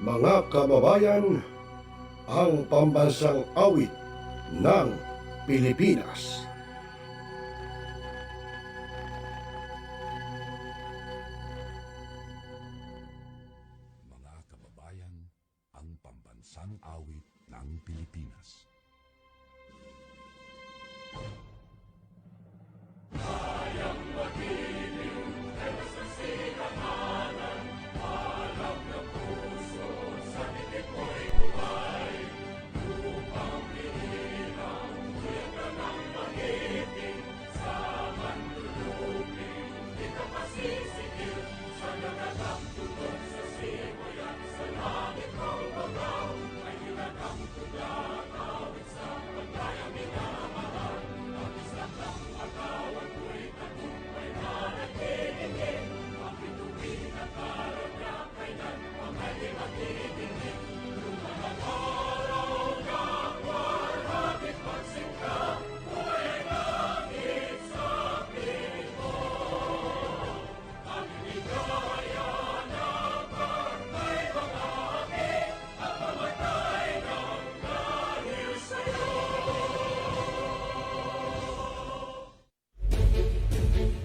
Mga kababayan, ang pambansang awit ng Pilipinas. Mga kababayan, ang pambansang awit ng Pilipinas.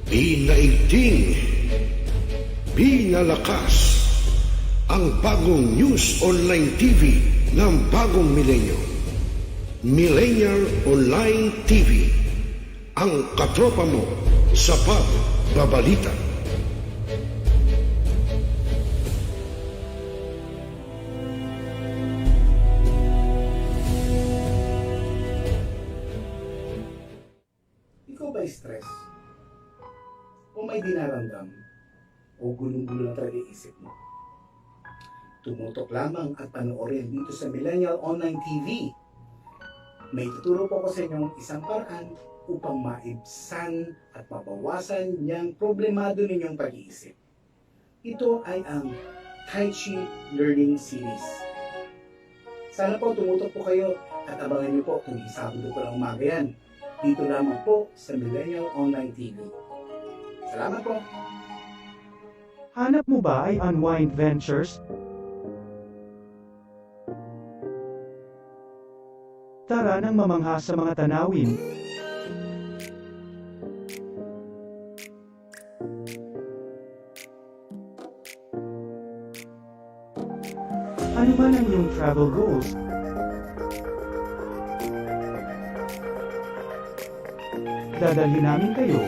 Pinaigting, pinalakas ang bagong news online TV ng bagong milenyo. Millennial Online TV, ang katropa mo sa pagbabalita. Ikaw ba stress? O may dinaramdam? O gulong-gulo ang isip mo? Tumutok lamang at panoorin dito sa Millennial Online TV. May tuturo po ko sa inyong isang paraan upang maibsan at mabawasan niyang problemado ninyong pag-iisip. Ito ay ang Tai Chi Learning Series. Sana po tumutok po kayo at abangan niyo po kung Sabado po ng umaga yan. Dito lamang po sa Millennial Online TV. Salamat po! Hanap mo ba ay unwind ventures? Tara nang mamangha sa mga tanawin. Ano man ang iyong travel goals? Dadalhin namin kayo.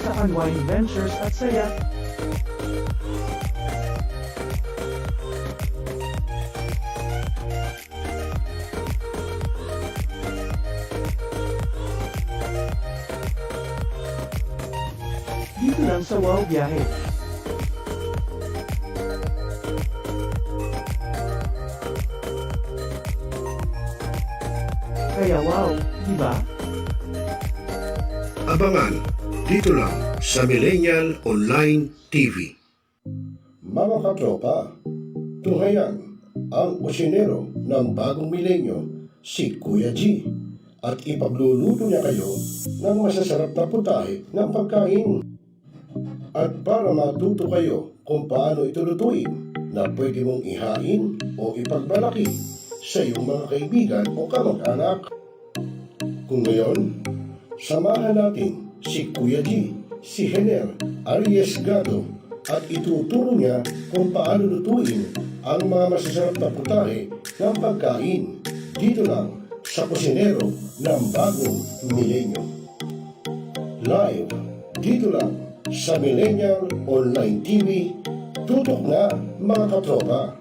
Sa unwind ventures at saya. Dito lang sa Wow Biyahe. Kaya wow, di ba? Abangan dito lang sa Millennial Online TV. Mga katropa, tunghayan ang kusinero ng bagong milenyo, si Kuya G, at ipagluluto niya kayo ng masasarap na putahe ng pagkain. At para matuto kayo kung paano ito lutuin na pwede mong ihain o ipagmalaki sa iyong mga kaibigan o kamag-anak. Kung ngayon, samahan natin si Kuya G, si Hener Arriesgado, at ituturo niya kung paano lutuin ang mga masasarap na putahe ng pagkain dito lang sa kusinero ng bagong milenyo. Live dito lang sa Millennial Online TV. Tutok na mga katropa.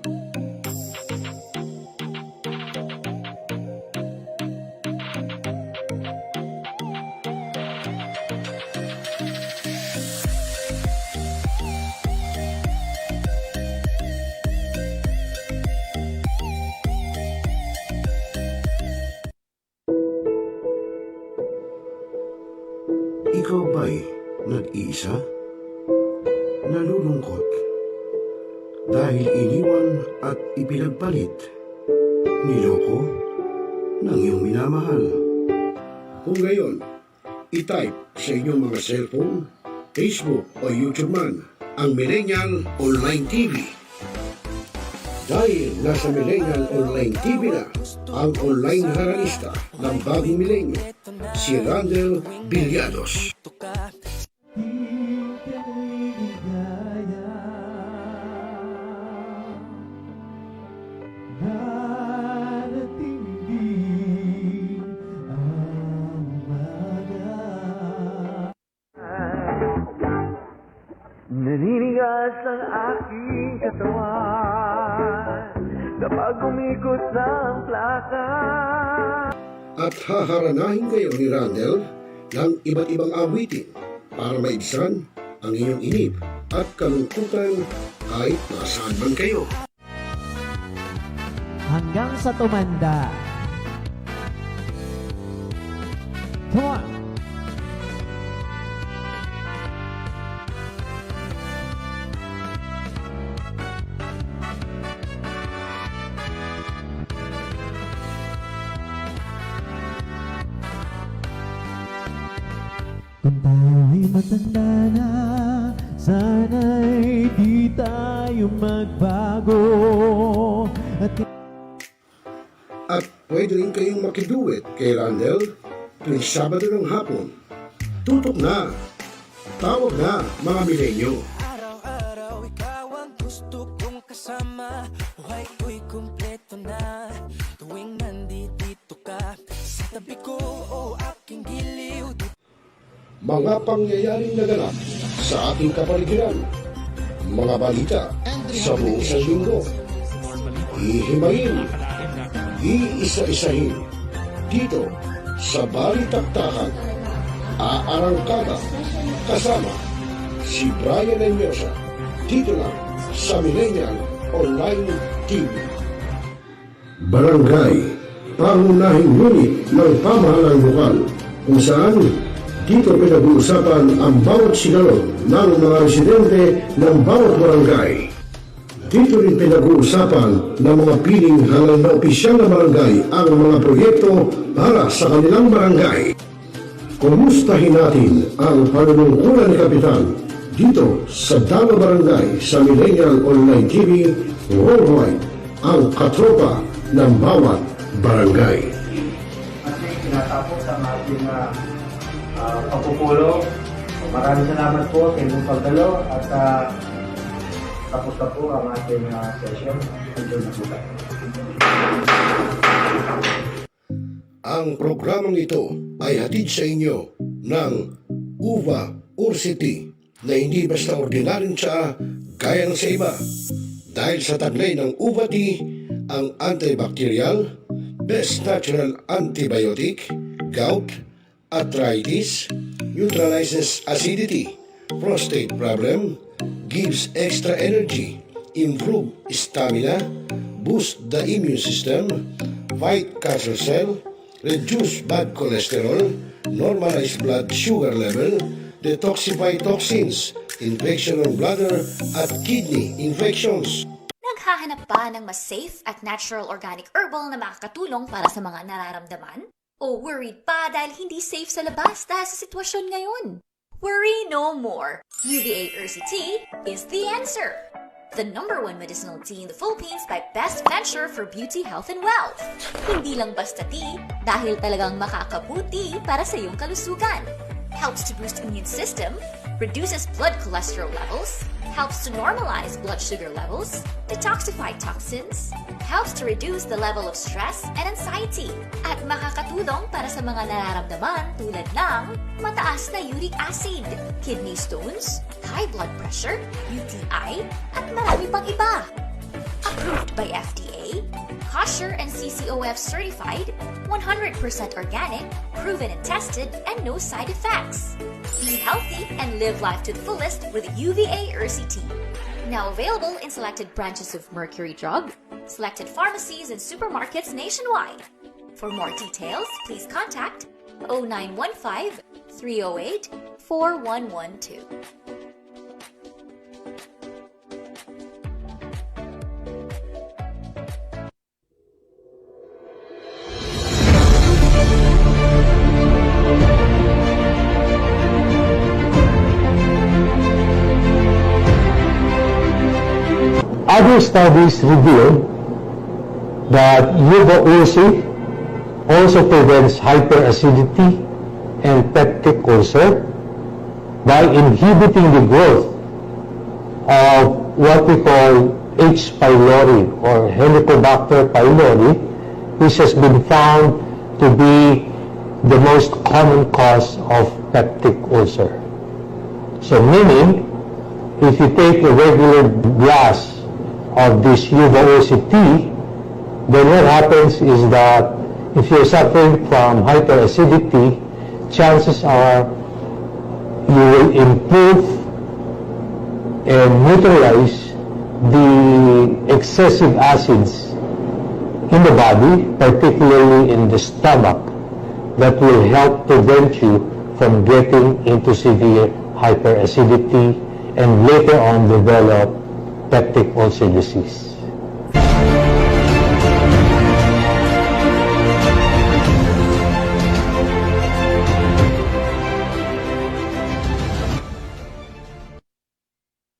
Ikaw ba'y nag-iisa? Nalulungkot dahil iniwan at ipinagpalit, niloko ng iyong minamahal. Kung ngayon, i-type sa inyong mga cellphone, Facebook o YouTube man ang Millennial Online TV. Dahil nasa Millennial Online TV na ang online haralista ng bagong milenyo, si Randel Villados. Naninigas ang aking katawan kapag umikot ng plaka. At haharanahin kayo ni Randel ng iba't ibang awitin para maibsan ang inyong inip at kalungkutan kahit nasaan man kayo. Hanggang sa tumanda. Come on! Kung tayo'y matanda na, sana'y di tayo magbago. At pwede rin kayong makiduet kay Randel tuwing Sabado ng hapon. Tutok na! Tawag na mga milenyo! Araw-araw ikaw ang gusto kong kasama. Buhay ko'y kumpleto na tuwing nandito ka sa tabi ko o aking giliw. Mga pangyayaring naganap sa ating kapaligiran, mga balita sa buong isang linggo, ihimayin, iisa-isahin, dito sa Balitaktakan, aarangkada, kasama si Brian Enyosa, dito lang sa Millennial Online TV. Barangay, pangunahing unit ng pamahalaan lokal, kung saan dito pinag-uusapan ang bawat sigalon ng mga residente ng bawat barangay. Dito rin pinag-uusapan ng mga piling halal na opisyal na barangay ang mga proyekto para sa kanilang barangay. Kumustahin natin ang panunungkulan ni Kapitan dito sa Dama Barangay sa Millennial Online TV worldwide, ang katropa ng bawat barangay. At tinatapos ang ating pagpupulong. Maraming salamat po sa inyong pagdalo at tapos na po ang ating session. Enjoy na po tayo. Ang programang ito ay hatid sa inyo ng OWIE na hindi basta ordinaryong tsaa gaya ng sa iba. Dahil sa taglay ng OWIE, ang antibacterial, best natural antibiotic, gout, arthritis, neutralizes acidity, prostate problem, gives extra energy, improve stamina, boost the immune system, fight cancer cell, reduce bad cholesterol, normalize blood sugar level, detoxify toxins, infection ng bladder at kidney infections. Naghahanap ba ng mas safe at natural organic herbal na makakatulong para sa mga nararamdaman? O worried pa dahil hindi safe sa labas dahil sa sitwasyon ngayon? Worry no more! UVA Ursi Tea is the answer! The #1 medicinal tea in the Philippines by Best Venture for Beauty, Health, and Wealth. Hindi lang basta tea dahil talagang makakabuti para sa iyong kalusugan. Helps to boost immune system, reduces blood cholesterol levels, helps to normalize blood sugar levels, detoxify toxins, helps to reduce the level of stress and anxiety, at makakatulong para sa mga nararamdaman tulad ng mataas na uric acid, kidney stones, high blood pressure, UTI, at marami pang iba. Approved by FDA, kosher and CCOF certified, 100% organic, proven and tested, and no side effects. Be healthy and live life to the fullest with UVA Ursi Tea. Now available in selected branches of Mercury Drug, selected pharmacies and supermarkets nationwide. For more details, please contact 0915 308 4112. Other studies reveal that UWE also prevents hyperacidity and peptic ulcer by inhibiting the growth of what we call H. pylori or Helicobacter pylori, which has been found to be the most common cause of peptic ulcer. So meaning, if you take a regular glass of this UWE tea, then what happens is that if you're suffering from hyperacidity, chances are you will improve and neutralize the excessive acids in the body, particularly in the stomach, that will help prevent you from getting into severe hyperacidity and later on develop peptic ulcer disease.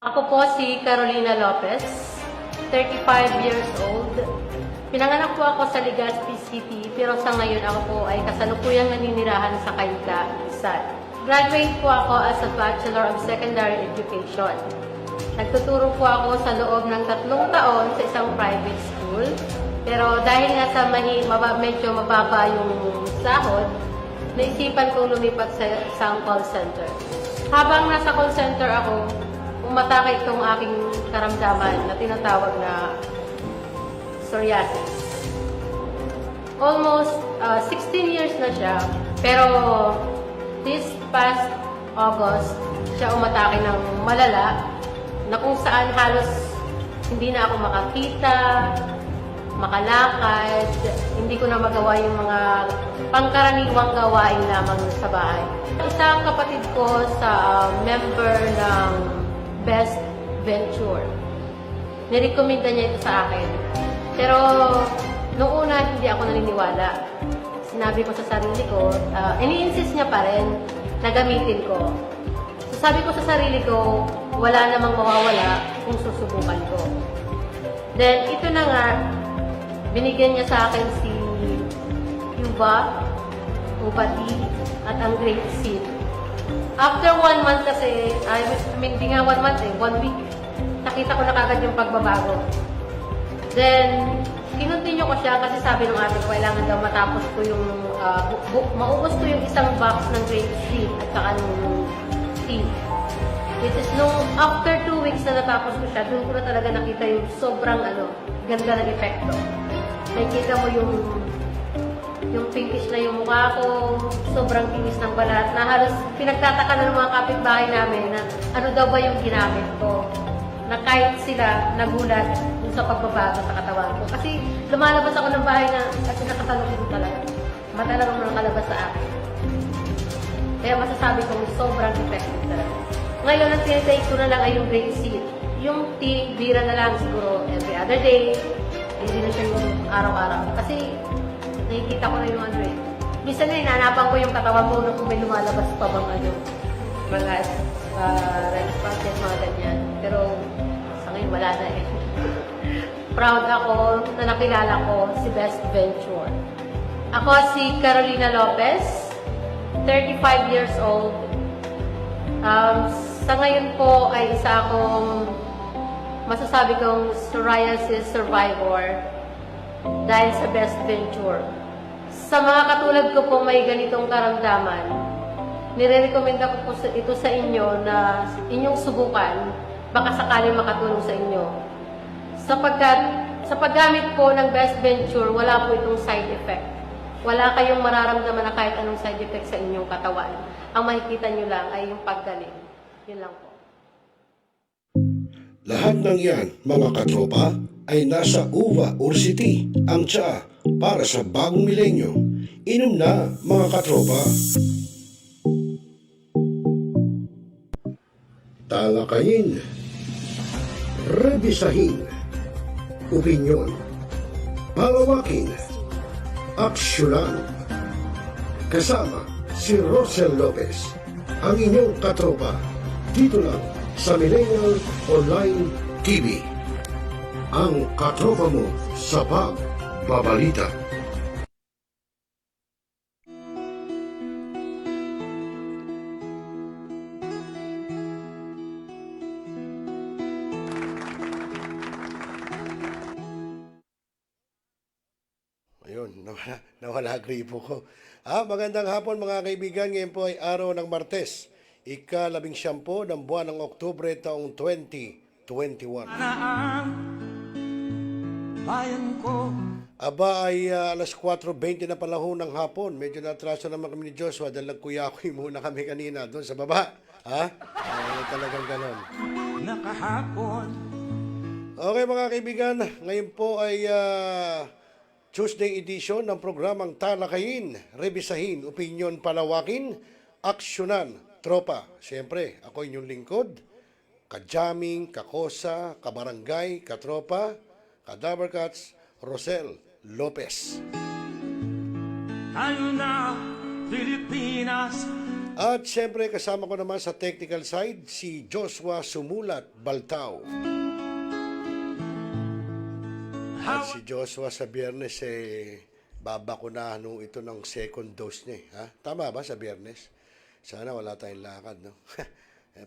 Ako po si Carolina Lopez, 35 years old. Pinanganak po ako sa Legazpi City, pero sa ngayon ako po ay kasalukuyang naninirahan sa Kainta, Rizal. Graduate po ako as a Bachelor of Secondary Education. Nagtuturo po ako sa loob ng 3 taon sa isang private school. Pero dahil nga sa medyo mababa yung sahod, naisipan kong lumipat sa isang call center. Habang nasa call center ako, umatake itong aking karamdaman na tinatawag na psoriasis. Almost 16 years na siya, pero this past August, siya umatake ng malala na kung saan halos hindi na ako makakita, makalakad, hindi ko na magawa yung mga pangkaraniwang gawain lamang sa bahay. Isang kapatid ko sa member ng Best Venture. Nirekomenda niya ito sa akin. Pero noong una, hindi ako naniniwala. Sinabi ko sa sarili ko, ini-insist niya pa rin na gamitin ko. So sabi ko sa sarili ko, wala namang mawawala kung susubukan ko. Then, ito na nga, binigyan niya sa akin si OWIE, at ang grape seed. After 1 month kasi, hindi nga 1 month 1 week, nakita ko na kagad yung pagbabago. Then, kinontinue ko siya kasi sabi ng ate ko, kailangan daw matapos ko yung, maubos ko yung isang box ng grape seed at saka ng tea. Which is nung after 2 weeks na natapos ko siya, doon ko na talaga nakita yung sobrang ganda ng epekto. Nakikita mo yung pinkish na yung mukha ko, sobrang kinis ng balat, na halos pinagtataka na ng mga kapitbahay namin na ano daw ba yung ginamit ko. Na kahit sila nagulat sa pagbabago sa katawan ko. Kasi lumalabas ako ng bahay na at nakatalong ko talaga. Matalagang nakalabas sa akin. Kaya masasabi kong sobrang effective talaga. Ngayon, ang tinitake ko na lang ay yung grape seed. Yung tea, bira na lang siguro every other day. Hindi na siya yung araw-araw. Kasi nakikita ko na yung minsan na hinanapan ko yung katawan ko kung may lumalabas pa bang mga red spots at mga ganyan. Pero sa ngayon wala na eh. Proud ako na nakilala ko si Best Venture. Ako si Carolina Lopez, 35 years old. Sa ngayon po ay isa akong masasabi kong psoriasis survivor dahil sa Best Venture. Sa mga katulad ko po may ganitong karamdaman, nire-recommenda ko po ito sa inyo na inyong subukan, baka sakaling makatulong sa inyo. Sapagkat sa paggamit po ng Best Venture, wala po itong side effect. Wala kayong mararamdaman na kahit anong side effect sa inyong katawan. Ang makikita nyo lang ay yung paggaling. Yun lang po. Lahat ng yan, mga katropa, ay nasa uva or city ang tsaa para sa bagong milenyo. Inom na, mga katropa. Talakayin, rebisahin, opinyon, palawakin, aksyonan. Kasama si Rosel Lopez, ang inyong katropa, dito lang sa Millennial Online TV. ang katropa mo sa pagbabalita. Ayun, nawala gripo ko. Magandang hapon mga kaibigan. Ngayon po ay araw ng Martes, ika-17 ng buwan ng Oktubre taong 2021. Alas 4:20 na panahon ng hapon. Medyo natraso naman kami ni Joshua dahil nagkuyakoy muna kami kanina doon sa baba. Talagang ganon. Okay mga kaibigan, ngayon po ay Tuesday edition ng programang Talakayin, Rebisahin, Opinyon, Palawakin, Aksyonan, Tropa. Siyempre, ako inyong lingkod, Kajaming, Kakosa, Kabarangay, Katropa, Kadabarkats, Rosel Lopez. Tayo na, Pilipinas. At siyempre, kasama ko naman sa technical side, si Joshua Sumulat Baltao. At si Joshua sa Biyernes, babakunahan nung ito ng second dose niya. Tama ba sa Biyernes? Sana wala tayong lakad, no?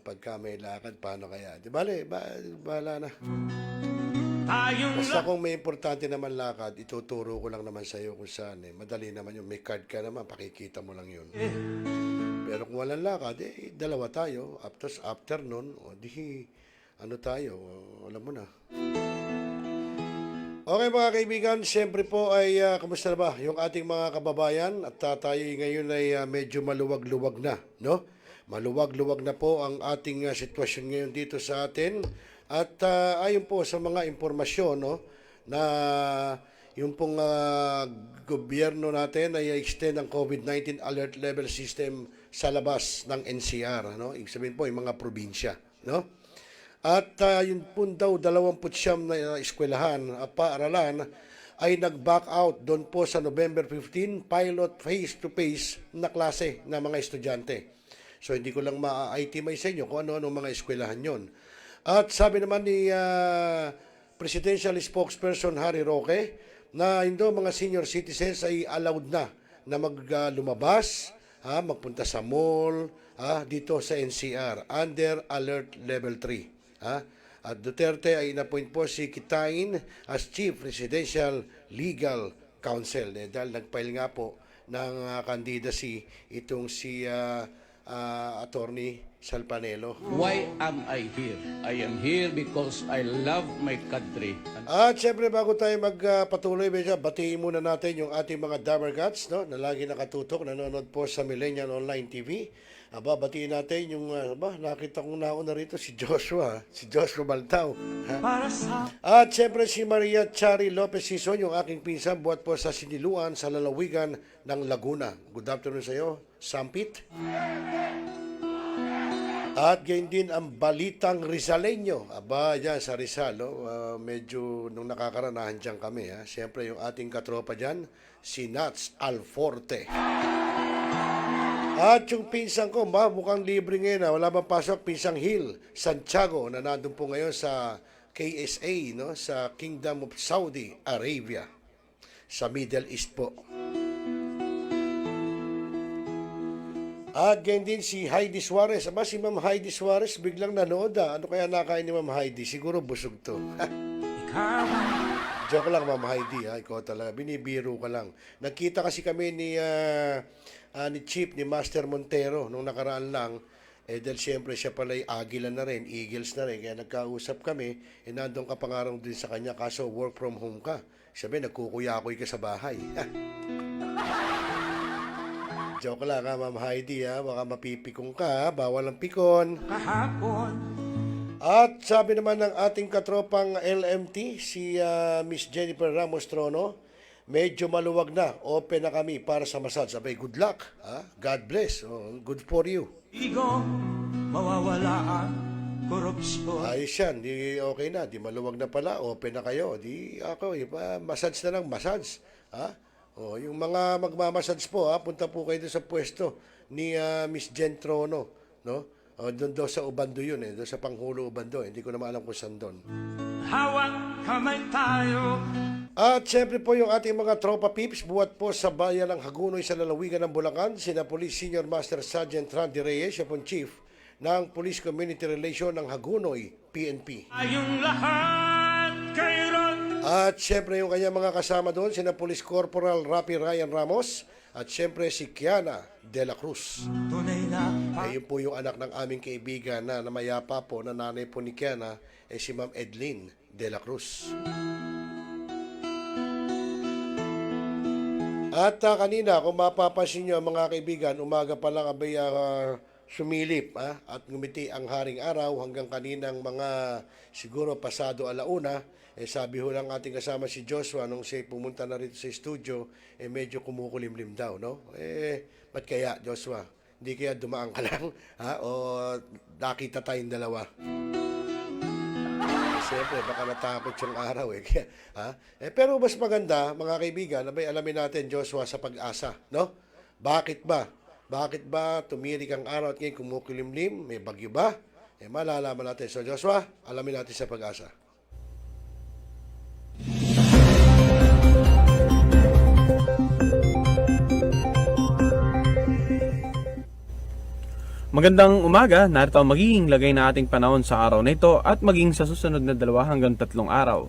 Pagka may lakad, paano kaya? Di bale, bahala na. Basta kung may importante naman lakad, ituturo ko lang naman sa iyo kung saan. Madali naman yung may card ka naman, pakikita mo lang yun. Pero kung walang lakad, dalawa tayo. After nun, ano tayo, alam mo na. Okay mga kaibigan, siyempre po ay kamusta na ba yung ating mga kababayan at tayo ngayon ay medyo maluwag-luwag na, no? Maluwag-luwag na po ang ating sitwasyon ngayon dito sa atin at ayon po sa mga impormasyon, no, na yung pong gobyerno natin ay extend ang COVID-19 alert level system sa labas ng NCR, no? Ibig sabihin po yung mga probinsya, no? At yun po daw 29 na eskwelahan, paaralan ay nag-back out doon po sa November 15 pilot face-to-face na klase ng mga estudyante. So hindi ko lang ma-itemize sa inyo kung ano-ano mga eskwelahan yon. At sabi naman ni Presidential Spokesperson Harry Roque na hindi mga senior citizens ay allowed na lumabas, magpunta sa mall, dito sa NCR under Alert Level 3. At Duterte ay inappoint po si Kitain as Chief Presidential Legal Counsel. Dahil nag-file nga po ng candidacy itong si Attorney Salpanelo. Why am I here? I am here because I love my country. At syempre bago tayo magpatuloy, batiin muna natin yung ating mga Dabarkats, no, na lagi nakatutok, nanonood po sa Millennial Online TV. Batiin natin yung, nakita kong nauna rito si Joshua Baltao. At siyempre si Maria Chari Lopez Sison, yung aking pinsan, buhat po sa Siniluan, sa lalawigan ng Laguna. Good afternoon sa iyo, Sampit. At ganyan din ang Balitang Rizaleño. Yan sa Rizal, medyo nung nakakaranahan dyan kami. Siyempre yung ating katropa dyan, si Nats Alforte. At yung pinsan ko, mukhang libre ngayon, wala bang pasok, pinsang Hill, Santiago, na nandun po ngayon sa KSA, no, sa Kingdom of Saudi Arabia, sa Middle East po. At ganyan din si Heidi Suarez. Si Ma'am Heidi Suarez biglang nanood. Ano kaya nakain ni Ma'am Heidi? Siguro busog to. Joke lang, Ma'am Heidi. Ikaw talaga. Binibiro ka lang. Nagkita kasi kami ni Chief, ni Master Montero nung nakaraan lang. Dahil siyempre siya pala ay Agila na rin, Eagles na rin. Kaya nagkausap kami. Nandun ka pangarang din sa kanya. Kaso work from home ka. Sabi, nagkukuyakoy ka sa bahay. Joke lang Ma'am Heidi, baka mapipikong ka, bawal ang pikon. At sabi naman ng ating katropang LMT, si Miss Jennifer Ramos Trono, medyo maluwag na, open na kami para sa massage. Sabi, good luck, God bless, good for you. Ayos yan, di okay na, di maluwag na pala, open na kayo, di ako, massage na lang, massage. Yung mga magmamassage po, punta po kayo doon sa pwesto ni Miss Jen Trono, no? Doon daw sa Ubando yun, doon sa Panghulo Ubando, hindi ko naman alam kung saan doon. hawak kamay tayo. At syempre po yung ating mga tropa peeps, buhat po sa bayan ng Hagunoy sa lalawigan ng Bulacan, sina Police Senior Master Sergeant Randy Reyes, siya pong Chief ng Police Community Relation ng Hagunoy, PNP. Tayong lahat kailan. At syempre yung kanyang mga kasama doon, sina Police Corporal Rapi Ryan Ramos, at syempre si Kiana de la Cruz. Ayun po yung anak ng aming kaibigan na namayapa po na nanay po ni Kiana, si Ma'am Edlin de la Cruz. At kanina, kung mapapansin nyo mga kaibigan, umaga pa lang abay sumilip at ngumiti ang haring araw hanggang kaninang mga siguro pasado alauna. Sabi ho lang ating kasama si Joshua nung siya pumunta na rito sa studio, medyo kumukulimlim daw, no? Ba't kaya, Joshua? Hindi kaya dumaan ka lang? O nakita tayong dalawa? Siyempre, baka natakot yung araw pero mas maganda, mga kaibigan, abay alamin natin, Joshua, sa pag-asa, no? Bakit ba? Bakit ba tumirik ang araw at ngayon kumukulimlim? May bagyo ba? Malalaman natin. So, Joshua, alamin natin sa pag-asa. Magandang umaga, narito ang magiging lagay na ating panahon sa araw na ito at maging sa susunod na 2 hanggang 3 araw.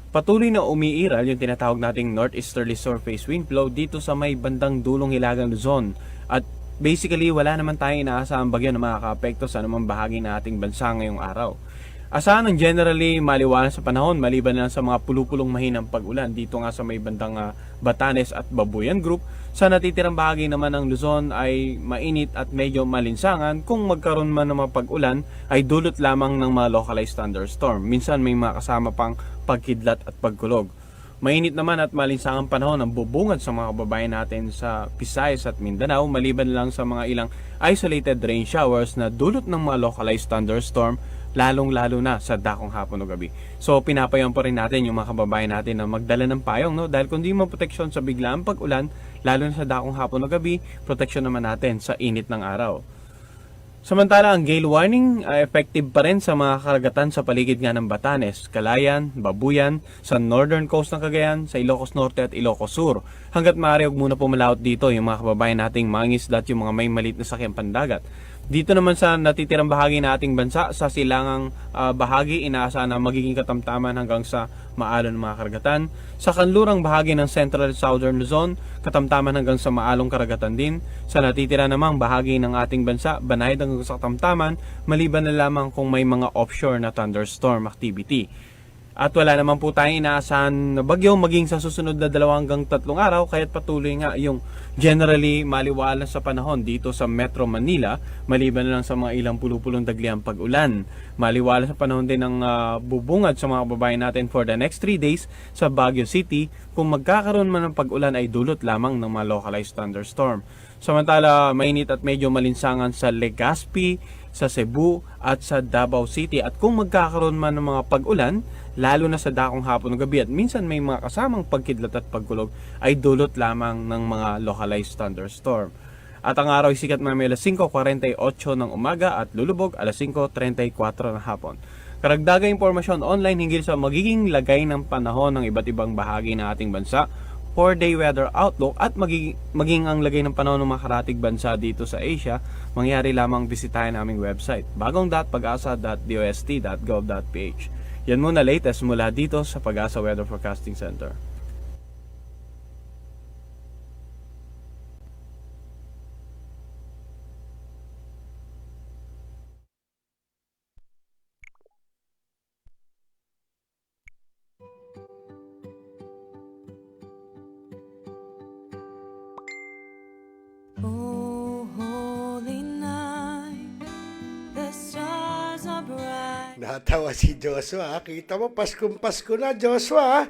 Patuloy na umiiral yung tinatawag nating northeasterly surface wind flow dito sa may bandang dulong hilagang Luzon. At basically wala naman tayong inaasahang bagyo na makaka-apekto sa anumang bahagi ng ating bansa ngayong araw. Asahan ng generally maliwanag sa panahon maliban na sa mga pulupulong mahinang pag-ulan dito nga sa may bandang Batanes at Babuyan Group. Sa natitirang bahagi naman ng Luzon ay mainit at medyo malinsangan. Kung magkaroon man ng mga pag-ulan ay dulot lamang ng mga localized thunderstorm. Minsan may mga kasama pang pagkidlat at pagkulog. Mainit naman at malinsangang panahon ang bubungad sa mga kababayan natin sa Visayas at Mindanao maliban lang sa mga ilang isolated rain showers na dulot ng mga localized thunderstorm lalong-lalo na sa dakong hapon o gabi. So pinapayaw pa rin natin yung mga kababayan natin na magdala ng payong, no? Dahil kung di mo proteksyon sa biglaang pag-ulan, lalo na sa dakong hapon o gabi, proteksyon naman natin sa init ng araw. Samantala, ang gale warning effective pa rin sa mga karagatan sa paligid nga ng Batanes, Calayan, Babuyan, sa northern coast ng Cagayan, sa Ilocos Norte at Ilocos Sur. Hanggat maaari, huwag muna pumalaot dito yung mga kababayan nating mangingisda at yung mga may maliit na sakyang pandagat. Dito naman sa natitirang bahagi ng ating bansa, sa silangang bahagi, inaasahan na magiging katamtaman hanggang sa maalon ng mga karagatan. Sa kanlurang bahagi ng Central Southern Luzon, katamtaman hanggang sa maalong karagatan din. Sa natitira namang bahagi ng ating bansa, banayad hanggang sa katamtaman, maliban na lamang kung may mga offshore na thunderstorm activity. At wala naman po tayong inaasahan na bagyo maging sa susunod na 2 hanggang 3 araw, kaya't patuloy nga yung generally maliwalas sa panahon dito sa Metro Manila, maliban na lang sa mga ilang pulupulong dagliang pag-ulan. Maliwalas sa panahon din ng bubungad sa mga babayan natin for the next 3 days sa Baguio City. Kung magkakaroon man ng pag-ulan ay dulot lamang ng mga localized thunderstorm. Samantala, mainit at medyo malinsangan sa Legazpi, sa Cebu at sa Davao City. At kung magkakaroon man ng mga pag-ulan, lalo na sa dakong hapon o gabi at minsan may mga kasamang pagkidlat at pagkulog, ay dulot lamang ng mga localized thunderstorm. At ang araw ay sikat mamaya alas 5:48 ng umaga at lulubog alas 5:34 ng hapon. Karagdagang impormasyon online hinggil sa magiging lagay ng panahon ng iba't ibang bahagi ng ating bansa, 4-day weather outlook at maging ang lagay ng panahon ng mga karatig bansa dito sa Asia, mangyari lamang bisitahin aming website bagong.pagasa.dost.gov.ph. Yan muna latest mula dito sa Pag-asa Weather Forecasting Center. Oh, holy night, the stars are bright. Natawa si Joshua. Kita mo, Pasko na, Joshua.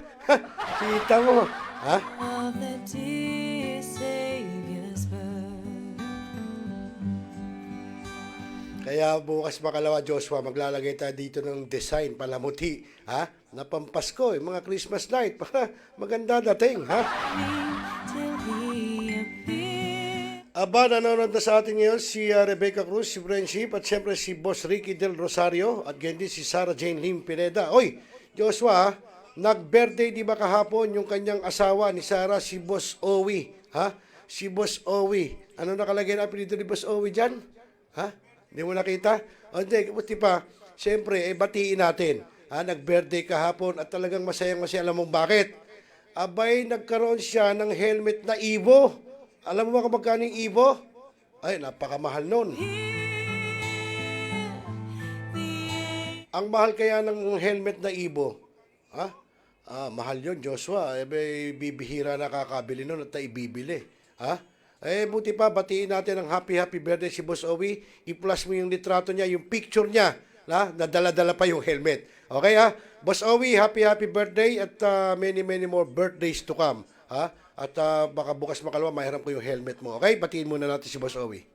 Kita mo. Of the dear Savior's birth. Kaya bukas makalawa, Joshua, maglalagay tayo dito ng design, palamuti, na pampasko, mga Christmas light, para maganda dating, Till he appeared. Aba, nanonood na sa atin ngayon si Rebecca Cruz, si Friendship, at siyempre si Boss Ricky Del Rosario, at ganyan din si Sarah Jane Lim Pineda. Oy, Joshua, nag-birthday di ba kahapon yung kanyang asawa ni Sarah, si Boss OWIE, ha? Si Boss OWIE. Ano nakalagay na apelyido ni Boss OWIE dyan? Ha? Hindi mo nakita? O hindi, buti pa. Siyempre, batiin natin. Ha? Nag-birthday kahapon at talagang masayang-masaya. Alam mong bakit? Abay, nagkaroon siya ng helmet na Evo. Alam mo ba kung magkano yung Evo? Ay, napakamahal nun. Ang mahal kaya ng helmet na Evo? Ha? Mahal yun, Joshua. Bibihira na kakabili nun at ibibili. Ha? Buti pa, batiin natin ang happy birthday si Boss OWIE. I-plus mo yung litrato niya, yung picture niya. Nadala-dala pa yung helmet. Okay, ha? Boss OWIE, happy birthday at many more birthdays to come. Ha? At baka bukas makalawa, mahiram ko yung helmet mo. Okay? Batiin muna natin si Boss OWIE.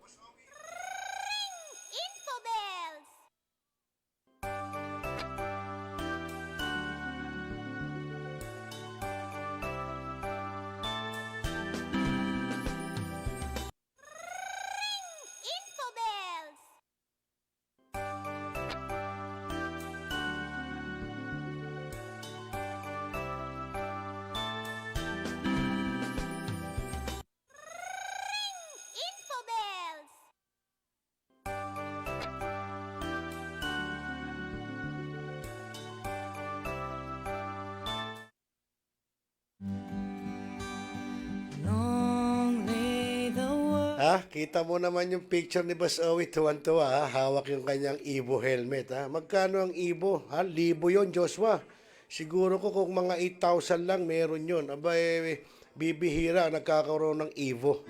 Kita mo naman yung picture ni Boss OWIE, tuwan-tuwa, hawak yung kanyang Evo helmet. Magkano ang Evo? Libo yon, Joshua. Siguro ko kung mga 8,000 lang meron yon. Abay, bibihira nagkakaroon ng Evo.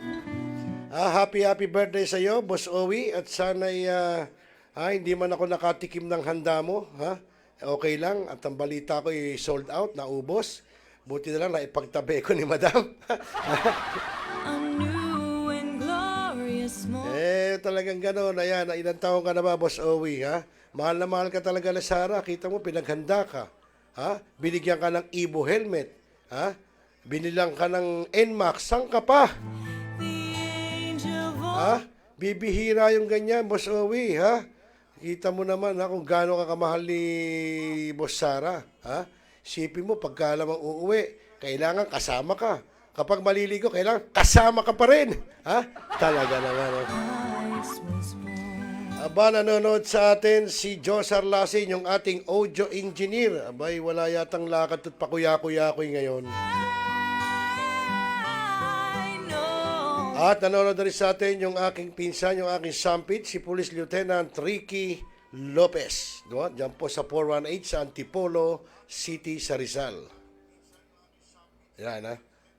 Happy birthday sa iyo, Boss OWIE, at sana'y hindi man ako nakatikim ng handa mo. Okay lang, at ang balita ko ay sold out, naubos. Buti na lang naipagtabi ko ni Madam. Talagang gano'n. Ayan, ilang taon ka na ba, Boss OWIE, ha? Mahal na mahal ka talaga na Sarah. Kita mo, pinaghanda ka. Ha? Binigyan ka ng Evo helmet. Ha? Binilang ka ng NMAX. Saan ka pa? Ha? Bibihira yung ganyan, Boss OWIE, ha? Kita mo naman, ha, kung gaano ka kamahal ni Boss Sarah. Ha? Sipin mo, pagka lamang uuwi, kailangan kasama ka. Kapag maliligo, kailangan kasama ka pa rin. Ha? Talaga naman. Aba, nanonood sa atin si Josar Lasin, yung ating audio engineer. Abay, wala yatang lakad at pakuya-kuya-kuy ngayon. At nanonood rin sa atin yung aking pinsan, yung aking sampit, si Police Lieutenant Ricky Lopez. Diyan po sa 418 sa Antipolo City sa Rizal. Yan, ha?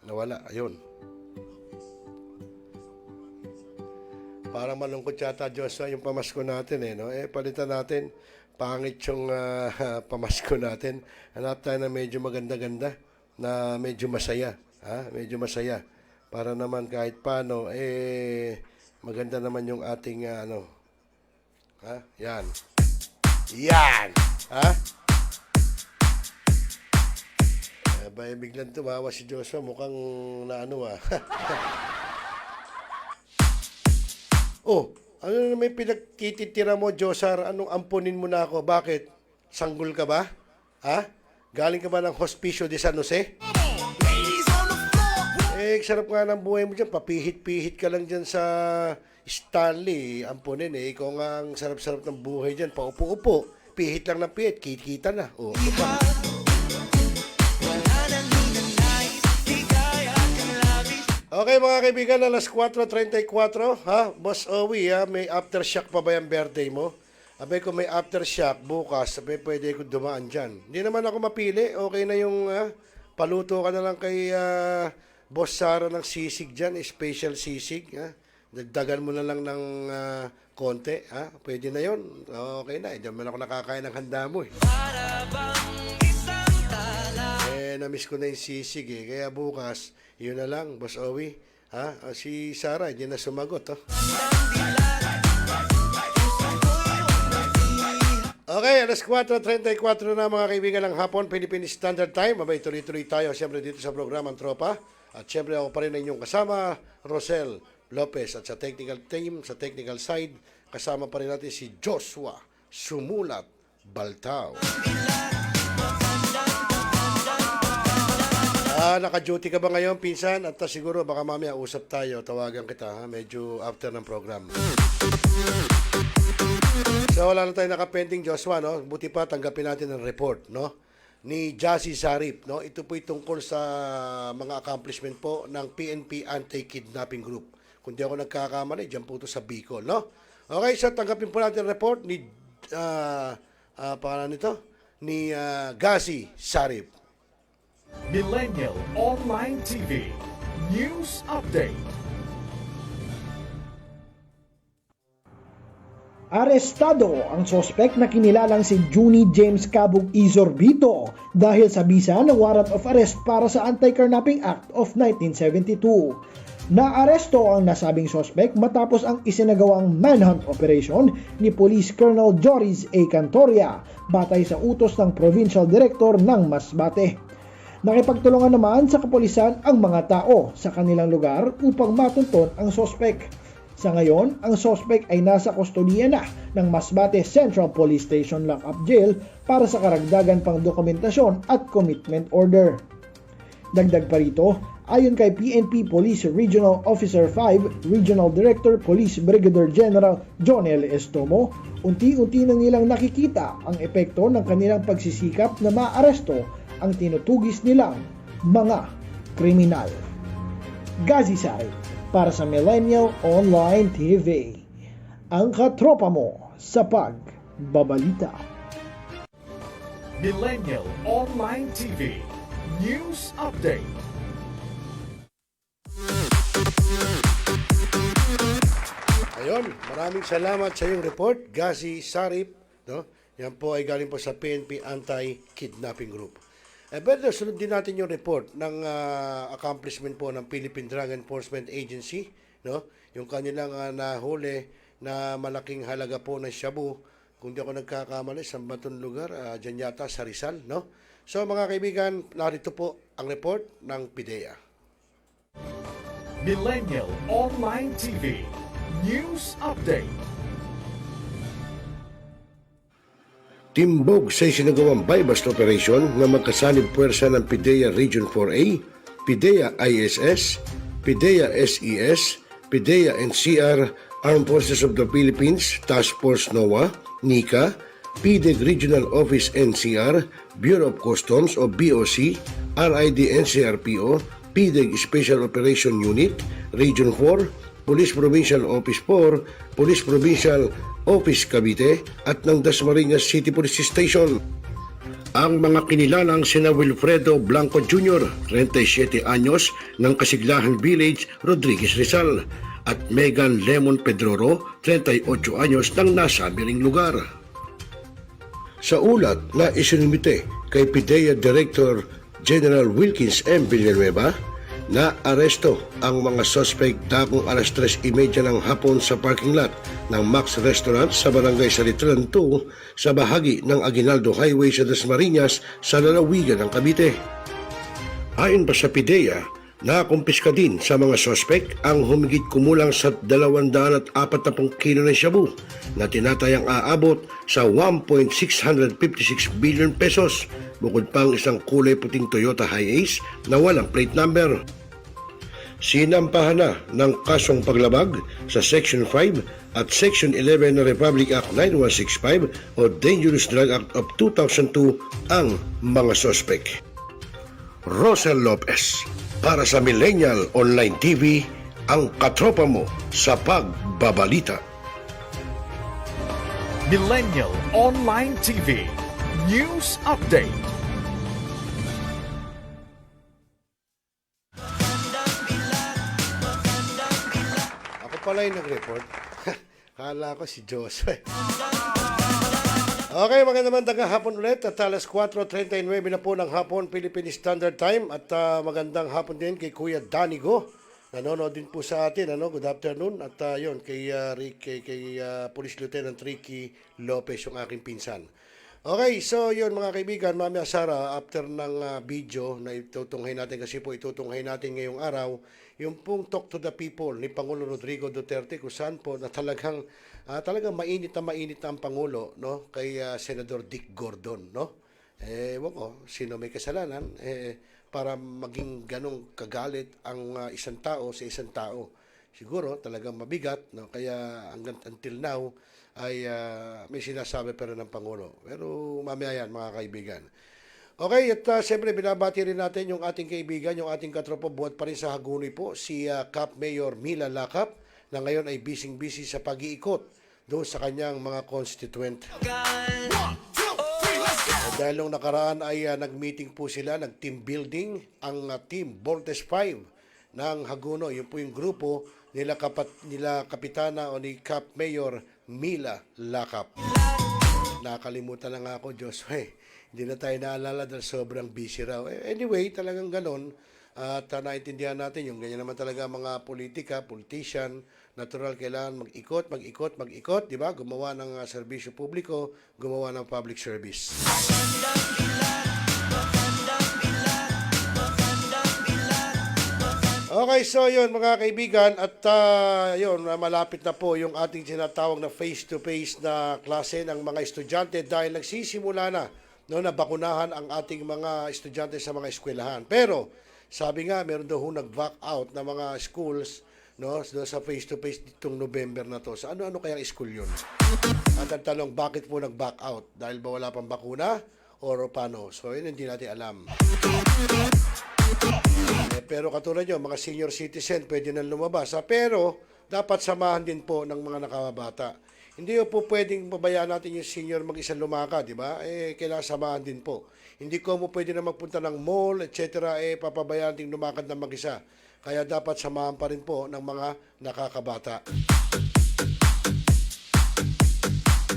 Nawala, ayun. Parang malungkot yata, Joshua, yung pamasko natin, no? Palitan natin. Pangit yung pamasko natin. Hanap tayo na medyo maganda-ganda, na medyo masaya. Medyo masaya. Para naman kahit paano, maganda naman yung ating, yan. Yan! Biglang tumawa si Joshua, mukhang Oh, ano na may pinagkititira mo, Josar? Anong ampunin mo na ako? Bakit? Sanggol ka ba? Galing ka ba ng Hospicio de San Jose? Sarap nga ng buhay mo dyan. Papihit-pihit ka lang dyan sa Stanley. Ampunin, Ikaw nga ang sarap-sarap ng buhay dyan. Paupo-upo. Pihit lang ng pihit. Kita na. Okay mga kaibigan, alas 4:34, Boss OWIE, may aftershock pa ba yung birthday mo? Abay, kung may aftershock bukas, pwede ko dumaan dyan. Hindi naman ako mapili, okay na yung paluto ka na lang kay Boss Sarah ng sisig dyan, special sisig. Dagdagan mo na lang ng konti, pwede na yun. Okay na, dyan man ako nakakain ng handa mo. Na-miss ko na yung sisig kaya bukas, yun na lang, Boss OWIE. Si Sarah, hindi na sumagot. Okay, alas 4:34 na mga kaibigan ng hapon, Philippine Standard Time. Abay, tuloy-tuloy tayo siyempre dito sa programang Tropa. At siyempre ako pa rin ang inyong kasama, Rosel Lopez. At sa technical team, sa technical side, kasama pa rin natin si Joshua Sumulat Baltao. naka-duty ka ba ngayon, pinsan? At siguro baka mamaya usap tayo, tawagan kita, ha? Medyo after ng program. So wala na tayo nakapending, Joshua, no? Buti pa tanggapin natin ang report, no? Ni Jassy Sarip, no? Ito po'y tungkol sa mga accomplishment po ng PNP Anti-Kidnapping Group. Kung di ako nagkakamali, dyan po ito sa Bicol, no? Okay, so tanggapin po natin ang report ni pangalan nito? Ni Jassy Sarip. Millennial Online TV News Update. Arestado ang sospek na kinilalang si Juni James Cabug Izorbito dahil sa bisa ng warrant of arrest para sa Anti-Kidnapping Act of 1972. Naaresto ang nasabing sospek matapos ang isinagawang manhunt operation ni Police Colonel Joris A. Cantoria batay sa utos ng Provincial Director ng Masbate. Nakipagtulungan naman sa kapulisan ang mga tao sa kanilang lugar upang matunton ang sospek. Sa ngayon, ang sospek ay nasa kustodiya na ng Masbate Central Police Station Lock-up Jail para sa karagdagan pang dokumentasyon at commitment order. Dagdag pa rito, ayon kay PNP Police Regional Officer 5, Regional Director Police Brigadier General John L. Estomo, unti-unti na nilang nakikita ang epekto ng kanilang pagsisikap na maaresto ang tinutugis nilang mga kriminal. Jassy Sarip para sa Millennial Online TV. Ang katropa mo sa pagbabalita. Millennial Online TV News Update. Ayun, maraming salamat sa iyong report, Jassy Sarip, no? Yan po ay galing po sa PNP Anti-Kidnapping Group. Pero sunod din natin yung report ng accomplishment po ng Philippine Drug Enforcement Agency, no? Yung kanilang nahuli na malaking halaga po ng shabu, kung di ako nagkakamali, sa batong lugar, dyan yata sa Rizal, no? So mga kaibigan, narito po ang report ng PDEA. Millennial Online TV News Update. Timbog sa isinagawang buy-bust operation na magkasanib puwersa ng PDEA Region 4A, PDEA ISS, PDEA SES, PDEA NCR, Armed Forces of the Philippines, Task Force NOAA, NICA, PDEG Regional Office NCR, Bureau of Customs o BOC, RID NCRPO, PDEG Special Operation Unit, Region 4, Police Provincial Office 4, Police Provincial Office Cavite at ng Dasmariñas City Police Station. Ang mga kinilalang sina Wilfredo Blanco Jr., 37 anyos, ng Kasiglahan Village, Rodriguez Rizal, at Megan Lemon Pedroro, 38 anyos, ng nasabing lugar. Sa ulat na isinumite kay PDEA Director General Wilkins M. Villanueva, na aresto ang mga suspect dakong alas 3:30 ng hapon sa parking lot ng Max Restaurant sa Barangay Salitran 2 sa bahagi ng Aguinaldo Highway sa Dasmariñas sa lalawigan ng Cavite. Ayon pa sa PDEA, nakumpiska din sa mga suspect ang humigit kumulang sa 240 kilo ng shabu na tinatayang aabot sa 1.656 billion pesos, bukod pang isang kulay puting Toyota Hiace na walang plate number. Sinampahan na ng kasong paglabag sa Section 5 at Section 11 ng Republic Act 9165 o Dangerous Drug Act of 2002 ang mga suspect. Rosel Lopez para sa Millennial Online TV, ang katropa mo sa pagbabalita. Millennial Online TV News Update. Ako pala yung nag-report. Kala ko si Joseph. Okay, magandang hapon ulit at alas 4:39 na po ng hapon, Philippine Standard Time, at magandang hapon din kay Kuya Danigo. Nanonood din po sa atin, good afternoon, at yun, kay Police Lieutenant Ricky Lopez, yung aking pinsan. Okay, so yun mga kaibigan, mamaya Sara, after ng video na itutunghay natin, kasi po itutunghay natin ngayong araw, yung pong Talk to the People ni Pangulo Rodrigo Duterte, kung saan po na talagang mainit na ang Pangulo, no, kay Senador Dick Gordon, no? Ewan ko, sino may kasalanan, para maging ganong kagalit ang isang tao sa isang tao. Siguro talagang mabigat, no? Kaya hanggang until now ay may sinasabi pero ng Pangulo. Pero mamaya yan, mga kaibigan. Okay, at siyempre binabati rin natin yung ating kaibigan, yung ating katropa, buhat pa rin sa Hagunoy po, si Cap Mayor Mila Lacap, na ngayon ay busy sa pag-iikot doon sa kanyang mga constituent. Dahil nung nakaraan ay nag-meeting po sila, nag-team building, ang team Voltes 5 ng Hagunoy. Yun po yung grupo nila Kapitana o ni Cap Mayor Mila Lacap. Nakalimutan na nga ako, Joshua. Hindi na tayo naalala dahil sobrang busy raw. Anyway, talagang ganon. At naintindihan natin yung ganyan naman talaga mga politician, natural kailangan mag-ikot, di ba? Gumawa ng serbisyo publiko, gumawa ng public service. Okay, so yun mga kaibigan, at yun, malapit na po yung ating tinatawag na face-to-face na klase ng mga estudyante dahil nagsisimula na na bakunahan ang ating mga estudyante sa mga eskwelahan. Pero sabi nga, meron daw nag-back out na mga schools, no, sa face-to-face ditong November na to. Sa ano-ano kayang school yun? At ang tanong, bakit po nag-back out? Dahil ba wala pang bakuna? Or paano? So, yun hindi natin alam. Pero katulad nyo, mga senior citizen, pwede nang lumabas. Pero, dapat samahan din po ng mga nakababata. Hindi po pwedeng pabayaan natin yung senior mag-isa lumaka, di ba? Kailangan samahan din po. Hindi ko mo pwede na magpunta ng mall, etc. Papabayaan din lumakad ng mag-isa. Kaya dapat samahan pa rin po ng mga nakakabata.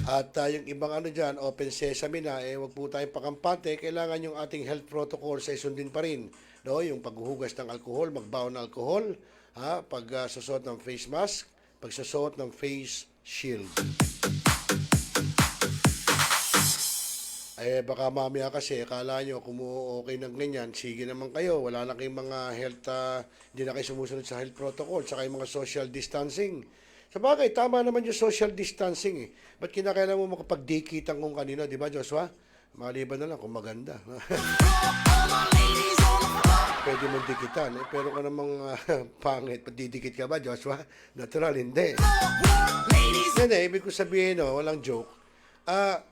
At yung ibang dyan, open sesame na, wag po tayong pakampante. Kailangan yung ating health protocol sa isundin pa rin. No? Yung paghuhugas ng alcohol, magbaon ng alcohol, pagsusot ng face mask, pagsusot ng face shield. Baka mamaya kasi, akala nyo, kung okay ng ganyan, sige naman kayo, wala na kayong mga health, hindi na kayo sumusunod sa health protocol, saka yung mga social distancing. Sa bagay, tama naman yung social distancing eh. Ba't kinakailangan mo makapag-dikitan kung kanino, di ba Joshua? Maliban na lang kung maganda. Pwede mong dikitan, pero kung namang pangit, didikit ka ba Joshua? Natural, hindi. Hindi, ibig ko sabihin, walang joke.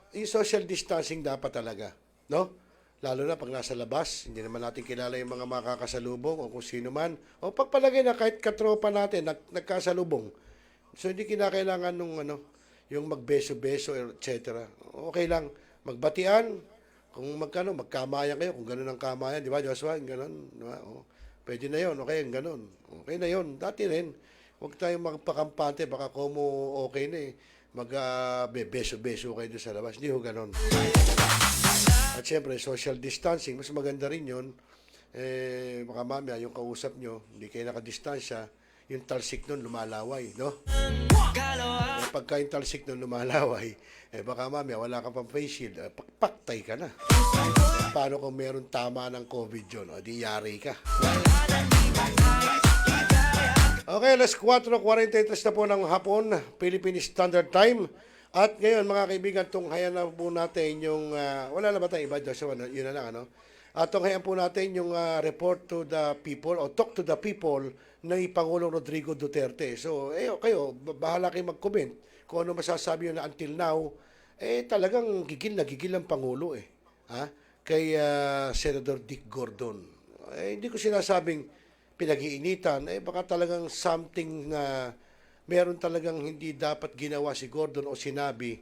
Yung social distancing dapat talaga, no? Lalo na pag nasa labas, hindi naman natin kilala yung mga makakasalubong o kung sino man. O pagpalagay na kahit katropa natin, nagkasalubong. So hindi kinakailangan nung yung magbeso-beso, etc. Okay lang, magbatian, kung magkamayan kayo, kung gano'n ang kamayan, di ba Joshua? Gano'n, di ba? Pwede na yun, okay, gano'n. Okay na yun, dati rin. Huwag tayong magpakampante, baka kumo okay na eh. Mag-beso-beso kayo doon sa labas. Hindi ho ganon. At syempre, social distancing, mas maganda rin yun. Baka mamaya, yung kausap nyo, hindi kayo nakadistansya, yung talsik nun lumalaway, no? Pagka yung talsik nun lumalaway, baka mamaya, wala ka pang face shield, paktay ka na. Paano kung meron tama ng COVID yun? O, di yari ka. Okay, alas 4:43 na po ng hapon, Philippine Standard Time. At ngayon, mga kaibigan, tunghayan na po natin yung, wala na ba tayong iba, Joshua? Yun na lang, At tunghayan po natin yung report to the people, o talk to the people, ng Pangulong Rodrigo Duterte. So, kayo, bahala kayo mag-comment kung ano masasabi yun na until now, talagang gigil na gigil ang Pangulo, kay Senator Dick Gordon. Hindi ko sinasabing pinag-iinitan, baka talagang something na meron talagang hindi dapat ginawa si Gordon o sinabi,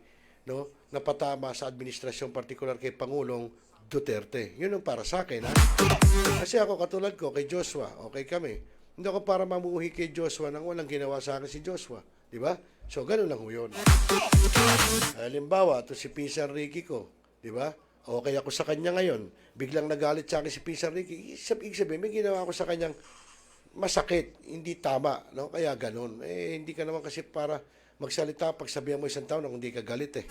no, na patama sa administrasyon, partikular kay Pangulong Duterte. Yun ang para sa akin, Kasi ako, katulad ko, kay Joshua, okay kami. Hindi ako para mamuhi kay Joshua nang walang ginawa sa akin si Joshua. Di ba? So, ganun lang ho yun. Halimbawa, ito si Pinsan Ricky ko. Di ba? Okay ako sa kanya ngayon. Biglang nagalit sa akin si Pinsan Ricky. Ibig sabihin, may ginawa ako sa kanyang masakit, hindi tama, no? Kaya ganun. Hindi ka naman kasi para magsalita pag sabihan mo isang tao na hindi ka galit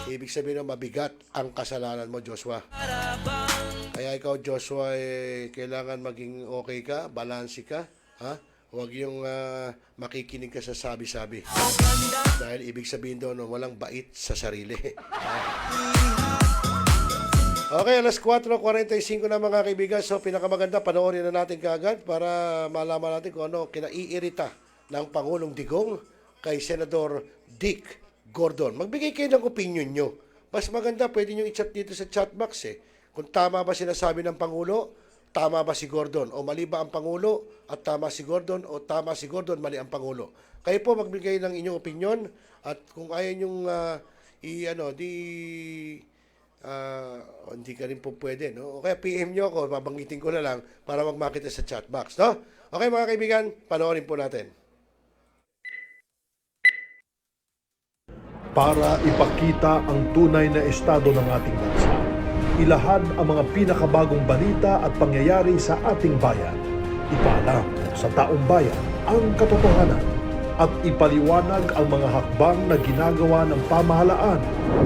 Ibig sabihin na mabigat ang kasalanan mo, Joshua. Kaya ikaw, Joshua, kailangan maging okay ka, balansi ka, Huwag yung makikinig ka sa sabi-sabi. Dahil ibig sabihin doon, walang bait sa sarili. Okay, alas 4:45 na mga kaibigan. So, pinakamaganda, panoorin na natin kaagad para malaman natin kung ano kinaiirita ng Pangulong Digong kay Senador Dick Gordon. Magbigay kayo ng opinion nyo. Mas maganda, pwede nyo i-chat dito sa chat box eh. Kung tama ba sinasabi ng Pangulo, tama ba si Gordon? O mali ba ang Pangulo at tama si Gordon? O tama si Gordon, mali ang Pangulo? Kayo po magbigay ng inyong opinion at kung ayaw nyong hindi ka rin po pwede, no? O kaya PM nyo ako, babanggitin ko na lang para magmakita sa chat box, no? Okay mga kaibigan, panoorin po natin. Para ipakita ang tunay na estado ng ating bansa, ilahad ang mga pinakabagong balita at pangyayari sa ating bayan. Ipaalam sa taong bayan ang katotohanan at ipaliwanag ang mga hakbang na ginagawa ng pamahalaan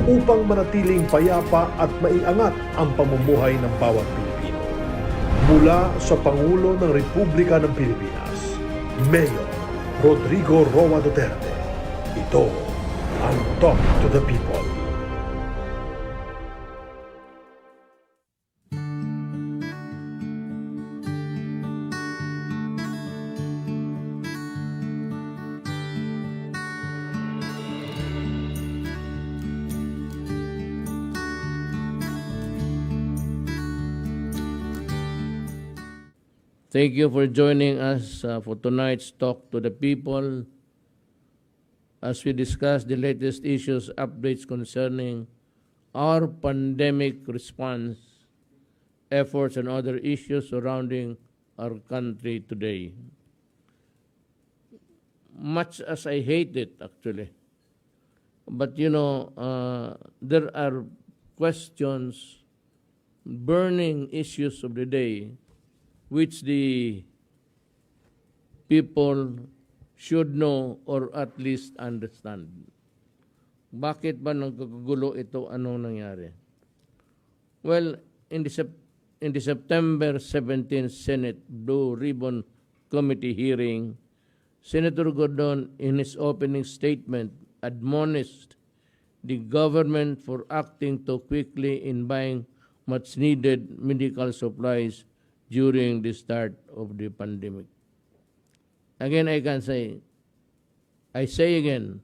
upang manatiling payapa at maiangat ang pamumuhay ng bawat Pilipino. Mula sa Pangulo ng Republika ng Pilipinas, Mayor Rodrigo Roa Duterte, ito ang Talk to the People. Thank you for joining us for tonight's Talk to the People as we discuss the latest issues, updates concerning our pandemic response efforts and other issues surrounding our country today. Much as I hate it, actually, but there are questions, burning issues of the day which the people should know or at least understand. Bakit ba nagkagulo ito? Anong nangyari? Well, in the September 17 Senate Blue Ribbon Committee hearing, Senator Gordon, in his opening statement, admonished the government for acting too quickly in buying much-needed medical supplies during the start of the pandemic. Again, I say again,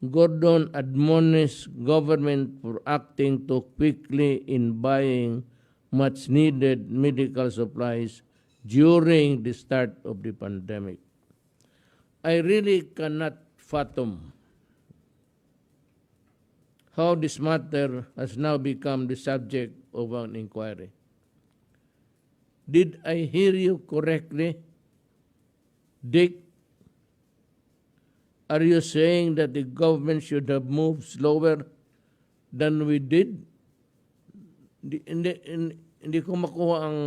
Gordon admonished government for acting too quickly in buying much-needed medical supplies during the start of the pandemic. I really cannot fathom how this matter has now become the subject of an inquiry. Did I hear you correctly, Dick? Are you saying that the government should have moved slower than we did? Hindi ko makuha ang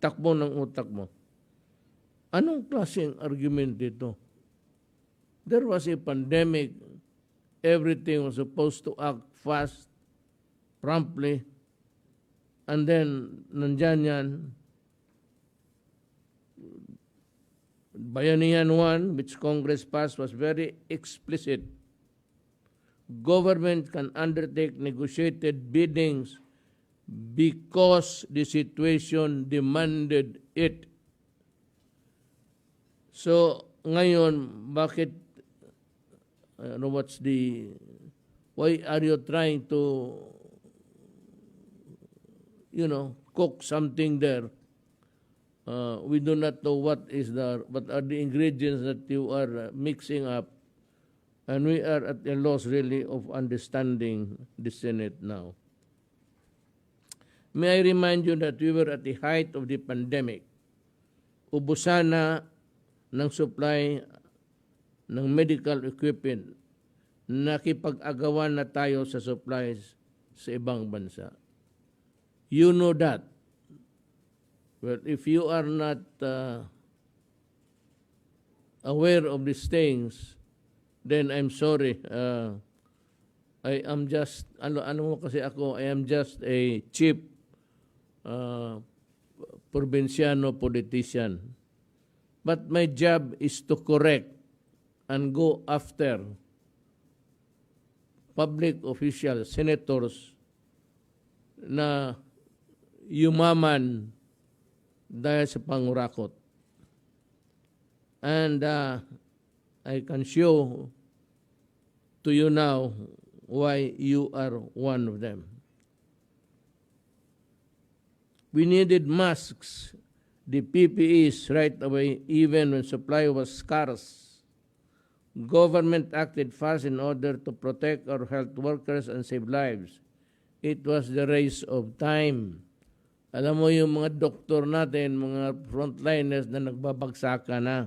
takbo ng utak mo. Anong klaseng argument dito? There was a pandemic. Everything was supposed to act fast, promptly. And then, nandyan yan, Bayanihan 1, which Congress passed, was very explicit. Government can undertake negotiated biddings because the situation demanded it. So, ngayon, bakit, why are you trying to cook something there? We do not know what are the ingredients that you are mixing up, and we are at a loss really of understanding the Senate now. May I remind you that we were at the height of the pandemic. Ubusan na ng supply ng medical equipment. Nakipag-agawan na tayo sa supplies sa ibang bansa. You know that. Well, if you are not aware of these things, then I'm sorry. I am just, I am just a cheap provinciano politician. But my job is to correct and go after public officials, senators, na yumaman dahil sa pangurakot. And I can show to you now why you are one of them. We needed masks, the PPEs right away, even when supply was scarce. Government acted fast in order to protect our health workers and save lives. It was the race of time. Alam mo yung mga doktor natin, mga frontliners na nagbabagsakan na.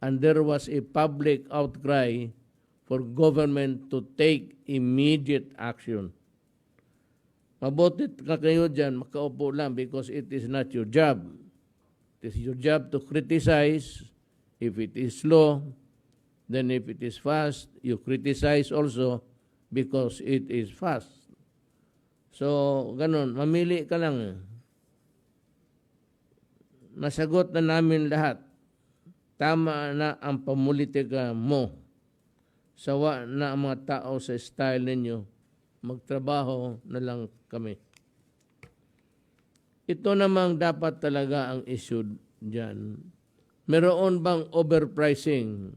And there was a public outcry for government to take immediate action. Mabuti ka kayo dyan, makaupo lang because it is not your job. It is your job to criticize. If it is slow, then if it is fast, you criticize also because it is fast. So, ganun, mamili ka lang. Nasagot na namin lahat. Tama na ang pamulitika mo. Sawa na ang mga tao sa style ninyo. Magtrabaho na lang kami. Ito namang dapat talaga ang issue dyan. Meron bang overpricing?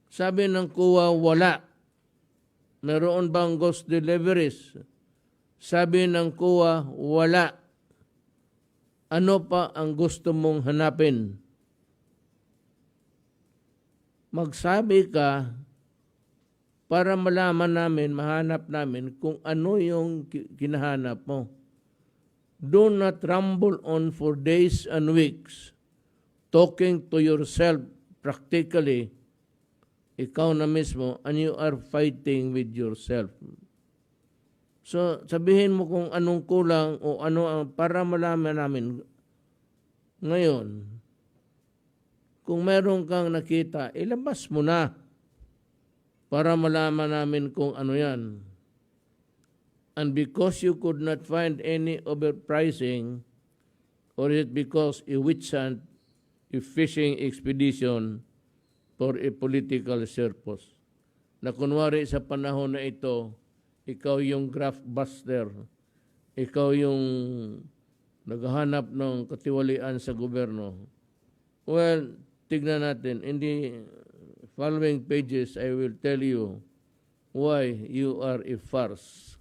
Sabi ng kuwa, wala. Meron bang ghost deliveries? Sabi ng kuwa, wala. Ano pa ang gusto mong hanapin? Magsabi ka para malaman namin, mahanap namin kung ano yung kinahanap mo. Do not ramble on for days and weeks talking to yourself practically. Ikaw na mismo, and you are fighting with yourself. So, sabihin mo kung anong kulang o ano ang para malaman namin ngayon. Kung meron kang nakita, ilabas mo na para malaman namin kung ano yan. And because you could not find any overpricing, or is it because a witch hunt, a fishing expedition for a political purpose? Na kunwari sa panahon na ito, ikaw yung graft buster, ikaw yung naghahanap ng katiwalian sa gobyerno. Well, tignan natin. In the following pages, I will tell you why you are a farce.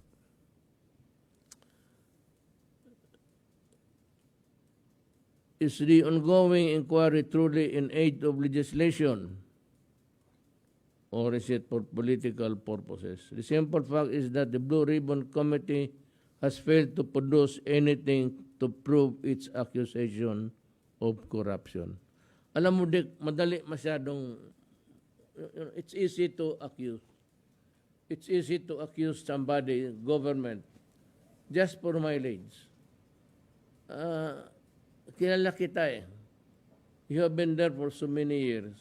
Is the ongoing inquiry truly in aid of legislation? Or is it for political purposes? The simple fact is that the Blue Ribbon Committee has failed to produce anything to prove its accusation of corruption. Alam mo, Dick, madali masyadong, it's easy to accuse. It's easy to accuse somebody, government, just for mileage. Kilala kita eh. You have been there for so many years.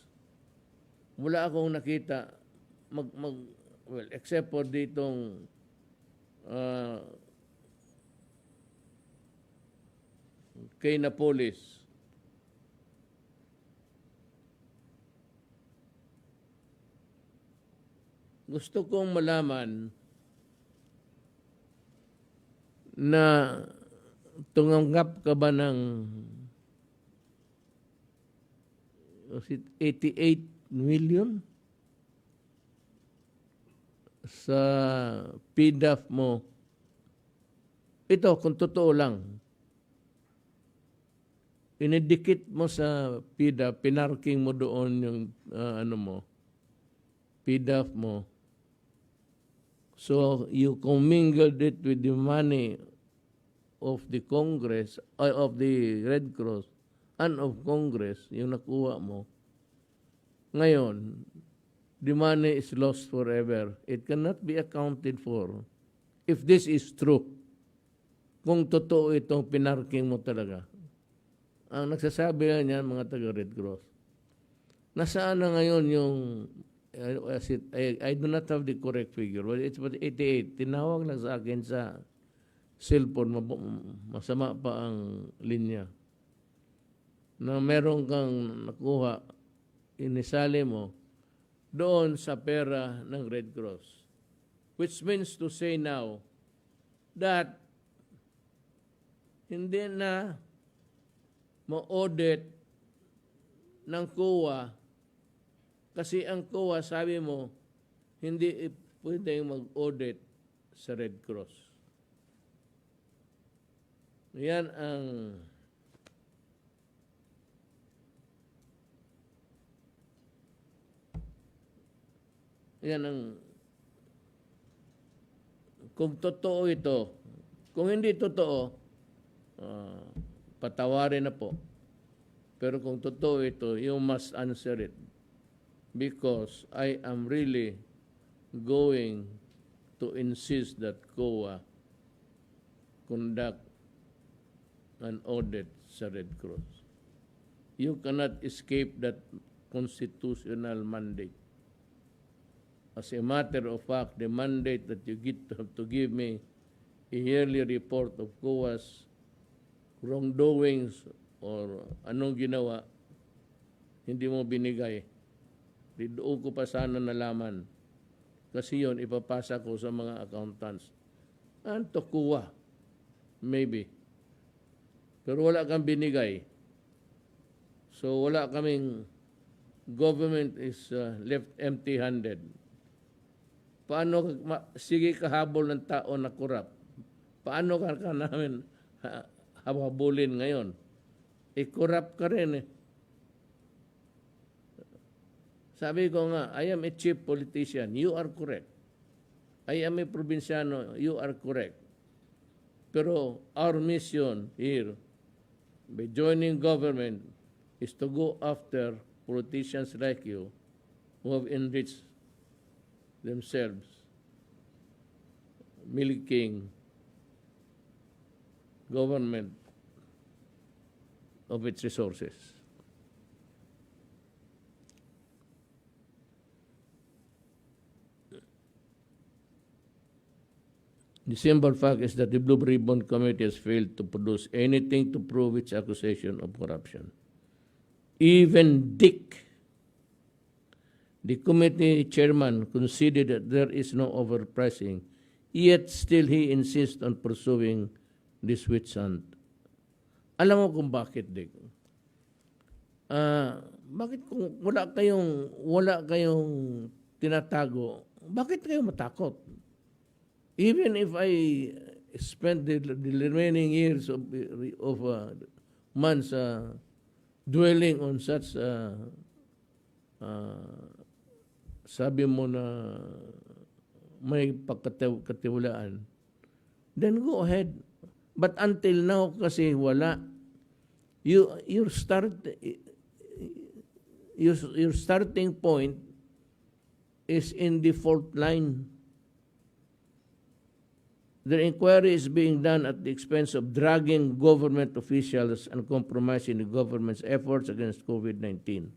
Wala akong nakita, well, except for ditong kay Napolis. Gusto kong malaman na tumanggap ka ba ng 88 million sa PDAF mo? Ito, kung totoo lang, inidikit mo sa PDAF, pinarking mo doon yung PDAF mo. So, you commingled it with the money of the Congress, of the Red Cross, and of Congress, yung nakuha mo. Ngayon, the money is lost forever. It cannot be accounted for if this is true. Kung totoo itong pinarking mo talaga. Ang nagsasabi na niyan, mga taga-Red Cross. Nasaan na ngayon yung, I do not have the correct figure, but it's 88. Tinawag lang sa akin sa cellphone, masama pa ang linya, na meron kang nakuha, inisali mo doon sa pera ng Red Cross. Which means to say now, that hindi na ma-audit ng COA kasi ang COA, sabi mo, hindi pwedeng mag-audit sa Red Cross. Yan ang kung totoo ito, kung hindi totoo, patawarin na po. Pero kung totoo ito, you must answer it. Because I am really going to insist that COA conduct an audit sa Red Cross. You cannot escape that constitutional mandate. As a matter of fact, the mandate that you have to give me a yearly report of COA's wrongdoings or anong ginawa, hindi mo binigay. Doon ko pa sana nalaman. Kasi yun, ipapasa ko sa mga accountants. And to COA, maybe. Pero wala kang binigay. So wala kaming, government is left empty-handed. Paano, sige kahabol ng tao na korap. Paano ka namin habulin ngayon? Korap ka rin eh. Sabi ko nga, I am a chief politician. You are correct. I am a probinsyano. You are correct. Pero our mission here, by joining government, is to go after politicians like you who have enriched themselves, milking government of its resources. The simple fact is that the Blue Ribbon Committee has failed to produce anything to prove its accusation of corruption. Even Dick, the committee chairman, conceded that there is no overpricing, yet still he insists on pursuing this witch hunt. Alam mo kung bakit, Dick? Bakit kung wala kayong tinatago, bakit kayo matakot? Even if I spend the remaining years of months dwelling on such sabi mo na may pagkatiwalaan, then go ahead. But until now, kasi wala. Your starting point is in the fault line. The inquiry is being done at the expense of dragging government officials and compromising the government's efforts against COVID-19.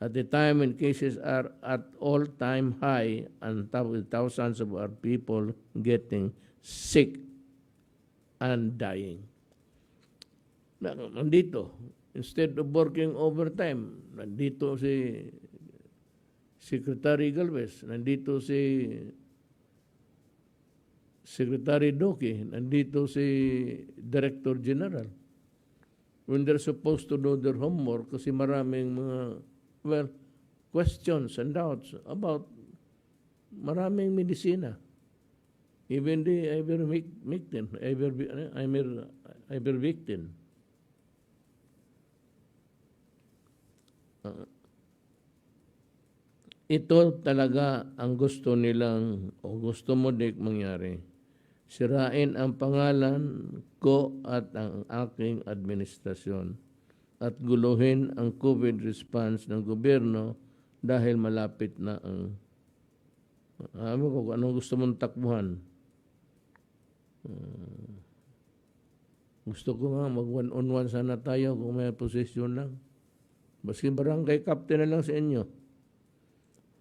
At the time when cases are at all-time high and with thousands of our people getting sick and dying. Nandito, instead of working overtime, nandito si Secretary Galvez, nandito si Secretary Doki, nandito si Director General. When they're supposed to do their homework kasi maraming mga questions and doubts about maraming medisina. Even the ivermectin. Ito talaga ang gusto nilang o gusto mo dik mangyari. Sirain ang pangalan ko at ang aking administrasyon at guluhin ang COVID response ng gobyerno dahil malapit na ang alam ko kung anong gusto mong takbuhan. Gusto ko nga mag one-on-one sana tayo kung may posisyon lang. Baski barangay captain na lang sa inyo.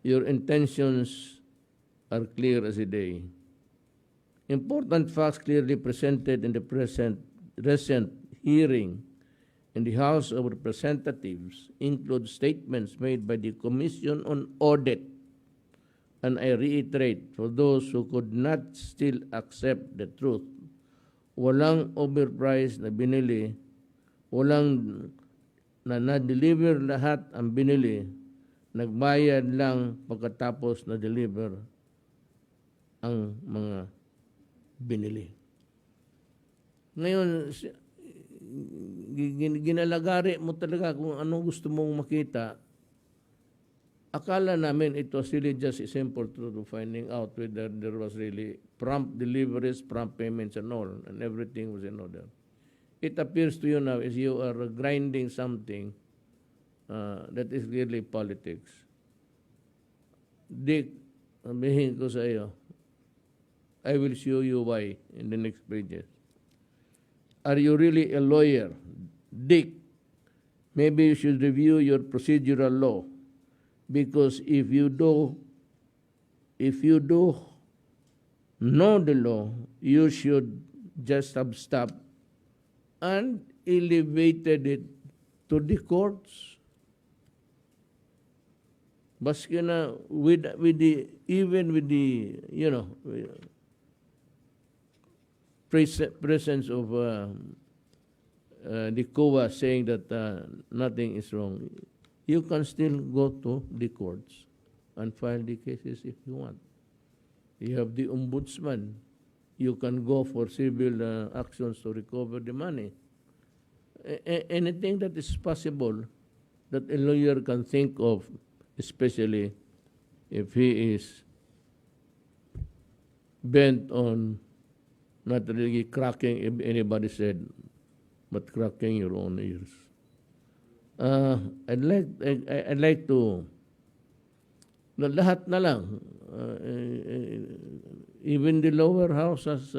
Your intentions are clear as a day. Important facts clearly presented in the recent hearing in the House of Representatives include statements made by the Commission on Audit and I reiterate, for those who could not still accept the truth, walang overpriced na binili, walang na-deliver lahat ang binili, nagbayad lang pagkatapos na-deliver ang mga binili. Ngayon, ginalagari mo talaga kung anong gusto mong makita. Akala namin it was really just a simple truth of finding out whether there was really prompt deliveries, prompt payments and all, and everything was in order. It appears to you now as you are grinding something that is really politics. Dick, sabihin ko sa iyo, I will show you why in the next pages. Are you really a lawyer? Dick, maybe you should review your procedural law. Because if you do know the law, you should just have stopped and elevated it to the courts. Baski na with the presence of the COA saying that nothing is wrong. You can still go to the courts and file the cases if you want. You have the ombudsman. You can go for civil actions to recover the money. Anything that is possible that a lawyer can think of, especially if he is bent on not really cracking anybody's head, but cracking your own ears. I'd like to lahat na lang, even the lower house has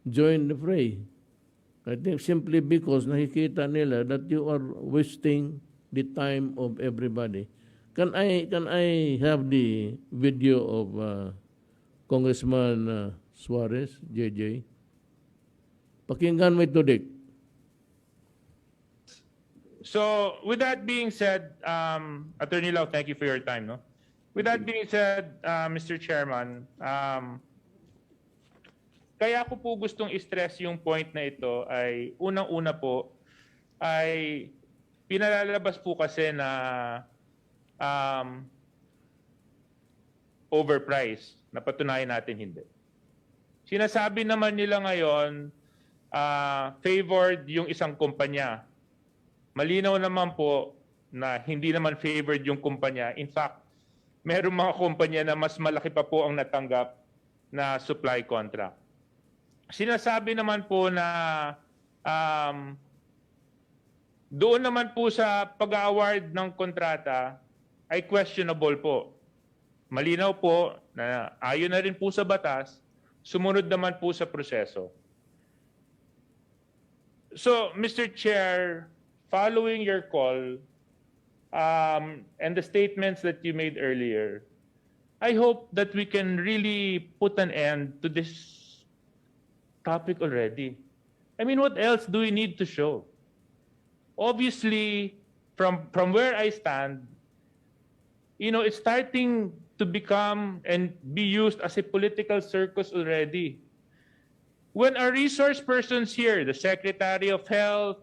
joined the fray. I think simply because nakikita nila that you are wasting the time of everybody. Can I have the video of Congressman Suarez, JJ? Pakinggan mo ito, Dick. So, with that being said, Attorney Lau, thank you for your time. No? With that being said, Mr. Chairman, kaya ko po gustong i-stress yung point na ito ay unang-una po ay pinalalabas po kasi na overpriced. Napatunayan natin hindi. Sinasabi naman nila ngayon, favored yung isang kumpanya. Malinaw naman po na hindi naman favored yung kumpanya. In fact, mayroong mga kumpanya na mas malaki pa po ang natanggap na supply contract. Sinasabi naman po na doon naman po sa pag-award ng kontrata ay questionable po. Malinaw po na ayon na rin po sa batas, sumunod naman po sa proseso. So, Mr. Chair, following your call and the statements that you made earlier, I hope that we can really put an end to this topic already. I mean, what else do we need to show? Obviously, from where I stand, it's starting to become and be used as a political circus already. When our resource persons here, the Secretary of Health,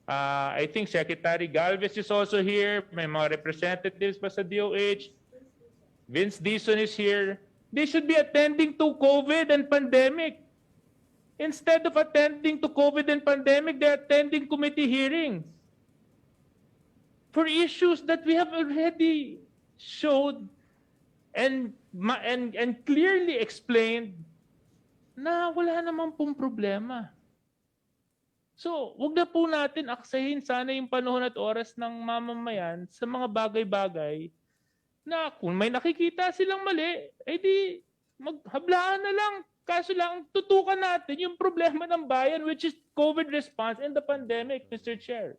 I think Secretary Galvez is also here. May mga representatives pa sa DOH. Vince Dizon is here. They should be attending to COVID and pandemic. Instead of attending to COVID and pandemic, they're attending committee hearings for issues that we have already showed and clearly explained na wala naman pong problema. So, wag na po natin aksahin sana yung panahon at oras ng mamamayan sa mga bagay-bagay na kung may nakikita silang mali, di maghablaan na lang. Kaso lang, tutukan natin yung problema ng bayan, which is COVID response and the pandemic, Mr. Chair.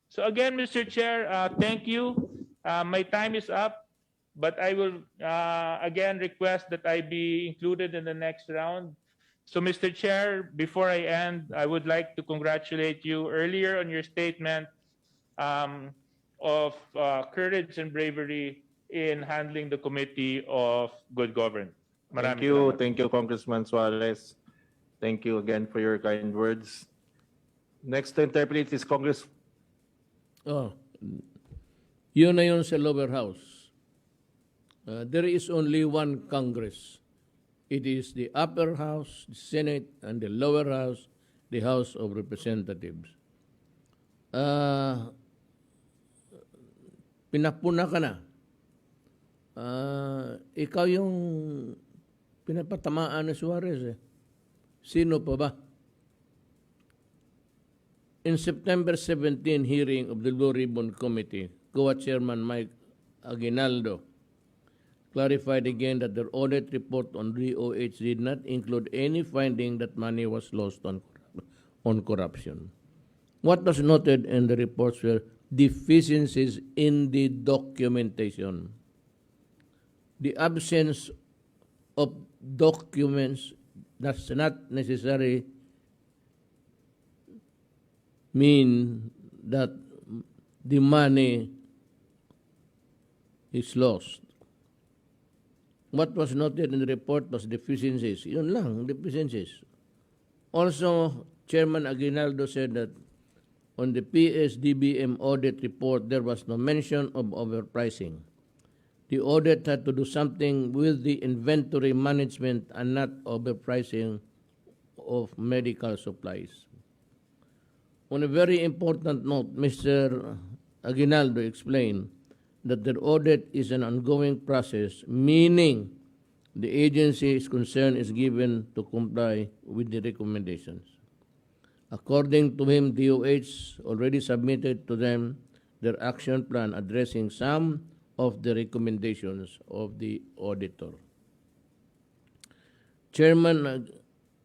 So again, Mr. Chair, thank you. My time is up, but I will again request that I be included in the next round. So, Mr. Chair, before I end, I would like to congratulate you earlier on your statement of courage and bravery in handling the Committee of Good Governance. Thank Maraming you. salamat. Thank you, Congressman Suarez. Thank you again for your kind words. Next to interpret is Congress. Oh, yun na yun sa lower house. There is only one Congress. It is the upper house, the Senate, and the lower house, the House of Representatives. Pinapuna ka na. Ikaw yung pinapatamaan ni Suarez. Sino pa ba? In September 17 hearing of the Blue Ribbon Committee, COA Chairman Mike Aguinaldo clarified again that their audit report on DOH did not include any finding that money was lost on corruption. What was noted in the reports were deficiencies in the documentation. The absence of documents does not necessarily mean that the money is lost. What was noted in the report was deficiencies. Yun lang, deficiencies. Also, Chairman Aguinaldo said that on the PSDBM audit report, there was no mention of overpricing. The audit had to do something with the inventory management and not overpricing of medical supplies. On a very important note, Mr. Aguinaldo explained that the audit is an ongoing process, meaning the agency is concerned is given to comply with the recommendations. According to him, DOH already submitted to them their action plan addressing some of the recommendations of the auditor. Chairman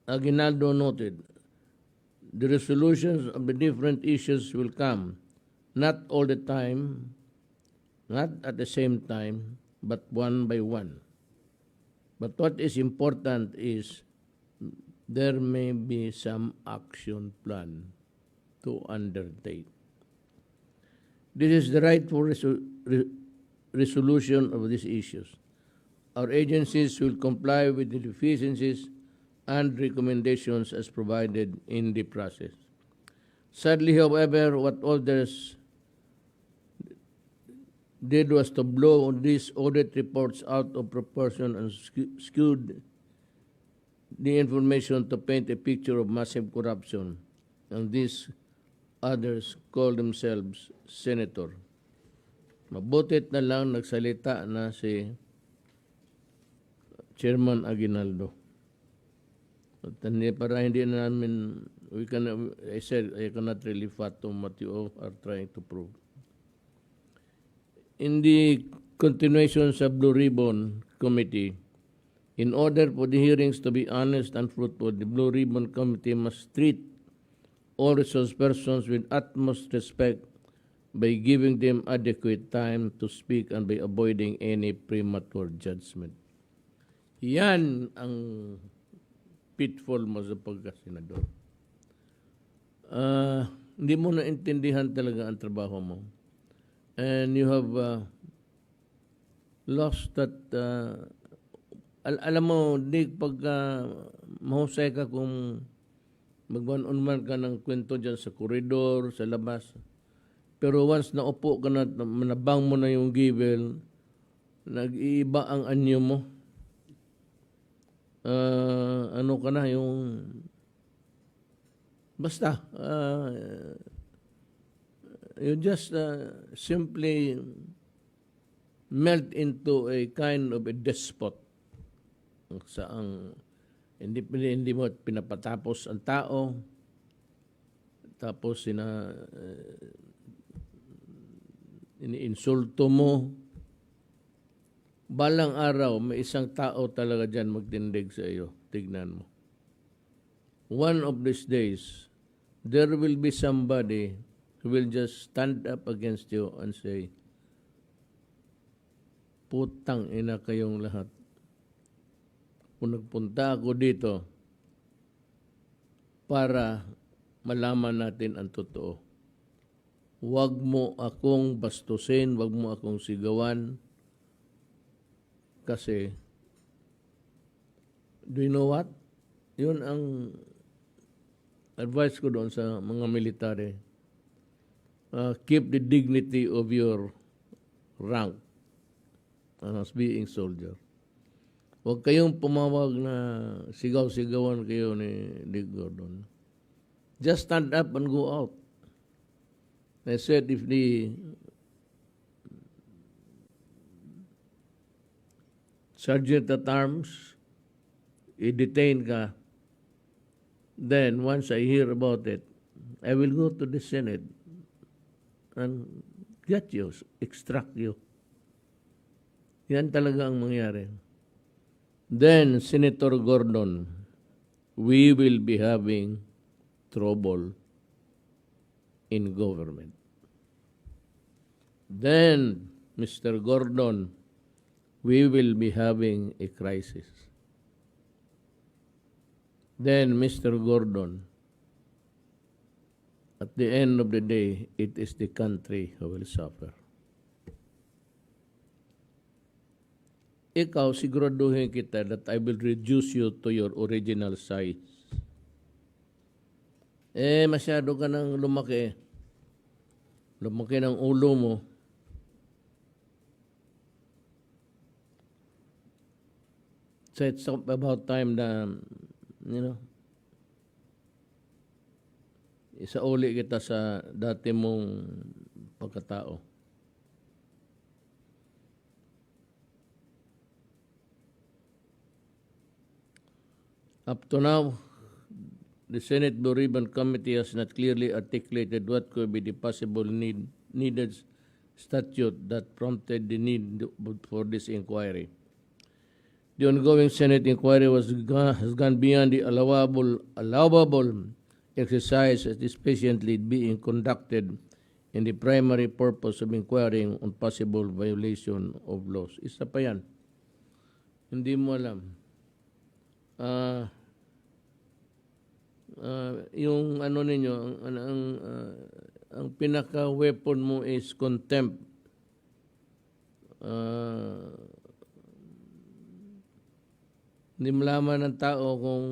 Aguinaldo noted the resolutions of the different issues will come, not all the time, not at the same time, but one by one. But what is important is there may be some action plan to undertake. This is the rightful resolution of these issues. Our agencies will comply with the deficiencies and recommendations as provided in the process. Sadly, however, what others did was to blow these audit reports out of proportion and skewed the information to paint a picture of massive corruption. And these others call themselves senator. Mabutit na lang nagsalita na si Chairman Aguinaldo. At para hindi na namin, I said, I cannot really fathom what you are trying to prove. In the continuation sa Blue Ribbon Committee, in order for the hearings to be honest and fruitful, the Blue Ribbon Committee must treat all resource persons with utmost respect by giving them adequate time to speak and by avoiding any premature judgment. Yan ang pitfall mo sa pagkasenador. Hindi mo naintindihan talaga ang trabaho mo. And you have lost that, alam mo, di pag mahusay ka kung mag-one-on-one ka ng kwento dyan sa koridor, sa labas. Pero once naupo ka na, manabang mo na yung givel, nag-iiba ang anyo mo. Ano ka na, yung basta, you just simply melt into a kind of a despot. Saang hindi mo pinapatapos ang tao, tapos iniinsulto mo. Balang araw, may isang tao talaga dyan magtindig sa iyo. Tignan mo. One of these days, there will be somebody who will just stand up against you and say, putang ina kayong lahat. Kung nagpunta ako dito para malaman natin ang totoo. Huwag mo akong bastusin, huwag mo akong sigawan, Kasi, do you know what? Yun ang advice ko doon sa mga military. Keep the dignity of your rank as being soldier. Huwag kayong pumawag na sigaw-sigawan kayo ni Dick Gordon. Just stand up and go out. I said if the sergeant at arms i-detain ka, then once I hear about it, I will go to the Senate and get you, extract you. Yan talaga ang mangyari. Then, Senator Gordon, we will be having trouble in government. Then, Mr. Gordon, we will be having a crisis. Then, Mr. Gordon, at the end of the day, it is the country who will suffer. Ikaw, siguraduhin kita that I will reduce you to your original size. Masyado ka nang lumaki. Lumaki ng ulo mo. So it's about time na, isauli kita sa dati mong pagkatao. Up to now, the Senate Blue Ribbon Committee has not clearly articulated what could be the possible needed statute that prompted the need for this inquiry. The ongoing Senate inquiry has gone beyond the allowable exercise that is patiently being conducted in the primary purpose of inquiring on possible violation of laws. Isa pa yan. Hindi mo alam. Yung ano ninyo, ang pinaka-weapon mo is contempt. Hindi malaman ng tao kung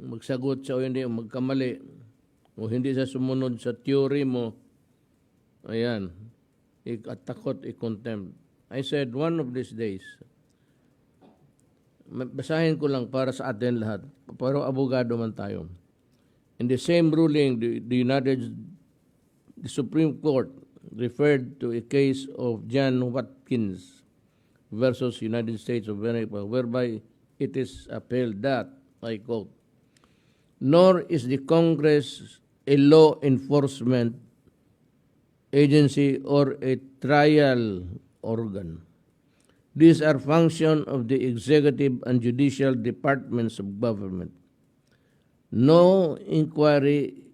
magsagot siya o hindi, o magkamali, o hindi siya sumunod sa theory mo. Ayan, takot, i-contempt. I said, one of these days, basahin ko lang para sa atin lahat, pero abogado man tayo. In the same ruling, the Supreme Court referred to a case of John Watkins versus United States of America, whereby it is upheld that, I quote, nor is the Congress a law enforcement agency or a trial organ. These are functions of the executive and judicial departments of government. No inquiry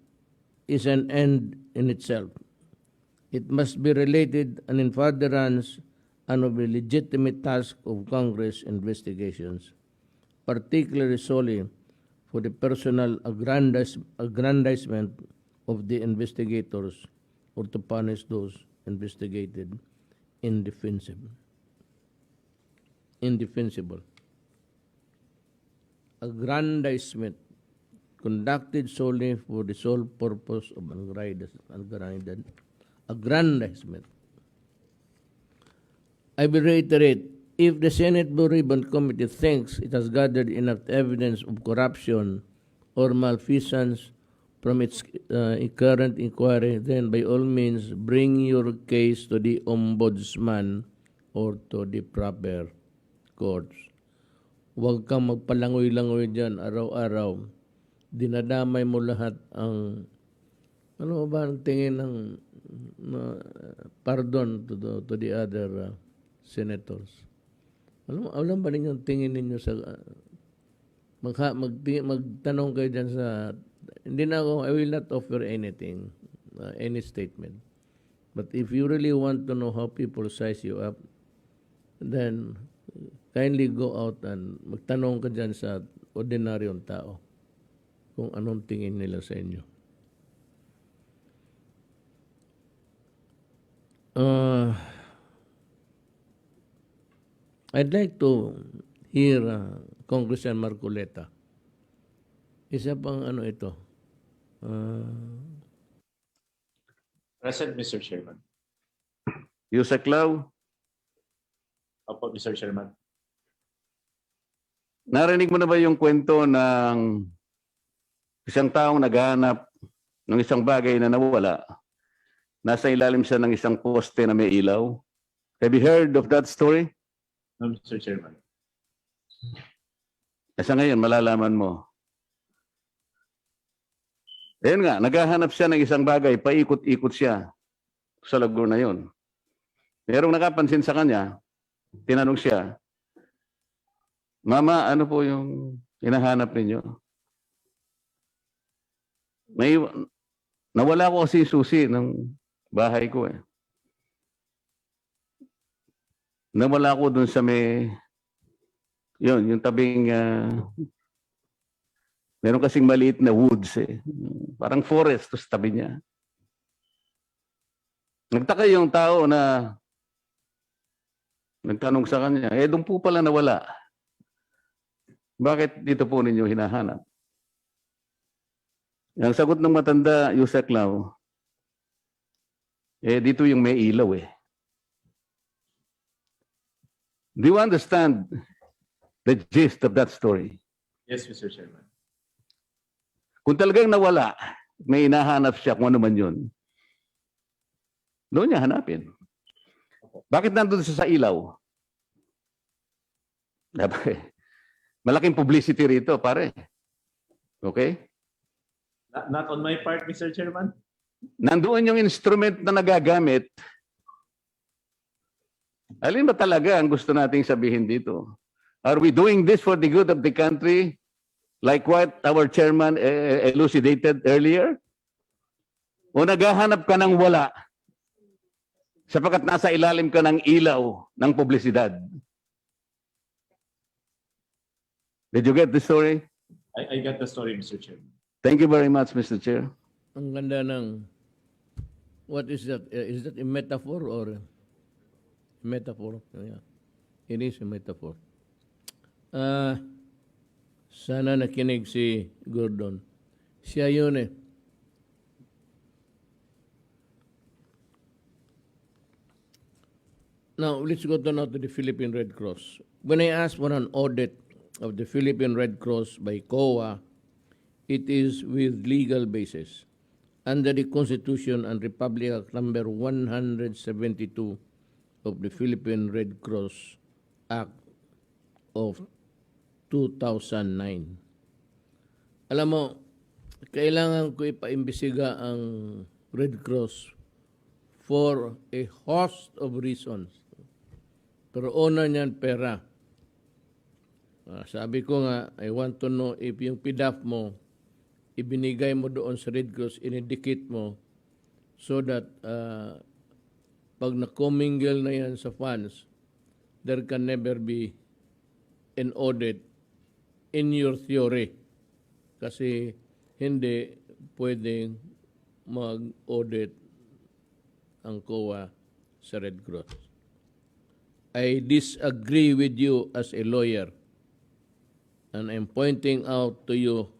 is an end in itself. It must be related and in furtherance and of the legitimate task of Congress investigations, particularly solely for the personal aggrandizement of the investigators or to punish those investigated indefensible. Aggrandizement conducted solely for the sole purpose of aggrandizement. I will reiterate, if the Senate Blue Ribbon Committee thinks it has gathered enough evidence of corruption or malfeasance from its current inquiry, then by all means bring your case to the Ombudsman or to the proper courts. Huwag kang magpalangoy-langoy dyan araw-araw. Dinadamay mo lahat ang, ano ba ang tingin ng pardon to the other senators. Alam ba ninyo ang tingin ninyo sa, magtanong kayo dyan sa, hindi na ako, I will not offer anything, any statement. But if you really want to know how people size you up, then kindly go out and magtanong ka dyan sa ordinaryong tao kung anong tingin nila sa inyo. I'd like to hear Congressman Marcoleta. Isa pang ano ito. Present, Mr. Chairman. Yusek Lau, Opo, Mr. Chairman. narinig mo na ba yung kwento ng isang taong naghahanap ng isang bagay na nawala? Nasa ilalim siya ng isang poste na may ilaw. Have you heard of that story? No, Mr. Chairman. Sa ngayon, malalaman mo. Ayun nga, naghahanap siya ng isang bagay, paikot-ikot siya sa lugar na yun. Merong nakapansin sa kanya, tinanong siya, Mama, ano po yung hinahanap ninyo? Nawala ko kasi susi ng bahay ko eh. Nawala ko dun sa yung tabing, meron kasing maliit na woods eh. Parang forest sa tabi niya. Nagtaka yung tao na nagtanong sa kanya, doon po pala nawala. Bakit dito po ninyo hinahanap? Ang sagot ng matanda, Yusek Lau, dito yung may ilaw eh. Do you understand the gist of that story? Yes, Mr. Chairman. Kung talagang nawala, may hinahanap siya kung ano man yun, doon niya hanapin. Bakit nandun siya sa ilaw? Malaking publicity rito, pare. Okay? Not on my part, Mr. Chairman. Nandoon yung instrument na nagagamit. Alin ba talaga ang gusto nating sabihin dito? Are we doing this for the good of the country? Like what our chairman elucidated earlier? O naghahanap ka ng wala sapagkat nasa ilalim ka ng ilaw ng publisidad? Did you get the story? I got the story, Mr. Chairman. Thank you very much, Mr. Chair. Ang ganda ng, what is that? Is that a metaphor or metaphor? Yeah. It is a metaphor. Sana nakinig si Gordon. Siya yun eh. Now, let's go to the Philippine Red Cross. When I asked for an audit of the Philippine Red Cross by COA, it is with legal basis under the Constitution and Republic Act number 172 of the Philippine Red Cross Act of 2009. Alam mo, kailangan ko ipaimbestiga ang Red Cross for a host of reasons. Pero una niyan, pera. Sabi ko nga, I want to know if yung PDAF mo, ibinigay mo doon sa Red Cross, inidikit mo, so that pag na-commingle na yan sa funds, there can never be an audit in your theory. Kasi hindi pwedeng mag-audit ang COA sa Red Cross. I disagree with you as a lawyer, and I'm pointing out to you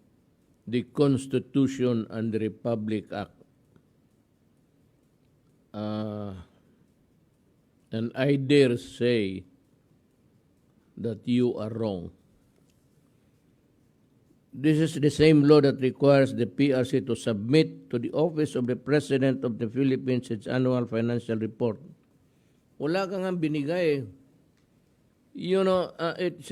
the Constitution and the Republic Act. And I dare say that you are wrong. This is the same law that requires the PRC to submit to the Office of the President of the Philippines its annual financial report. Wala kang nga binigay. You know, it's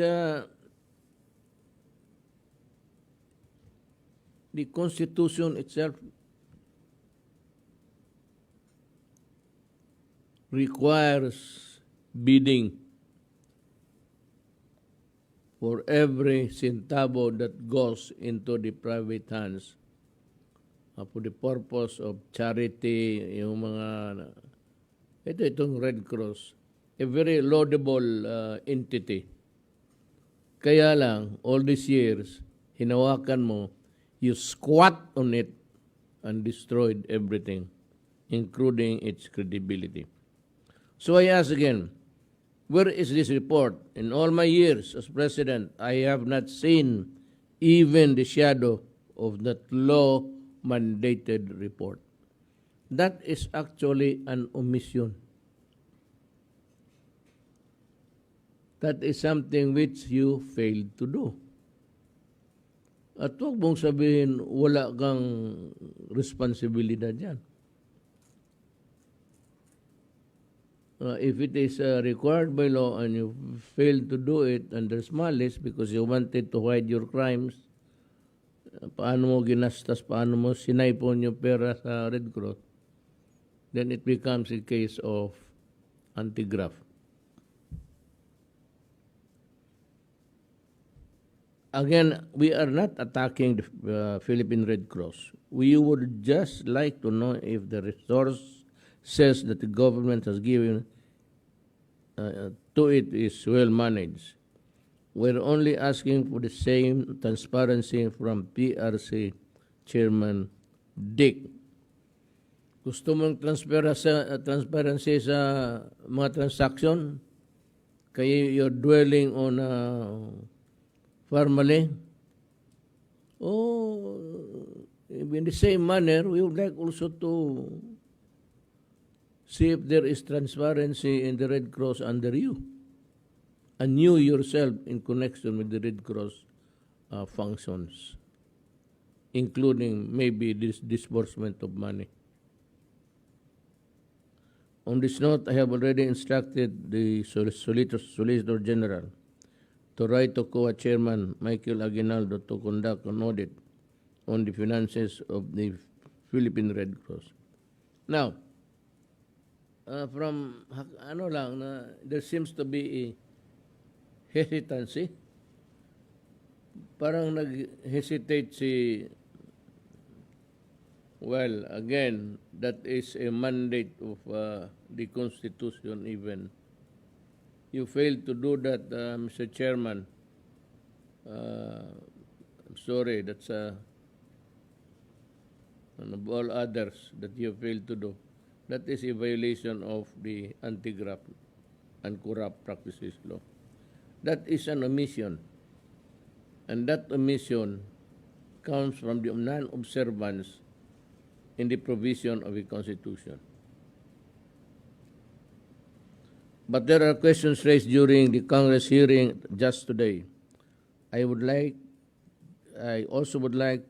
the Constitution itself requires bidding for every centavo that goes into the private hands for the purpose of charity, yung mga, itong Red Cross, a very laudable entity. Kaya lang, all these years, hinawakan mo, you squat on it and destroyed everything, including its credibility. So I ask again, Where is this report? In all my years as president, I have not seen even the shadow of that law-mandated report. That is actually an omission. That is something which you failed to do. At huwag mong sabihin, wala kang responsibilidad yan. If it is required by law and you fail to do it and there's malice because you wanted to hide your crimes, paano mo ginastas, paano mo sinaipon yung pera sa Red Cross, then it becomes a case of anti-graft. Again, we are not attacking the Philippine Red Cross. We would just like to know if the resources that the government has given to it is well managed. We're only asking for the same transparency from PRC Chairman Dick. Gusto mong transparency sa mga transaction? Kaya you're dwelling on formally? In the same manner, we would like also to see if there is transparency in the Red Cross under you, and you yourself in connection with the Red Cross functions, including maybe this disbursement of money. On this note, I have already instructed the Solicitor General to write to COA Chairman Michael Aguinaldo to conduct an audit on the finances of the Philippine Red Cross. Now, there seems to be a hesitancy. Parang nag-hesitate well, again, that is a mandate of the Constitution even. You failed to do that, Mr. Chairman. I'm sorry, that's of all others that you failed to do. That is a violation of the Anti-Graft and Corrupt Practices Law. That is an omission. And that omission comes from the non-observance in the provision of the Constitution. But there are questions raised during the Congress hearing just today. I also would like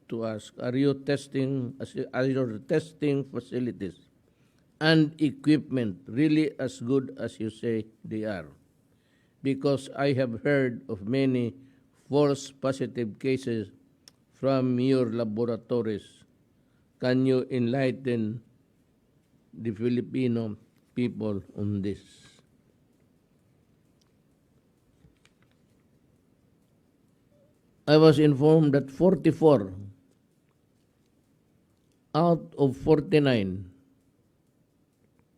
to ask, are your testing facilities and equipment really as good as you say they are? Because I have heard of many false positive cases from your laboratories. Can you enlighten the Filipino people on this? I was informed that 44 out of 49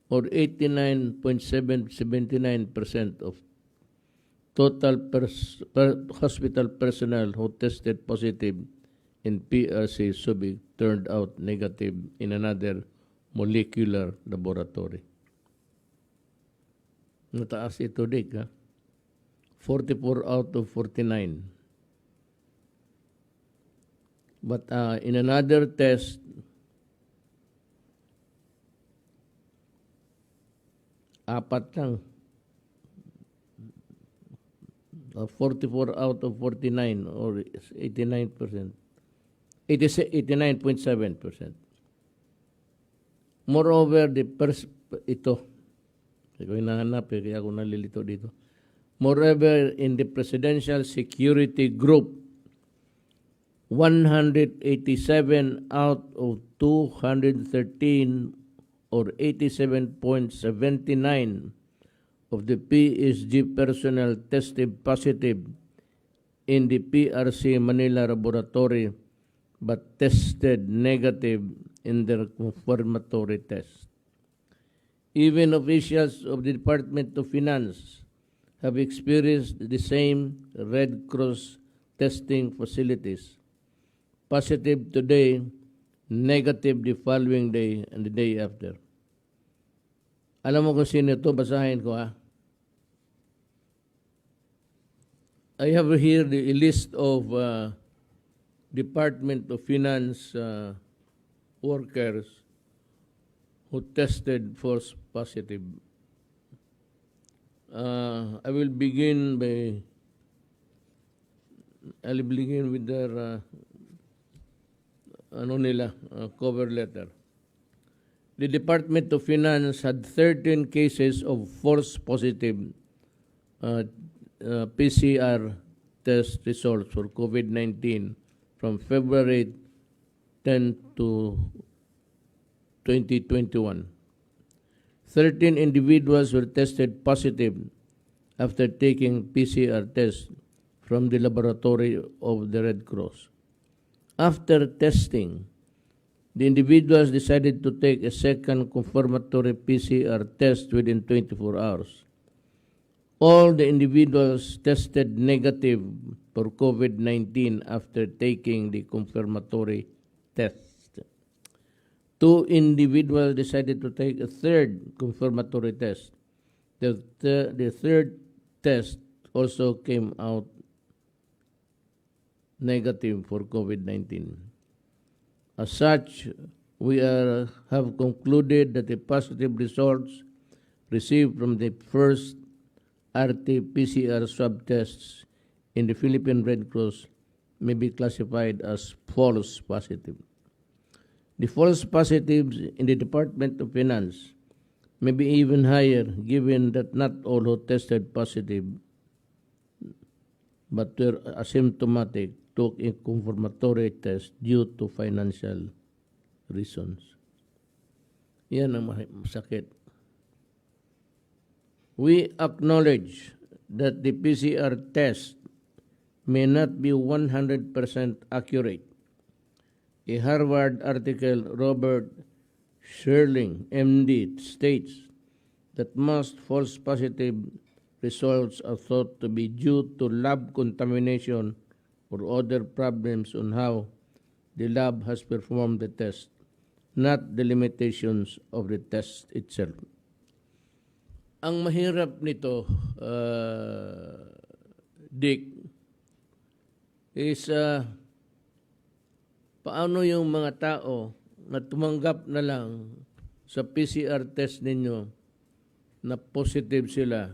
or 89.79% of total hospital personnel who tested positive in PRC Subic turned out negative in another molecular laboratory. Nataas ito, Dick, ha? 44 out of 49. But in another test, apat lang. 44 out of 49 or 89%. 89.7%. Moreover, ito, ko hinahanap kaya ako nalilito dito. Moreover, in the Presidential Security Group, 187 out of 213 or 87.79 of the PSG personnel tested positive in the PRC Manila laboratory but tested negative in their confirmatory test. Even officials of the Department of Finance have experienced the same Red Cross testing facilities. Positive today, negative the following day and the day after. Alam mo kung sino ito? Basahin ko, ha? I have here the list of Department of Finance workers who tested false positive. I will begin with their cover letter. The Department of Finance had 13 cases of false positive PCR test results for COVID-19 from February 10 to 2021. 13 individuals were tested positive after taking PCR tests from the laboratory of the Red Cross. After testing, the individuals decided to take a second confirmatory PCR test within 24 hours. All the individuals tested negative for COVID-19 after taking the confirmatory test. 2 individuals decided to take a third confirmatory test. The third test also came out negative for COVID-19. As such, we have concluded that the positive results received from the first RT-PCR swab tests in the Philippine Red Cross may be classified as false positive. The false positives in the Department of Finance may be even higher, given that not all who tested positive but were asymptomatic took a confirmatory test due to financial reasons. Yan ang masakit. We acknowledge that the PCR test may not be 100% accurate. A Harvard article, Robert Sherling, MD, states that most false positive results are thought to be due to lab contamination or other problems on how the lab has performed the test, not the limitations of the test itself. Ang mahirap nito, Dick, is paano yung mga tao na tumanggap na lang sa PCR test ninyo na positive sila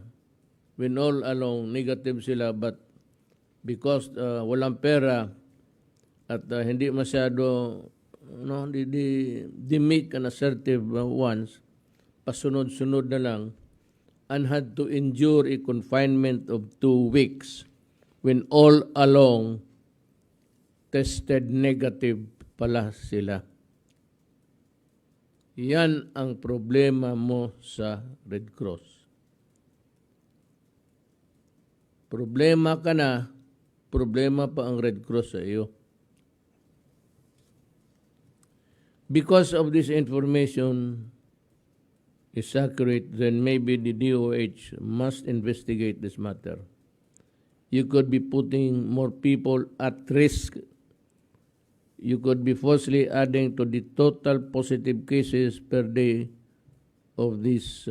when all along negative sila, but because walang pera at hindi masyado di-meet an assertive ones, pasunod-sunod na lang, and had to endure a confinement of 2 weeks when all along tested negative pala sila. Yan ang problema mo sa Red Cross. Problema ka na, problema pa ang Red Cross sa iyo. Because of this information is accurate, then maybe the DOH must investigate this matter. You could be putting more people at risk. You could be falsely adding to the total positive cases per day of this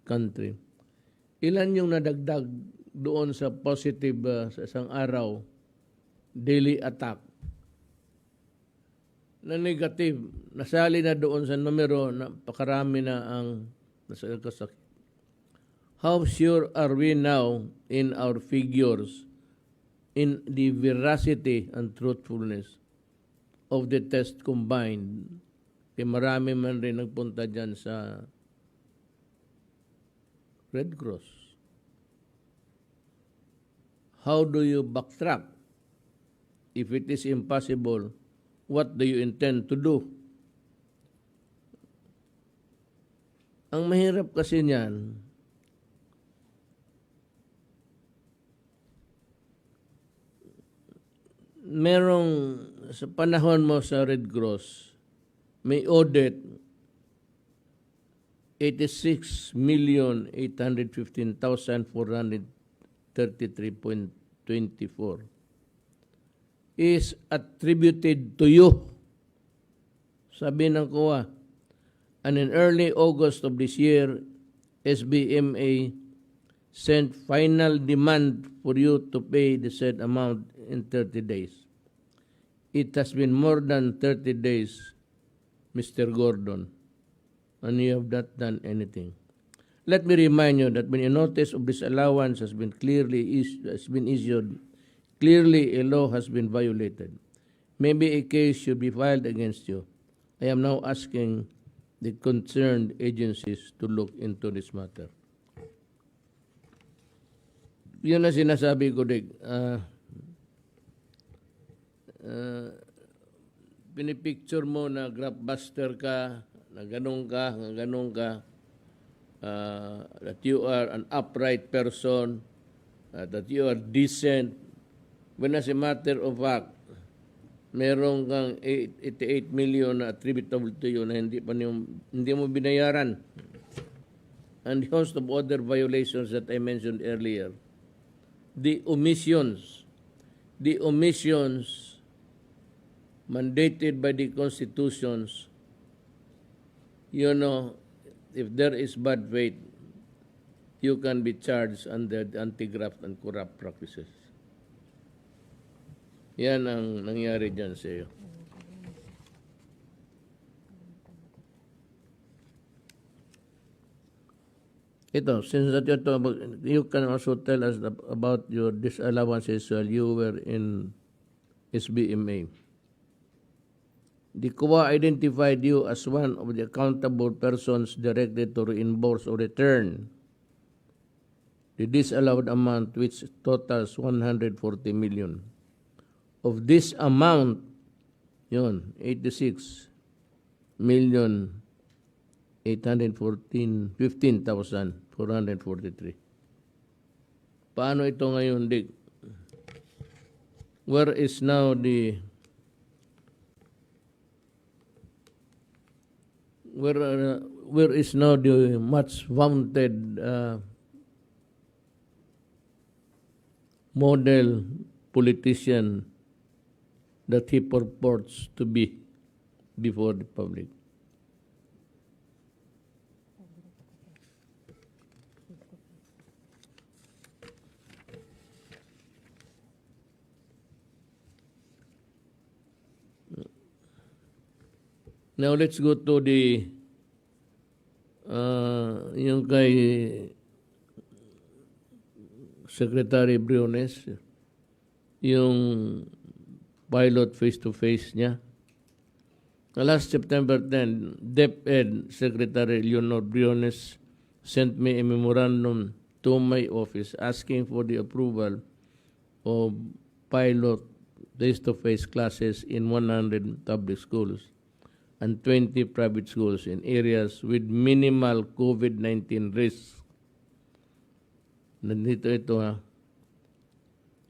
country. Ilan yung nadagdag doon sa positive sa isang araw, daily attack, na negative, nasali na doon sa numero na pakarami na ang nasakit. How sure are we now in our figures in the veracity and truthfulness of the test combined? Marami man rin nagpunta dyan sa Red Cross. How do you backtrack? If it is impossible, what do you intend to do? Ang mahirap kasi niyan, merong sa panahon mo sa Red Cross, may audit 86,815,433.24 is attributed to you. Sabi ng COA, and in early August of this year, SBMA sent final demand for you to pay the said amount in 30 days. It has been more than 30 days, Mr. Gordon, and you have not done anything. Let me remind you that when a notice of disallowance has been issued, clearly a law has been violated. Maybe a case should be filed against you. I am now asking the concerned agencies to look into this matter. Yun na sinasabi ko, Dig. Pinipicture mo na grabbuster ka, na ganun ka, that you are an upright person, that you are decent. When as a matter of fact, meron kang 88 million na attributable to you na hindi mo binayaran. And the host of other violations that I mentioned earlier. The omissions mandated by the constitutions, you know, if there is bad faith, you can be charged under the anti-graft and corrupt practices. Yan ang nangyari dyan sa iyo. Ito, since that you can also tell us about your disallowances while you were in SBMA. The COA identified you as one of the accountable persons directed to reimburse or return the disallowed amount, which totals 140 million. Of this amount, 86 million 815,443. Paano ito ngayon, Dick? Where is now the much vaunted model politician that he purports to be before the public? Now let's go to the yung kay Secretary Briones, yung pilot face-to-face niya. Last September 10, DepEd Secretary Leonor Briones sent me a memorandum to my office asking for the approval of pilot face-to-face classes in 100 public schools and 20 private schools in areas with minimal COVID-19 risk. Nandito ito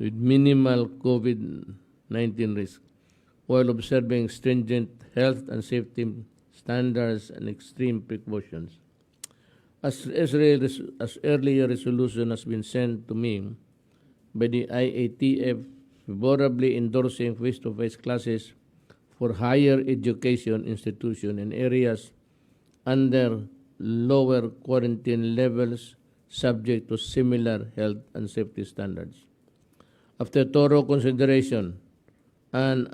with minimal COVID-19 risk, while observing stringent health and safety standards and extreme precautions. As earlier resolution has been sent to me by the IATF, favorably endorsing face-to-face classes for higher education institution in areas under lower quarantine levels subject to similar health and safety standards. After thorough consideration and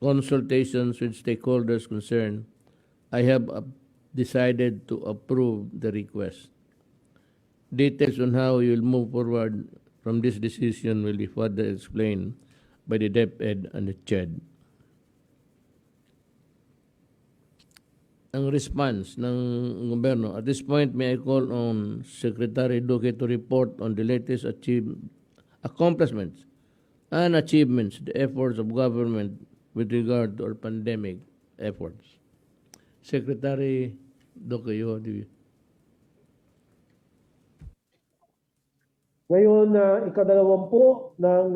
consultations with stakeholders concerned, I have decided to approve the request. Details on how we will move forward from this decision will be further explained by the DepEd and the CHED. Ang response ng gobyerno, at this point, may I call on Secretary Duque to report on the latest accomplishments and achievements, the efforts of government with regard to our pandemic efforts. Secretary Duque, you have the... Ngayon, ikadalawampu ng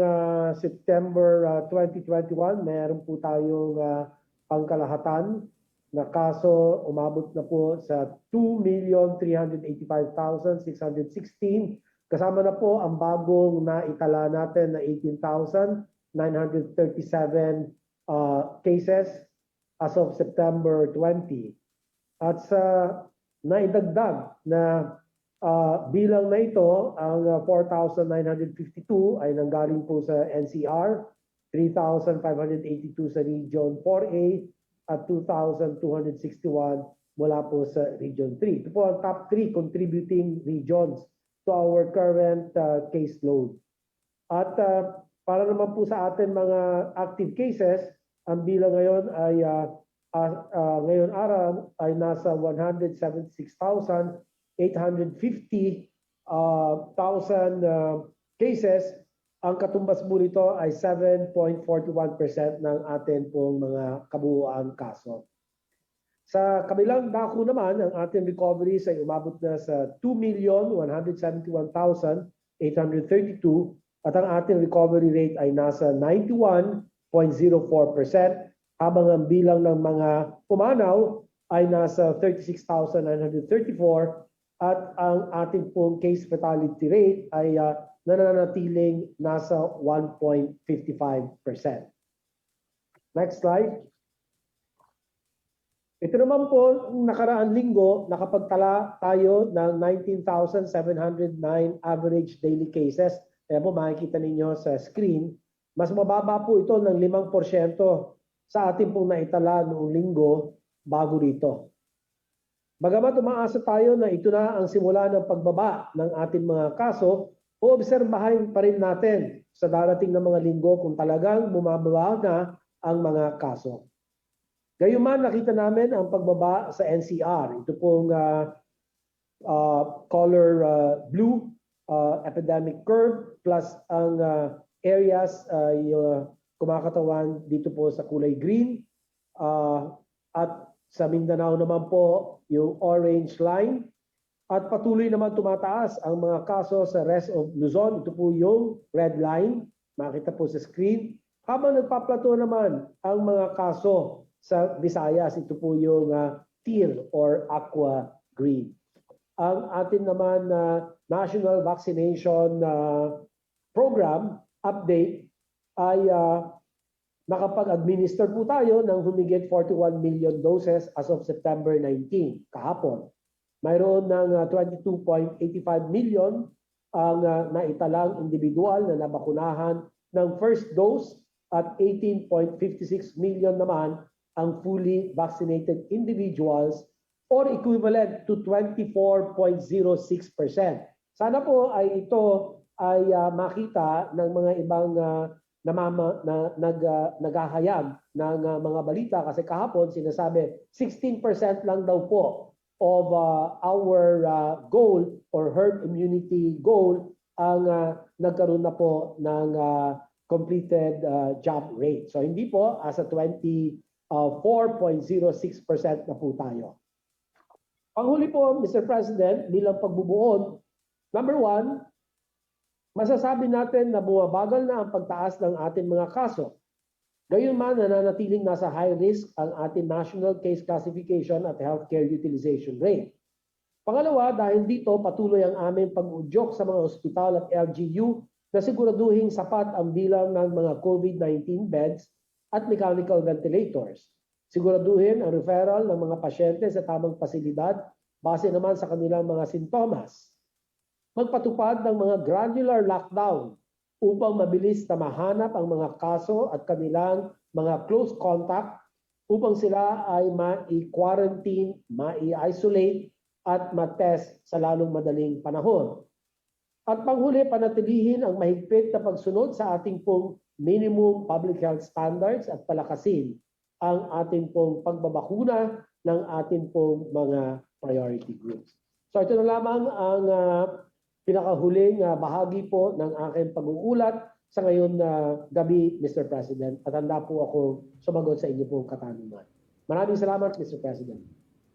September 2021, meron po tayong pangkalahatan na kaso umabot na po sa 2,385,616. Kasama na po ang bagong naitala natin na 18,937 cases as of September 20. At sa naidagdag na Bilang na ito, ang 4,952 ay nanggaling po sa NCR, 3,582 sa Region 4A, at 2,261 mula po sa Region 3. Ito po ang top 3 contributing regions to our current caseload. At para naman po sa atin mga active cases, ang bilang ngayon ay ngayon araw ay nasa 176,850 cases. Ang katumbas po nito ay 7.41% ng atin pong mga kabuuan kaso. Sa kabilang dako naman, ang ating recoveries ay umabot na sa 2,171,832 at ang ating recovery rate ay nasa 91.04%, habang ang bilang ng mga pumanaw ay nasa 36,934 at ang ating pong case fatality rate ay nananatiling nasa 1.55%. Next slide. Ito naman po, nakaraang linggo, nakapagtala tayo ng 19,709 average daily cases. Kaya po makikita ninyo sa screen, mas mababa po ito ng 5% sa ating pong naitala noong linggo bago rito. Bagamat umaasa tayo na ito na ang simula ng pagbaba ng ating mga kaso, oobserbahan pa rin natin sa darating na mga linggo kung talagang bumababa na ang mga kaso. Gayunman, nakita namin ang pagbaba sa NCR. Ito pong color blue, epidemic curve, plus ang areas kumakatawan dito po sa kulay green. At sa Mindanao naman po yung orange line. At patuloy naman tumataas ang mga kaso sa rest of Luzon. Ito po yung red line. Makita po sa screen. Habang nagpaplato naman ang mga kaso sa Visayas, ito po yung teal or aqua green. Ang atin naman National Vaccination Program update ay nakapag-administer po tayo ng humigit 41 million doses as of September 19, kahapon. Mayroon ng 22.85 million ang naitalang individual na nabakunahan ng first dose at 18.56 million naman ang fully vaccinated individuals or equivalent to 24.06%. Sana po ay ito ay makita ng mga ibang naghahayag ng mga balita kasi kahapon sinasabi 16% lang daw po of our goal or herd immunity goal ang nagkaroon na po ng completed job rate. So hindi po as a 4.06% na po tayo. Panghuli po, Mr. President, bilang pagbubuod, number 1, masasabi natin na bumabagal na ang pagtaas ng ating mga kaso. Gayunman, nananatiling nasa high risk ang ating national case classification at healthcare utilization rate. Pangalawa, dahil dito patuloy ang aming pag-udyok sa mga ospital at LGU na siguraduhin sapat ang bilang ng mga COVID-19 beds at mechanical ventilators. Siguraduhin ang referral ng mga pasyente sa tamang pasilidad base naman sa kanilang mga sintomas. Magpatupad ng mga granular lockdown upang mabilis na mahanap ang mga kaso at kanilang mga close contact upang sila ay ma-quarantine, ma-isolate at ma-test sa lalong madaling panahon. At panghuli, panatilihin ang mahigpit na pagsunod sa ating pong minimum public health standards at palakasin ang ating pong pagbabakuna ng ating pong mga priority groups. So ito na lamang ang pinakahuling bahagi po ng aking pag-uulat sa ngayon na gabi, Mr. President. At handa po ako sumagot sa inyo pong katanungan. Maraming salamat, Mr. President.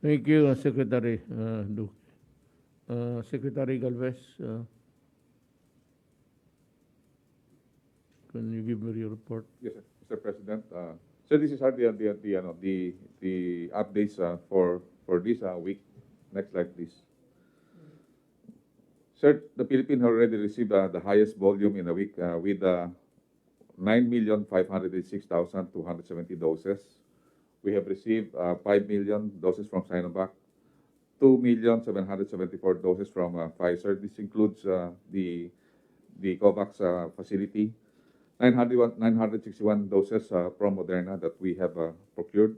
Thank you, Secretary Duque. Secretary Galvez, can you give me your report? Yes, sir. Mr. President. So this is the updates for this week. Next slide, please. Sir, the Philippines already received the highest volume in a week with 9,586,270 doses. We have received 5 million doses from Sinovac, 2,774 doses from Pfizer. This includes the COVAX facility, 961 doses from Moderna that we have procured,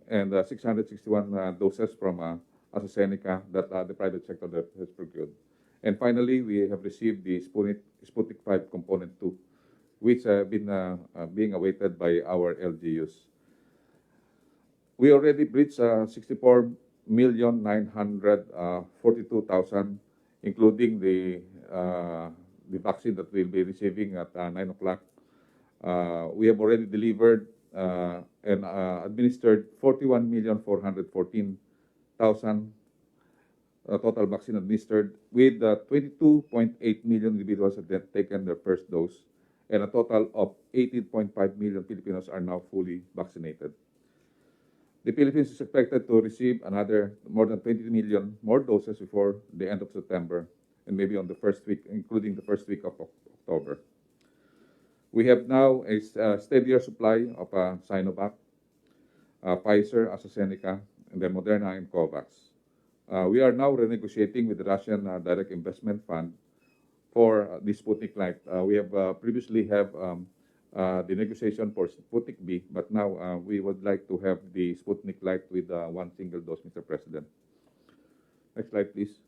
and 661 doses from AstraZeneca that the private sector that has procured. And finally, we have received the Sputnik 5 component 2, which have been being awaited by our LGUs. We already breached 64,942,000, including the vaccine that we'll be receiving at 9 o'clock. We have already delivered and administered 41,414,000 total vaccine administered, with 22.8 million individuals that have taken their first dose, and a total of 18.5 million Filipinos are now fully vaccinated. The Philippines is expected to receive another more than 20 million more doses before the end of September, and maybe on the first week, including the first week of October. We have now a steadier supply of Sinovac, Pfizer, AstraZeneca, and then Moderna and COVAX. We are now renegotiating with the Russian Direct Investment Fund for the Sputnik Light. We have previously have the negotiation for Sputnik B, but now we would like to have the Sputnik Light with one single dose, Mr. President. Next slide, please.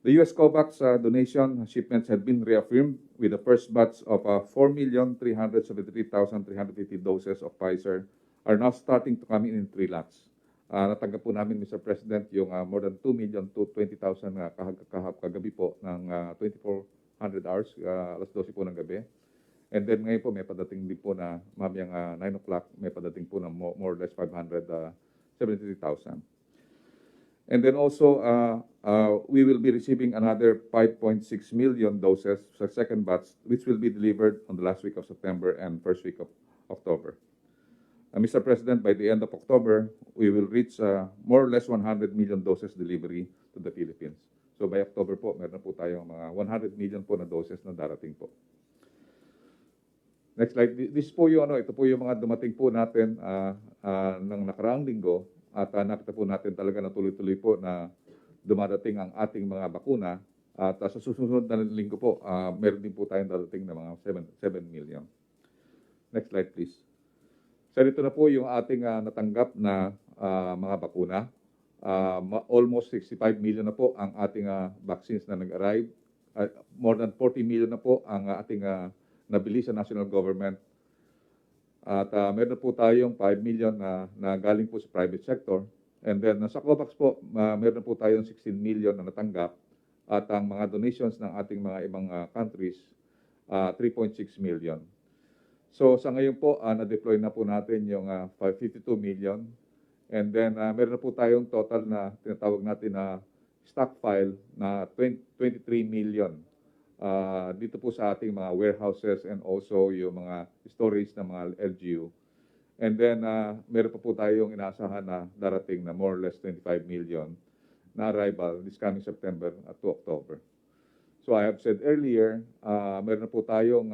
The U.S. COVAX donation shipments have been reaffirmed with the first batch of 4,373,350 doses of Pfizer are now starting to come in 3 lots. Natanggap po namin, Mr. President, yung more than 2,220,000 kagabi po ng 2,400 hours, alas 12 po ng gabi. And then ngayon po may padating din po na mamayang 9 o'clock, may padating po na more or less 573,000. And then also, we will be receiving another 5.6 million doses sa second batch, which will be delivered on the last week of September and first week of October. Mr. President, by the end of October, we will reach more or less 100 million doses delivery to the Philippines. So by October po, meron po tayong mga 100 million po na doses na darating po. Next slide. This po yung ito po yung mga dumating po natin ng nakaraang linggo, at nakita po natin talaga na tuloy-tuloy po na dumadating ang ating mga bakuna, at sa susunod na linggo po, meron din po tayong darating na mga 7 million. Next slide, please. So ito na po yung ating natanggap na mga bakuna. Almost 65 million na po ang ating vaccines na nag-arrive. More than 40 million na po ang ating nabili sa national government. At meron po tayong 5 million na galing po sa private sector. And then sa COVAX po, meron po tayong 16 million na natanggap. At ang mga donations ng ating mga ibang countries, 3.6 million. So sa ngayon po, na-deploy na po natin yung 52 million. And then meron na po tayong total na tinatawag natin na stockpile na 23 million. Dito po sa ating mga warehouses and also yung mga storage ng mga LGU. And then meron pa po tayong inaasahan na darating na more or less 25 million na arrival this coming September to October. So I have said earlier, meron na po tayong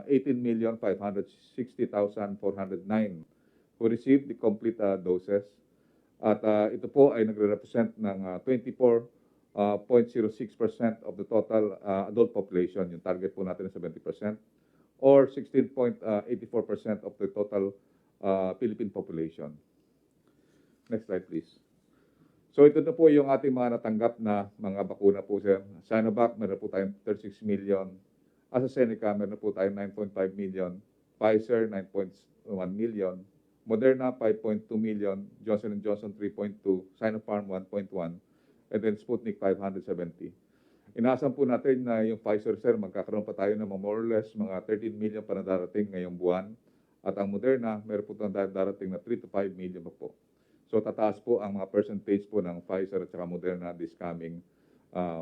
18,560,409 who received the complete doses. At ito po ay nagre-represent ng 24.06% of the total adult population. Yung target po natin na 70%. Or 16.84% of the total Philippine population. Next slide, please. So ito na po yung ating mga natanggap na mga bakuna po, sir. Sinovac, meron po tayong 36 million. AstraZeneca, meron po tayong 9.5 million. Pfizer, 9.1 million. Moderna, 5.2 million. Johnson & Johnson, 3.2. Sinopharm, 1.1. And then Sputnik, 570. Inaasahan po natin na yung Pfizer, sir, magkakaroon pa tayo ng more or less mga 13 million pa na darating ngayong buwan. At ang Moderna, meron po darating na 3 to 5 million pa po. So tataas po ang mga percentage po ng Pfizer at saka Moderna this coming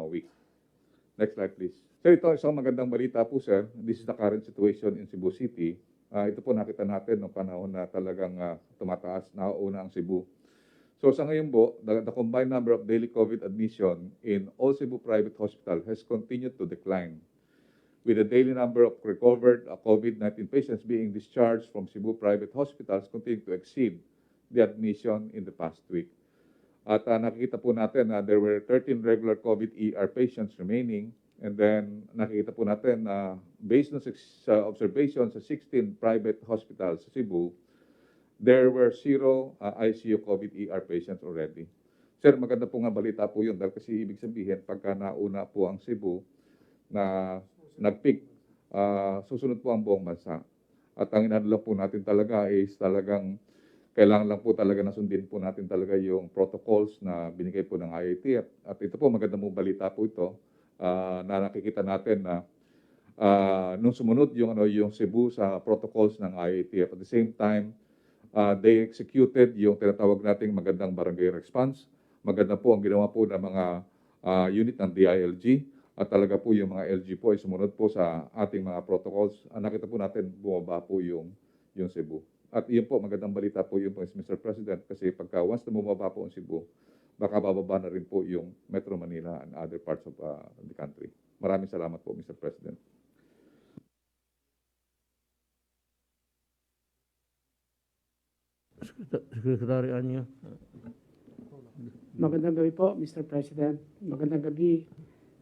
week. Next slide, please. So ito isang magandang balita po, sir. This is the current situation in Cebu City. Ito po nakita natin noong panahon na talagang tumataas, nauuna ang Cebu. So sa ngayon po, the combined number of daily COVID admission in all Cebu private hospital has continued to decline, with the daily number of recovered COVID-19 patients being discharged from Cebu private hospitals continuing to exceed the admission in the past week. At nakikita po natin na there were 13 regular COVID ER patients remaining. And then nakikita po natin na based on sa observation sa 16 private hospitals sa Cebu, there were 0 ICU COVID ER patients already. Sir, maganda po nga balita po yun dahil kasi ibig sabihin pagka nauna po ang Cebu na nag-peak, susunod po ang buong bansa. At ang inadala po natin talaga is talagang kailangan lang po talaga na sundin po natin talaga yung protocols na binigay po ng IATF. At ito po, maganda mong balita po ito na nakikita natin na nung sumunod yung Cebu sa protocols ng IATF. At the same time, they executed yung tinatawag nating magandang barangay response. Maganda po ang ginawa po ng mga unit ng DILG. At talaga po yung mga LG po ay sumunod po sa ating mga protocols. Nakita po natin bumaba po yung Cebu. At yun po, magandang balita po yun po, Mr. President, kasi pagka once na bumaba po ang Cebu, baka bababa na rin po yung Metro Manila and other parts of the country. Maraming salamat po, Mr. President. Secretary Anyo. Magandang gabi po, Mr. President. Magandang gabi,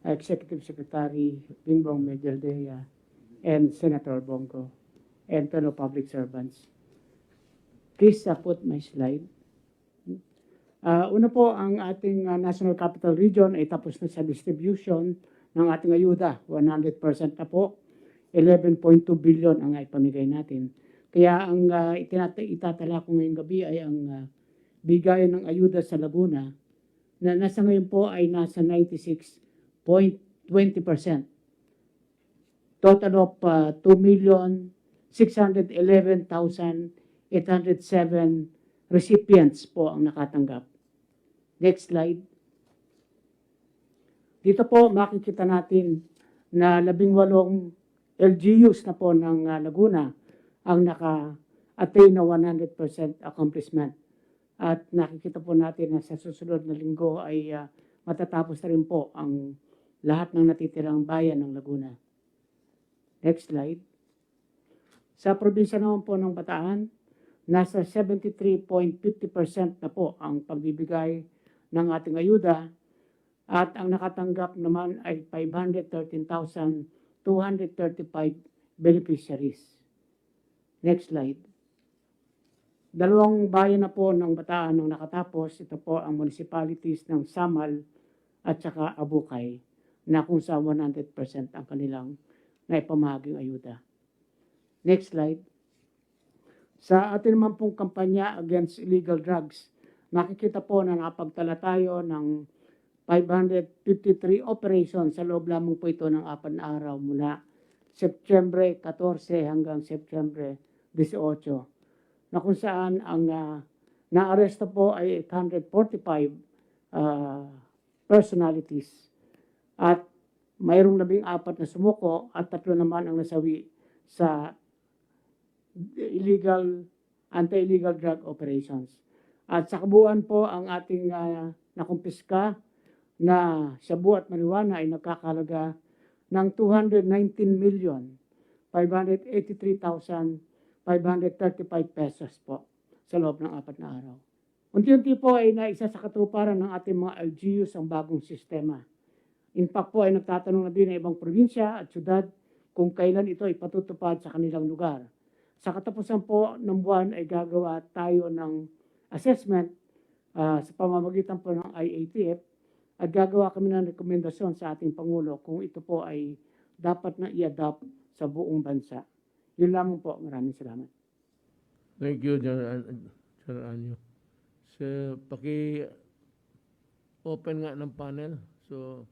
Executive Secretary Bingbong Medialdea and Senator Bongo and fellow public servants. Please put my slide. Una po, ang ating National Capital Region ay tapos na sa distribution ng ating ayuda. 100% na po. 11.2 billion ang ipamigay natin. Kaya ang itatala ko ngayong gabi ay ang bigayan ng ayuda sa Laguna na nasa ngayon po ay nasa 96.20%. Total of 2,611,807 recipients po ang nakatanggap. Next slide. Dito po makikita natin na 18 LGUs na po ng Laguna ang naka-attain na 100% accomplishment. At nakikita po natin na sa susunod na linggo ay matatapos na rin po ang lahat ng natitirang bayan ng Laguna. Next slide. Sa probinsya naman po ng Bataan, nasa 73.50% na po ang pagbibigay ng ating ayuda at ang nakatanggap naman ay 513,235 beneficiaries. Next slide. 2 bayan na po ng Bataan ang nakatapos. Ito po ang municipalities ng Samal at saka Abukay na kung sa 100% ang kanilang naipamahaging ayuda. Next slide. Sa atin naman pong kampanya against illegal drugs, makikita po na nakapagtala tayo ng 553 operations sa loob lamang po ito ng 4 na araw mula September 14 hanggang September 18, na kung saan ang naaresto po ay 845 personalities at mayroong 14 na sumuko at 3 naman ang nasawi sa anti-illegal drug operations. At sa kabuuan po ang ating nakumpiska na shabu at marijuana ay nagkakalaga ng 219,583,535 pesos po sa loob ng 4 na araw. Unti-unti po ay naisa sa katuparan ng ating mga LGUs ang bagong sistema. In fact po ay nagtatanong na din ng ibang probinsya at syudad kung kailan ito ay patutupad sa kanilang lugar. Sa katapusan po ng buwan ay gagawa tayo ng assessment sa pamamagitan po ng IATF at gagawa kami ng rekomendasyon sa ating Pangulo kung ito po ay dapat na i-adopt sa buong bansa. Yun lamang po. Maraming salamat. Thank you, General Anyo. So, paki-open nga ng panel. So,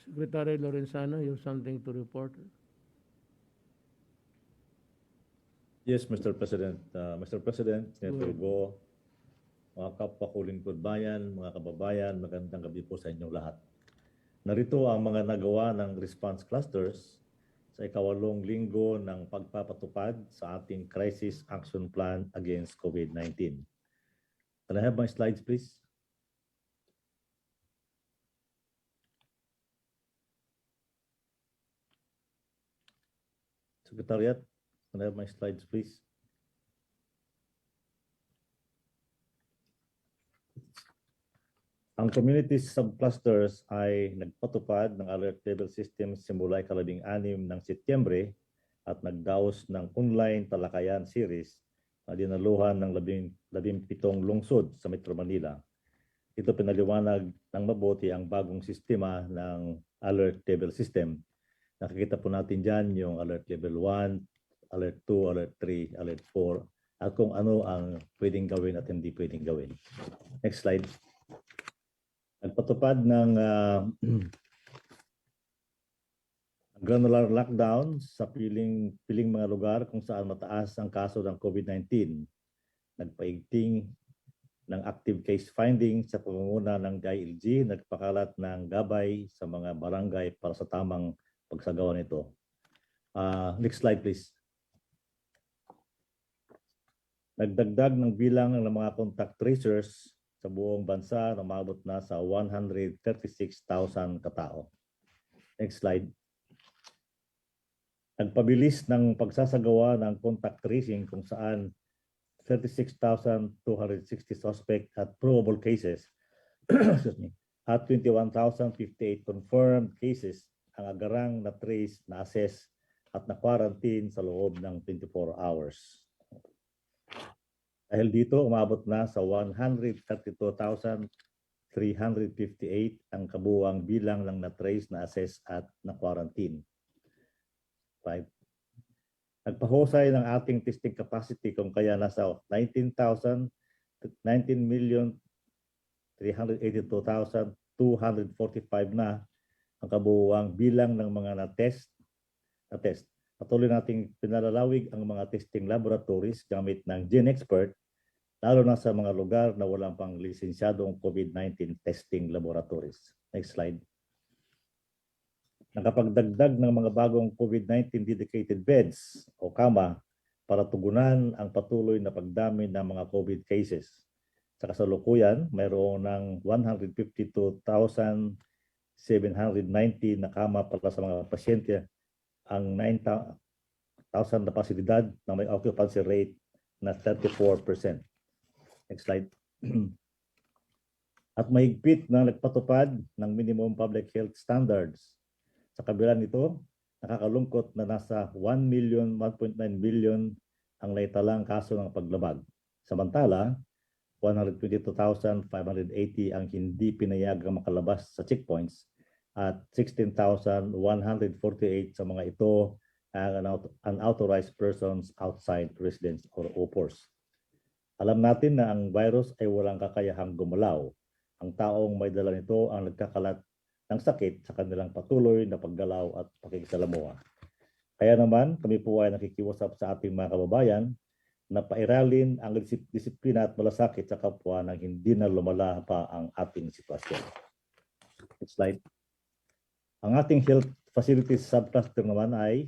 Secretary Lorenzana, you have something to report? Yes, Mr. President. Mr. President, Senator Go, mga kapwa ko lingkod bayan, mga kababayan, magandang gabi po sa inyong lahat. Narito ang mga nagawa ng response clusters sa ika-8 linggo ng pagpapatupad sa ating Crisis Action Plan against COVID-19. Can I have my slides, please? Secretariat, can I have my slides, please? Ang community subclusters ay nagpatupad ng alert level system simula ika-16 ng Setyembre at nagdaos ng online talakayan series na dinaluhan ng 17 lungsod sa Metro Manila. Ito pinaliwanag ng mabuti ang bagong sistema ng alert level system. Nakikita po natin dyan yung alert level 1, alert 2, alert 3, alert 4, at kung ano ang pwedeng gawin at hindi pwedeng gawin. Next slide. Nagpatupad ng granular lockdown sa piling mga lugar kung saan mataas ang kaso ng COVID-19. Nagpaigting ng active case finding sa pamumuno ng DILG, nagpakalat ng gabay sa mga barangay para sa tamang pagsagawa nito. Next slide please. Nagdagdag ng bilang ng mga contact tracers sa buong bansa na umabot na sa 136,000 katao. Next slide. Nagpabilis ng pagsasagawa ng contact tracing kung saan 36,260 suspect at probable cases at 21,058 confirmed cases ang agarang na trace, na assess at na quarantine sa loob ng 24 hours. Dahil dito, umabot na sa 132,358 ang kabuuang bilang ng na-trace, na-assess at na-quarantine. 5. Nagpahusay ng ating testing capacity kung kaya nasa 19,382,245 na ang kabuuang bilang ng mga na-test. Patuloy nating pinalalawig ang mga testing laboratories gamit ng GeneXpert, lalo na sa mga lugar na walang pang lisensyadong COVID-19 testing laboratories. Next slide. Nakapagdagdag ng mga bagong COVID-19 dedicated beds o kama para tugunan ang patuloy na pagdami ng mga COVID cases. Sa kasalukuyan, mayroon ng 152,790 na kama para sa mga pasyente, ang 9,000 na pasilidad na may occupancy rate na 34%. Next slide. At mahigpit na nagpatupad ng minimum public health standards. Sa kabila nito, nakakalungkot na nasa 1.1 billion ang naitalang kaso ng paglabag. Samantala, 122,580 ang hindi pinayagang makalabas sa checkpoints at 16,148 sa mga ito ang unauthorized persons outside residence or OPORs. Alam natin na ang virus ay walang kakayahang gumalaw. Ang taong may dala nito ang nagkakalat ng sakit sa kanilang patuloy na paggalaw at pakikisalamuha. Kaya naman, kami po ay nakikiusap sa ating mga kababayan na pairalin ang disiplina at malasakit sa kapwa nang hindi na lumala pa ang ating sitwasyon. Next slide. Ang ating health facilities subcluster naman ay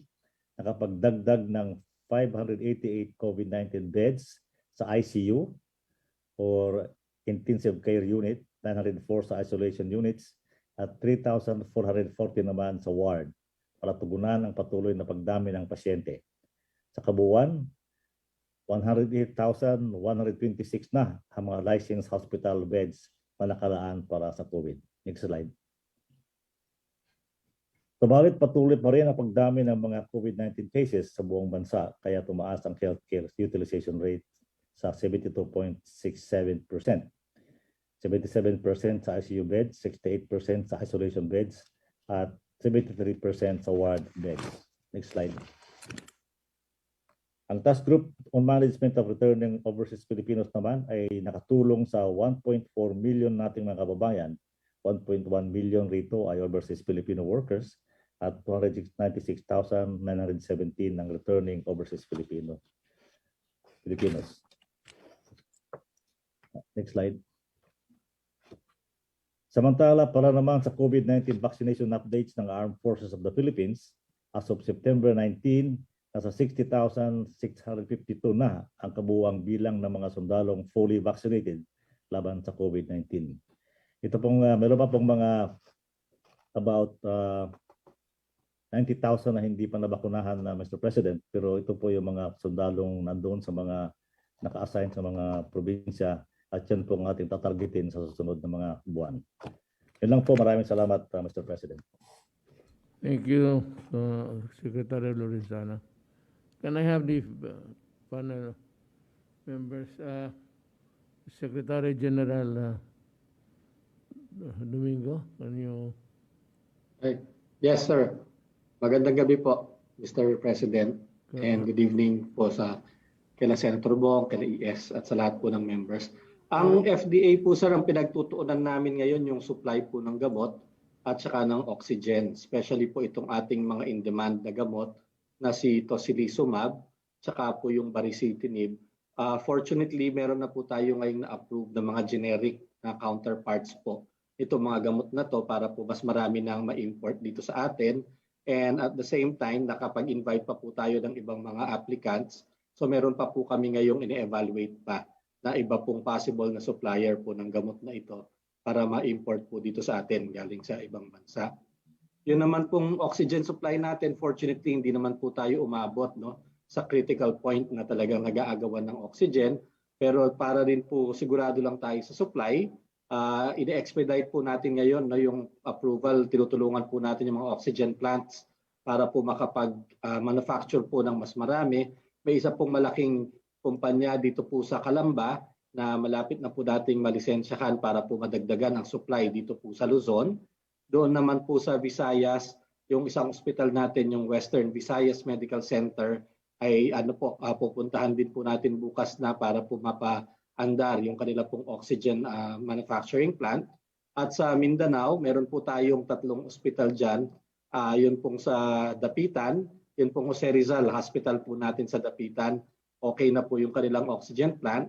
nakapagdagdag ng 588 COVID-19 beds sa ICU or intensive care unit, 904 sa isolation units, at 3,440 naman sa ward para tugunan ang patuloy na pagdami ng pasyente. Sa kabuuan, 108,126 na ang mga licensed hospital beds na nakalaan para sa COVID. Next slide. Subalit patuloy pa rin ang pagdami ng mga COVID-19 cases sa buong bansa, kaya tumaas ang healthcare utilization rate sa 72.67%. 77% sa ICU beds, 68% sa isolation beds, at 73% sa ward beds. Next slide. Ang Task Group on Management of Returning Overseas Filipinos naman ay nakatulong sa 1.4 million nating mga kababayan. 1.1 million rito ay overseas Filipino workers at 296,917 ng returning overseas Filipinos. Next slide. Samantala, para naman sa COVID-19 vaccination updates ng Armed Forces of the Philippines, as of September 19, nasa 60,652 na ang kabuuang bilang ng mga sundalong fully vaccinated laban sa COVID-19. Ito pong, meron pa pong mga about 90,000 na hindi pa nabakunahan na Mr. President, pero ito po yung mga sundalong nandoon sa mga naka-assign sa mga probinsya at yan po ang ating tatargetin sa susunod na mga buwan. Yun lang po, maraming salamat, Mr. President. Thank you, Secretary Lorenzana. Can I have the panel members? Secretary General Domingo, can you? Yes, sir. Magandang gabi po, Mr. President, and good evening po sa kila Senator Bong, kila ES, at sa lahat po ng members. Ang FDA po, sir, ang pinagtutuunan namin ngayon yung supply po ng gamot at saka ng oxygen, especially po itong ating mga in-demand na gamot na si tocilizumab, saka po yung baricitinib. Fortunately, meron na po tayo ngayong na-approve ng mga generic na counterparts po. Itong mga gamot na to para po mas marami nang ma-import dito sa atin. And at the same time, nakapag-invite pa po tayo ng ibang mga applicants. So meron pa po kami ngayong ini-evaluate pa na iba pong possible na supplier po ng gamot na ito para ma-import po dito sa atin galing sa ibang bansa. Yun naman pong oxygen supply natin, fortunately hindi naman po tayo umabot sa critical point na talagang nag-aagawan ng oxygen. Pero para rin po sigurado lang tayo sa supply, ine-expedite po natin ngayon yung approval, tinutulungan po natin yung mga oxygen plants para po makapag-manufacture po ng mas marami. May isa pong malaking kumpanya dito po sa Calamba na malapit na po dating malisensyahan para po madagdagan ang supply dito po sa Luzon. Doon naman po sa Visayas, yung isang ospital natin, yung Western Visayas Medical Center, ay pupuntahan din po natin bukas na para po mapaandar yung kanila pong oxygen manufacturing plant. At sa Mindanao, meron po tayong 3 ospital dyan. Yun pong sa Dapitan, yun pong Jose Rizal Hospital po natin sa Dapitan. Okay na po yung kanilang oxygen plant.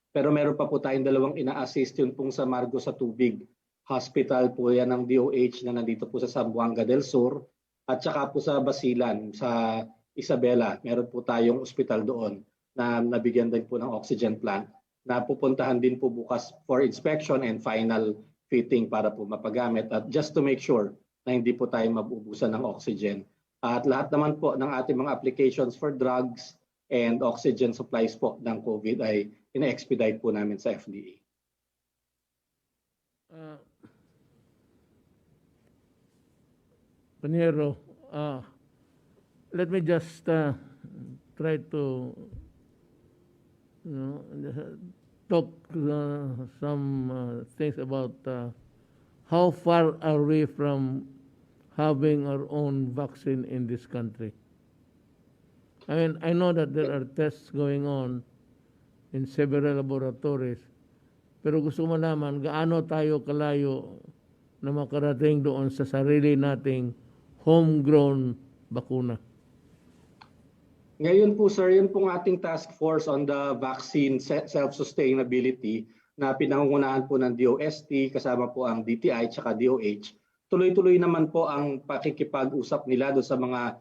Pero meron pa po tayong 2 ina-assist, yun pong sa Margo sa Tubig Hospital po yan ng DOH na nandito po sa Zamboanga del Sur. At saka po sa Basilan, sa Isabela, meron po tayong ospital doon na nabigyan din po ng oxygen plant na pupuntahan din po bukas for inspection and final fitting para po mapagamit at just to make sure na hindi po tayo mabubusan ng oxygen. At lahat naman po ng ating mga applications for drugs and oxygen supplies po ng COVID ay ina-expedite po namin sa FDA. Paniero, let me just try to talk some things about how far are we from having our own vaccine in this country. I mean, I know that there are tests going on in several laboratories, pero gusto mo naman gaano tayo kalayo na makarating doon sa sarili nating homegrown bakuna. Ngayon po sir, yun pong ating task force on the vaccine self-sustainability na pinangungunahan po ng DOST, kasama po ang DTI at DOH. Tuloy-tuloy naman po ang pakikipag-usap nila doon sa mga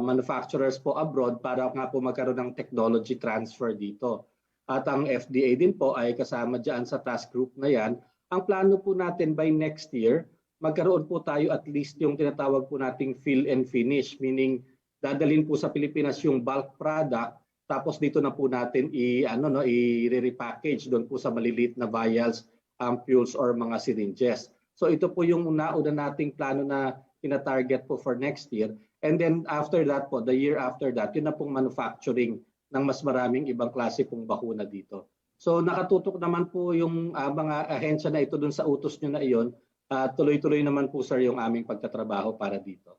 manufacturers po abroad para nga po magkaroon ng technology transfer dito. At ang FDA din po ay kasama dyan sa task group na yan. Ang plano po natin by next year, magkaroon po tayo at least yung tinatawag po nating fill and finish, meaning dadalhin po sa Pilipinas yung bulk product, tapos dito na po natin i-repackage doon po sa maliliit na vials, ampules or mga syringes. So ito po yung nauna nating plano na tina-target po for next year. And then after that po, the year after that, yun na pong manufacturing ng mas maraming ibang klase pong bakuna dito. So nakatutok naman po yung mga ahensya na ito dun sa utos nyo na iyon. Tuloy-tuloy naman po sir yung aming pagtatrabaho para dito.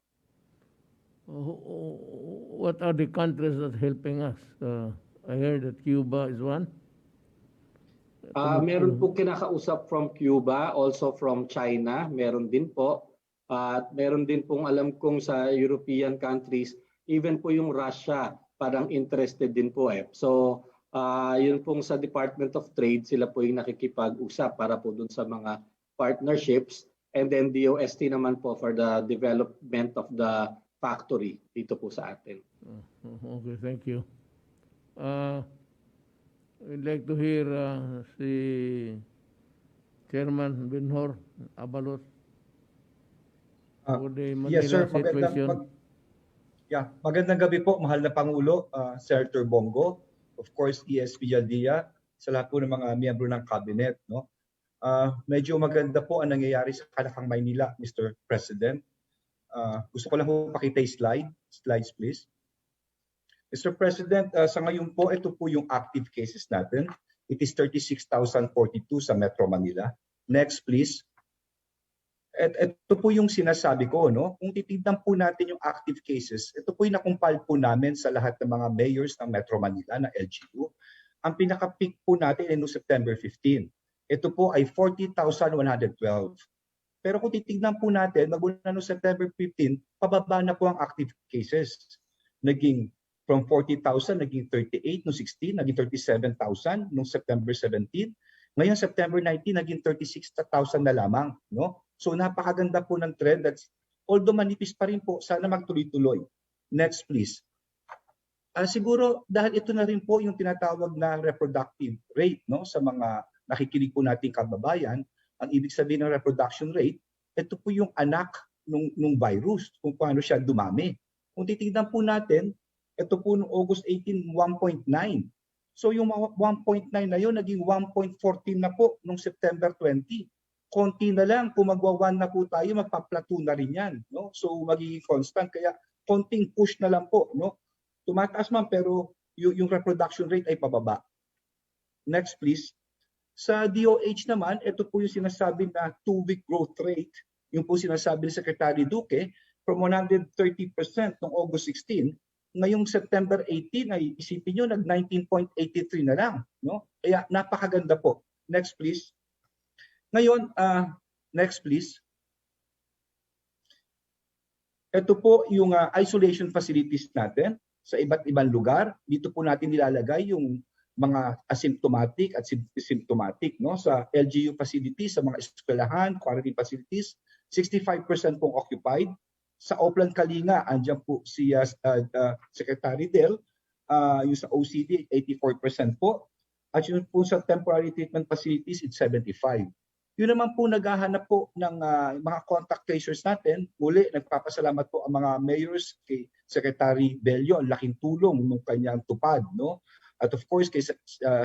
What are the countries that helping us? I heard that Cuba is one. Meron po kinakausap from Cuba, also from China, meron din po. At meron din pong alam kong sa European countries, even po yung Russia, parang interested din po eh. So yun pong sa Department of Trade, sila po yung nakikipag-usap para po dun sa mga partnerships. And then DOST naman po for the development of the factory dito po sa atin. Okay, thank you. I'd like to hear si Chairman Benhor Abalos. Yes sir, magandang gabi po, mahal na Pangulo, Senator Bongo, of course ESP Jaldía, sa lahat po ng mga miyembro ng cabinet, no? Medyo maganda po ang nangyayari sa Kalakang Maynila, Mr. President. Gusto ko lang po pakita yung slides please. Mr. President, sa ngayon po, ito po yung active cases natin. It is 36,042 sa Metro Manila. Next please. Ito po yung sinasabi ko, no? Kung titignan po natin yung active cases, ito po yung nakumpile po namin sa lahat ng mga mayors ng Metro Manila na LGU. Ang pinaka-peak po natin ay noong September 15. Ito po ay 40,112. Pero kung titignan po natin, magmula noong September 15, pababa na po ang active cases. Naging from 40,000, naging 38 noong 16, naging 37,000 noong September 17. Ngayon, September 19, naging 36,000 na lamang. No? So napakaganda po ng trend. Although manipis pa rin po, sana magtuloy-tuloy. Next please. Siguro dahil ito na rin po yung tinatawag na reproductive rate, no, sa mga nakikinig po nating kababayan. Ang ibig sabihin ng reproduction rate, ito po yung anak nung virus, kung paano siya dumami. Kung titignan po natin, ito po noong August 18, 1.9. So yung 1.9 na yun, naging 1.14 na po noong September 20. Konti na lang, kung magwa-1 na po tayo, magpa-plateau na rin yan. No? So magiging constant, kaya konting push na lang po. No? Tumataas man, pero yung reproduction rate ay pababa. Next please. Sa DOH naman, ito po yung sinasabi na 2-week growth rate. Yung po sinasabi ni Secretary Duque, from 130% noong August 16, ngayong September 18 ay isipin nyo, nag-19.83 na lang. No? Kaya napakaganda po. Next please. Ngayon, next please. Ito po yung isolation facilities natin sa iba't ibang lugar. Dito po natin nilalagay yung mga asymptomatic at symptomatic, no? Sa LGU facilities, sa mga eskwelahan, quarantine facilities, 65% pong occupied. Sa Oplan Kalinga, andyan po si Secretary Del, yung sa OCD, 84% po. At yung po sa temporary treatment facilities, it's 75%. Yun naman po naghahanap po ng mga contact tracers natin. Muli, nagpapasalamat po ang mga mayors kay Secretary Bello, ang laking tulong nung kanyang tupad, no? At of course, kay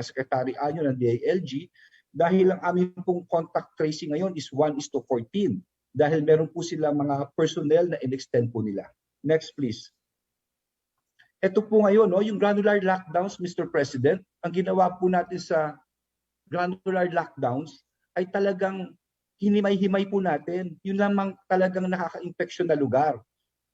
Secretary Anyo ng DILG, dahil ang aming pong contact tracing ngayon is 1:14. Dahil meron po sila mga personnel na in-extend po nila. Next please. Ito po ngayon, no, yung granular lockdowns, Mr. President, ang ginawa po natin sa granular lockdowns ay talagang hinimay-himay po natin. Yun lamang talagang nakaka-infection na lugar.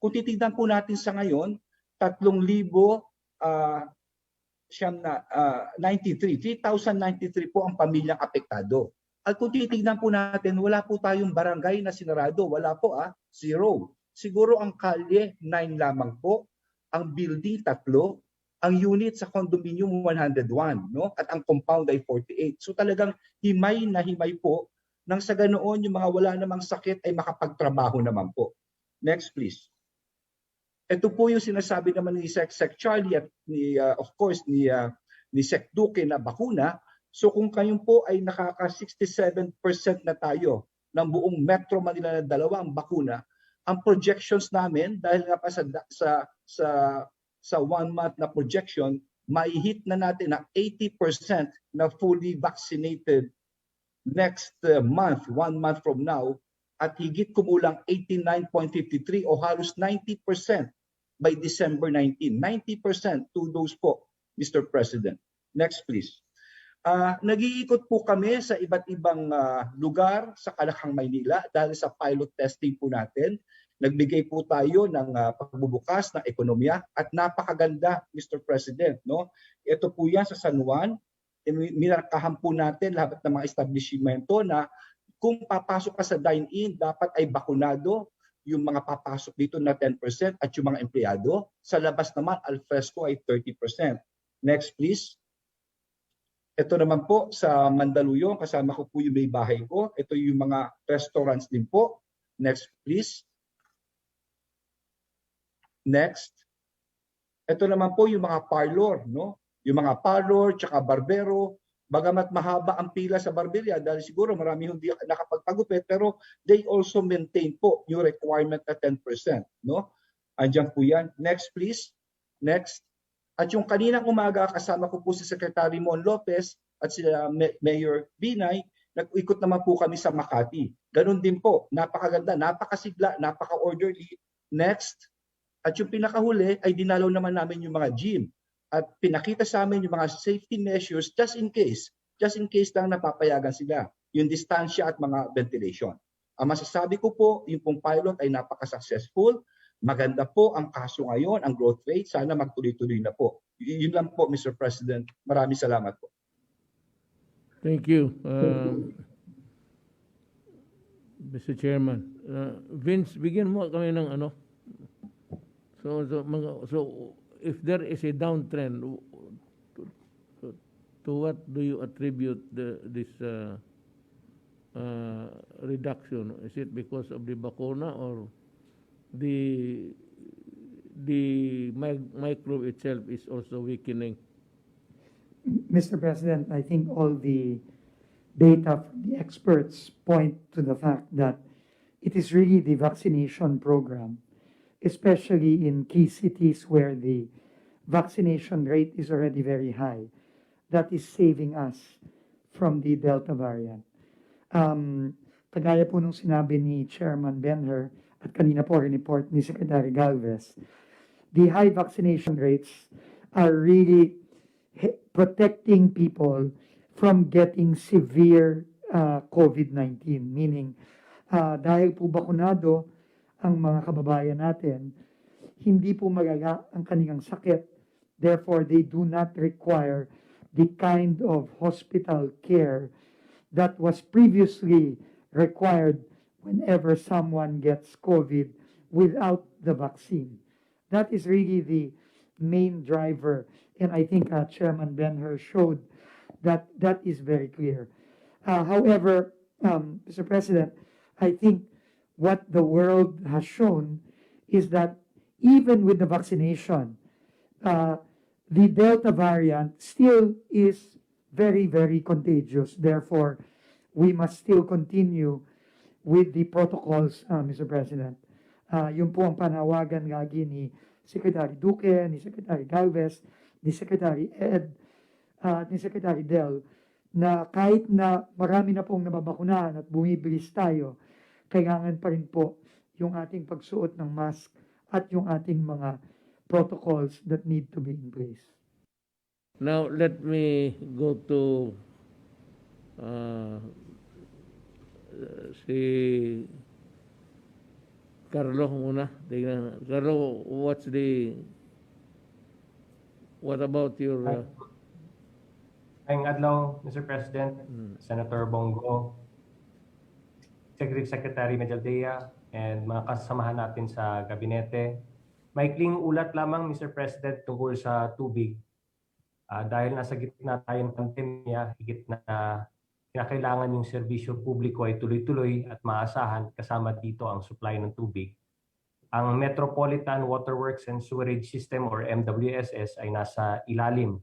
Kung titignan po natin sa ngayon, 3,093 po ang pamilyang apektado. At kung titignan po natin, wala po tayong barangay na sinarado. Wala po, 0. Siguro ang kalye, 9 lamang po. Ang building, 3. Ang unit sa condominium, 101. No? At ang compound ay 48. So talagang himay na himay po. Nang sa ganoon, yung mga wala namang sakit ay makapagtrabaho naman po. Next please. Ito po yung sinasabi naman ni Sec Charlie at of course ni Sec Duque na bakuna. So kung kayo po ay nakaka 67% na tayo ng buong Metro Manila na 2 bakuna, ang projections namin dahil nga pa sa 1 month na projection, mai-hit na natin na 80% na fully vaccinated next month, 1 month from now, at higit kumulang 89.53 o halos 90% by December 19. 90% to those po, Mr. President. Next please. Nag-iikot po kami sa iba't ibang lugar sa Kalakang Maynila dahil sa pilot testing po natin. Nagbigay po tayo ng pagbubukas ng ekonomiya at napakaganda, Mr. President. No? Ito po yan sa San Juan. Minarkahan po natin lahat ng mga establishmento na kung papasok ka sa dine-in, dapat ay bakunado yung mga papasok dito na 10% at yung mga empleyado. Sa labas naman, al fresco ay 30%. Next please. Ito naman po sa Mandaluyong, kasama ko po yung may bahay ko. Ito yung mga restaurants din po. Next please. Next. Ito naman po yung mga parlor, no? Yung mga parlor, tsaka barbero. Bagamat mahaba ang pila sa barberia dahil siguro marami hindi nakapagpagupit, pero they also maintain po yung requirement na 10%, no? Andiyan po yan. Next please. Next. At yung kaninang umaga, kasama ko po si Secretary Mon Lopez, at si Mayor Binay, nag-ikot naman po kami sa Makati. Ganun din po, napakaganda, napakasigla, napaka-orderly. Next, at yung pinakahuli ay dinalaw naman namin yung mga gym at pinakita sa amin yung mga safety measures just in case lang napapayagan sila, yung distansya at mga ventilation. Ang masasabi ko po, yung pong pilot ay napaka-successful. Maganda po ang kaso ngayon, ang growth rate. Sana magtuloy-tuloy na po. Yun lang po, Mr. President. Maraming salamat po. Thank you. Mr. Chairman. Vince, bigyan mo kami ng ano. So if there is a downtrend, to what do you attribute this reduction? Is it because of the bakuna or the microbe itself is also weakening? Mr. President, I think all the data from the experts point to the fact that it is really the vaccination program, especially in key cities where the vaccination rate is already very high, that is saving us from the Delta variant. Kagaya po nung sinabi ni Chairman Benher at kanina po report ni Secretary Galvez, the high vaccination rates are really protecting people from getting severe COVID-19. Meaning, dahil po bakunado ang mga kababayan natin, hindi po malala ang kanilang sakit. Therefore, they do not require the kind of hospital care that was previously required whenever someone gets COVID without the vaccine. That is really the main driver. And I think Chairman Benher showed that that is very clear. However, Mr. President, I think what the world has shown is that even with the vaccination, the Delta variant still is very, very contagious. Therefore, we must still continue with the protocols, Mr. President. Yun po ang panawagan lagi ni Secretary Duque, ni Secretary Galvez, ni Secretary Ed, ni Secretary Del, na kahit na marami na pong nababakunahan at bumibilis tayo, kailangan pa rin po yung ating pagsuot ng mask at yung ating mga protocols that need to be in place. Now, let me go to si Carlo muna. Carlo, what about your... Ngayong adlaw, Mr. President, Senator Bongo, Secretary Medaldea, and mga kasamahan natin sa gabinete. Maikling ulat lamang, Mr. President, tungkol sa tubig. Dahil nasa gitna tayo ng pandemya, higit na kinakailangan yung serbisyo publiko ay tuloy-tuloy at maasahan, kasama dito ang supply ng tubig. Ang Metropolitan Waterworks and Sewerage System or MWSS ay nasa ilalim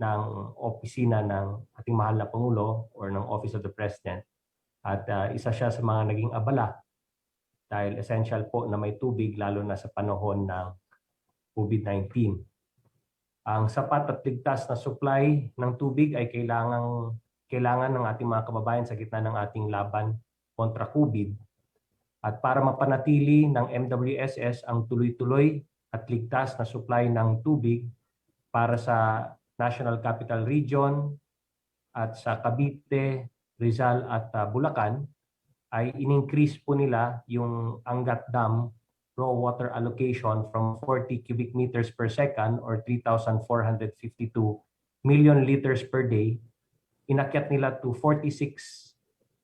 ng opisina ng ating mahal na Pangulo or ng Office of the President. At isa siya sa mga naging abala dahil essential po na may tubig lalo na sa panahon ng COVID-19. Ang sapat at ligtas na supply ng tubig ay kailangan ng ating mga kababayan sa gitna ng ating laban kontra COVID. At para mapanatili ng MWSS ang tuloy-tuloy at ligtas na supply ng tubig para sa National Capital Region at sa Cavite, Rizal at Bulacan, ay in-increase po nila yung Angat Dam raw water allocation from 40 cubic meters per second or 3,452 million liters per day. Inakyat nila to 46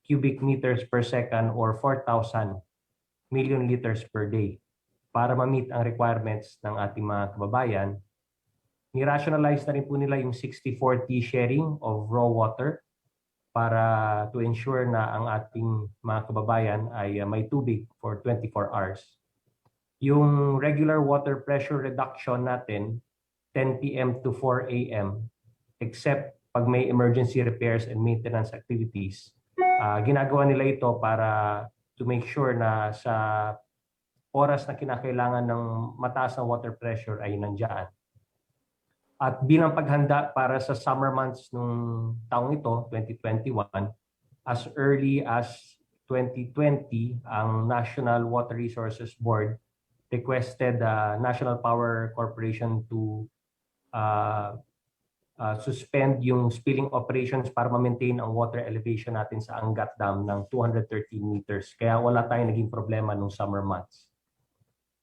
cubic meters per second or 4,000 million liters per day para ma-meet ang requirements ng ating mga kababayan. Ni-rationalize na rin po nila yung 60-40 sharing of raw water para to ensure na ang ating mga kababayan ay may tubig for 24 hours. Yung regular water pressure reduction natin, 10 p.m. to 4 a.m., except pag may emergency repairs and maintenance activities, ginagawa nila ito para to make sure na sa oras na kinakailangan ng mataas na water pressure ay nandiyan. At bilang paghanda para sa summer months nung taong ito, 2021, as early as 2020, ang National Water Resources Board requested the National Power Corporation to suspend yung spilling operations para ma-maintain ang water elevation natin sa Angat Dam ng 213 meters. Kaya wala tayong naging problema nung summer months.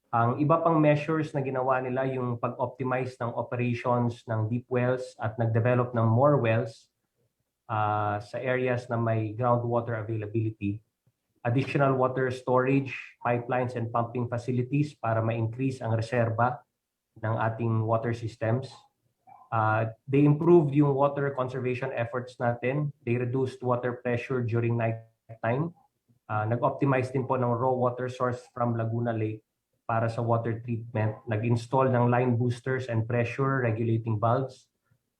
Ang iba pang measures na ginawa nila yung pag-optimize ng operations ng deep wells at nag-develop ng more wells sa areas na may groundwater availability. Additional water storage, pipelines, and pumping facilities para ma-increase ang reserba ng ating water systems. They improved yung water conservation efforts natin. They reduced water pressure during night time. Nag-optimize din po ng raw water source from Laguna Lake para sa water treatment. Nag-install ng line boosters and pressure regulating valves.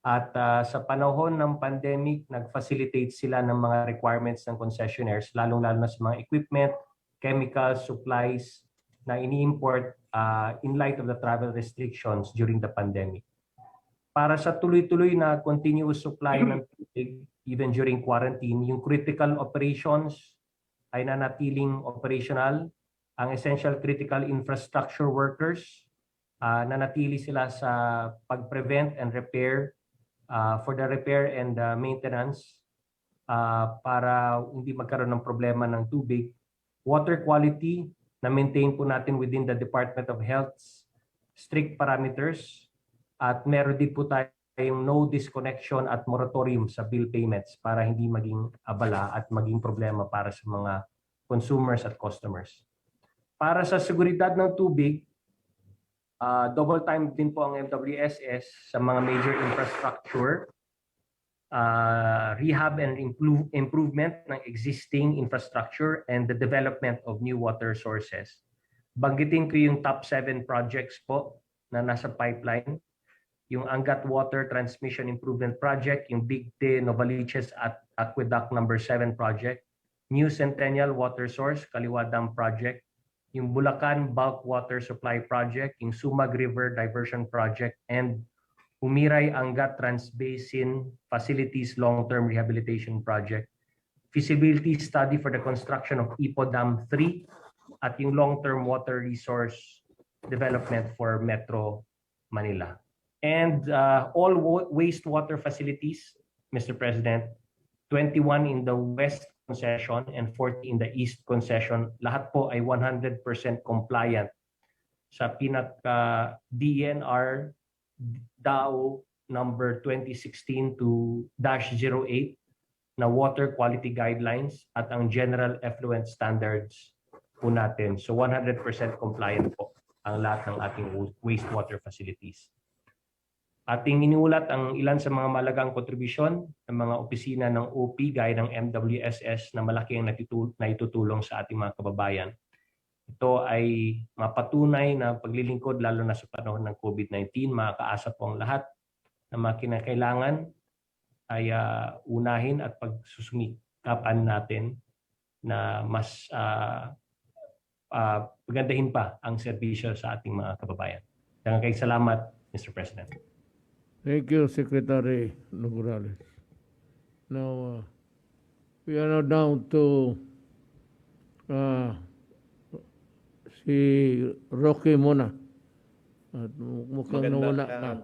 At sa panahon ng pandemic, nag-facilitate sila ng mga requirements ng concessionaires, lalong-lalo na sa mga equipment, chemicals, supplies na ini-import in light of the travel restrictions during the pandemic. Para sa tuloy-tuloy na continuous supply ng tubig, even during quarantine, yung critical operations ay nanatiling operational. Ang essential critical infrastructure workers, nanatili sila sa pag-prevent and repair, for the repair and maintenance para hindi magkaroon ng problema ng tubig. Water quality, na-maintain po natin within the Department of Health's strict parameters at meron din po tayong no disconnection at moratorium sa bill payments para hindi maging abala at maging problema para sa mga consumers at customers. Para sa seguridad ng tubig, double time din po ang MWSS sa mga major infrastructure, rehab and improvement ng existing infrastructure, and the development of new water sources. Banggitin ko yung top 7 projects po na nasa pipeline. Yung Angat Water Transmission Improvement Project, yung Bigte Novaliches at Aqueduct number 7 project, New Centennial Water Source, Kaliwa Dam Project, yung Bulacan Bulk Water Supply Project, yung Sumag River Diversion Project, and Umiray Angat Transbasin Facilities Long-Term Rehabilitation Project, feasibility study for the construction of Ipo Dam 3, at yung long-term water resource development for Metro Manila. And all wastewater facilities, Mr. President, 21 in the West concession and 40 in the East concession, lahat po ay 100% compliant sa pinaka DNR DAO number 2016-08 na water quality guidelines at ang general effluent standards po natin. So 100% compliant po ang lahat ng ating wastewater facilities. Ating iniulat ang ilan sa mga malagang kontribusyon ng mga opisina ng OP gaya ng MWSS na malaki ang naitutulong sa ating mga kababayan. Ito ay mapatunay na paglilingkod lalo na sa panahon ng COVID-19. Makakaasa po ang lahat na mga kinakailangan ay unahin at pagsusumikapan natin na mas pagandahin pa ang serbisyo sa ating mga kababayan. Daghang salamat, Mr. President. Thank you, Secretary Nograles. Now, we are now down to si Rocky muna. At mukhang nawala ka.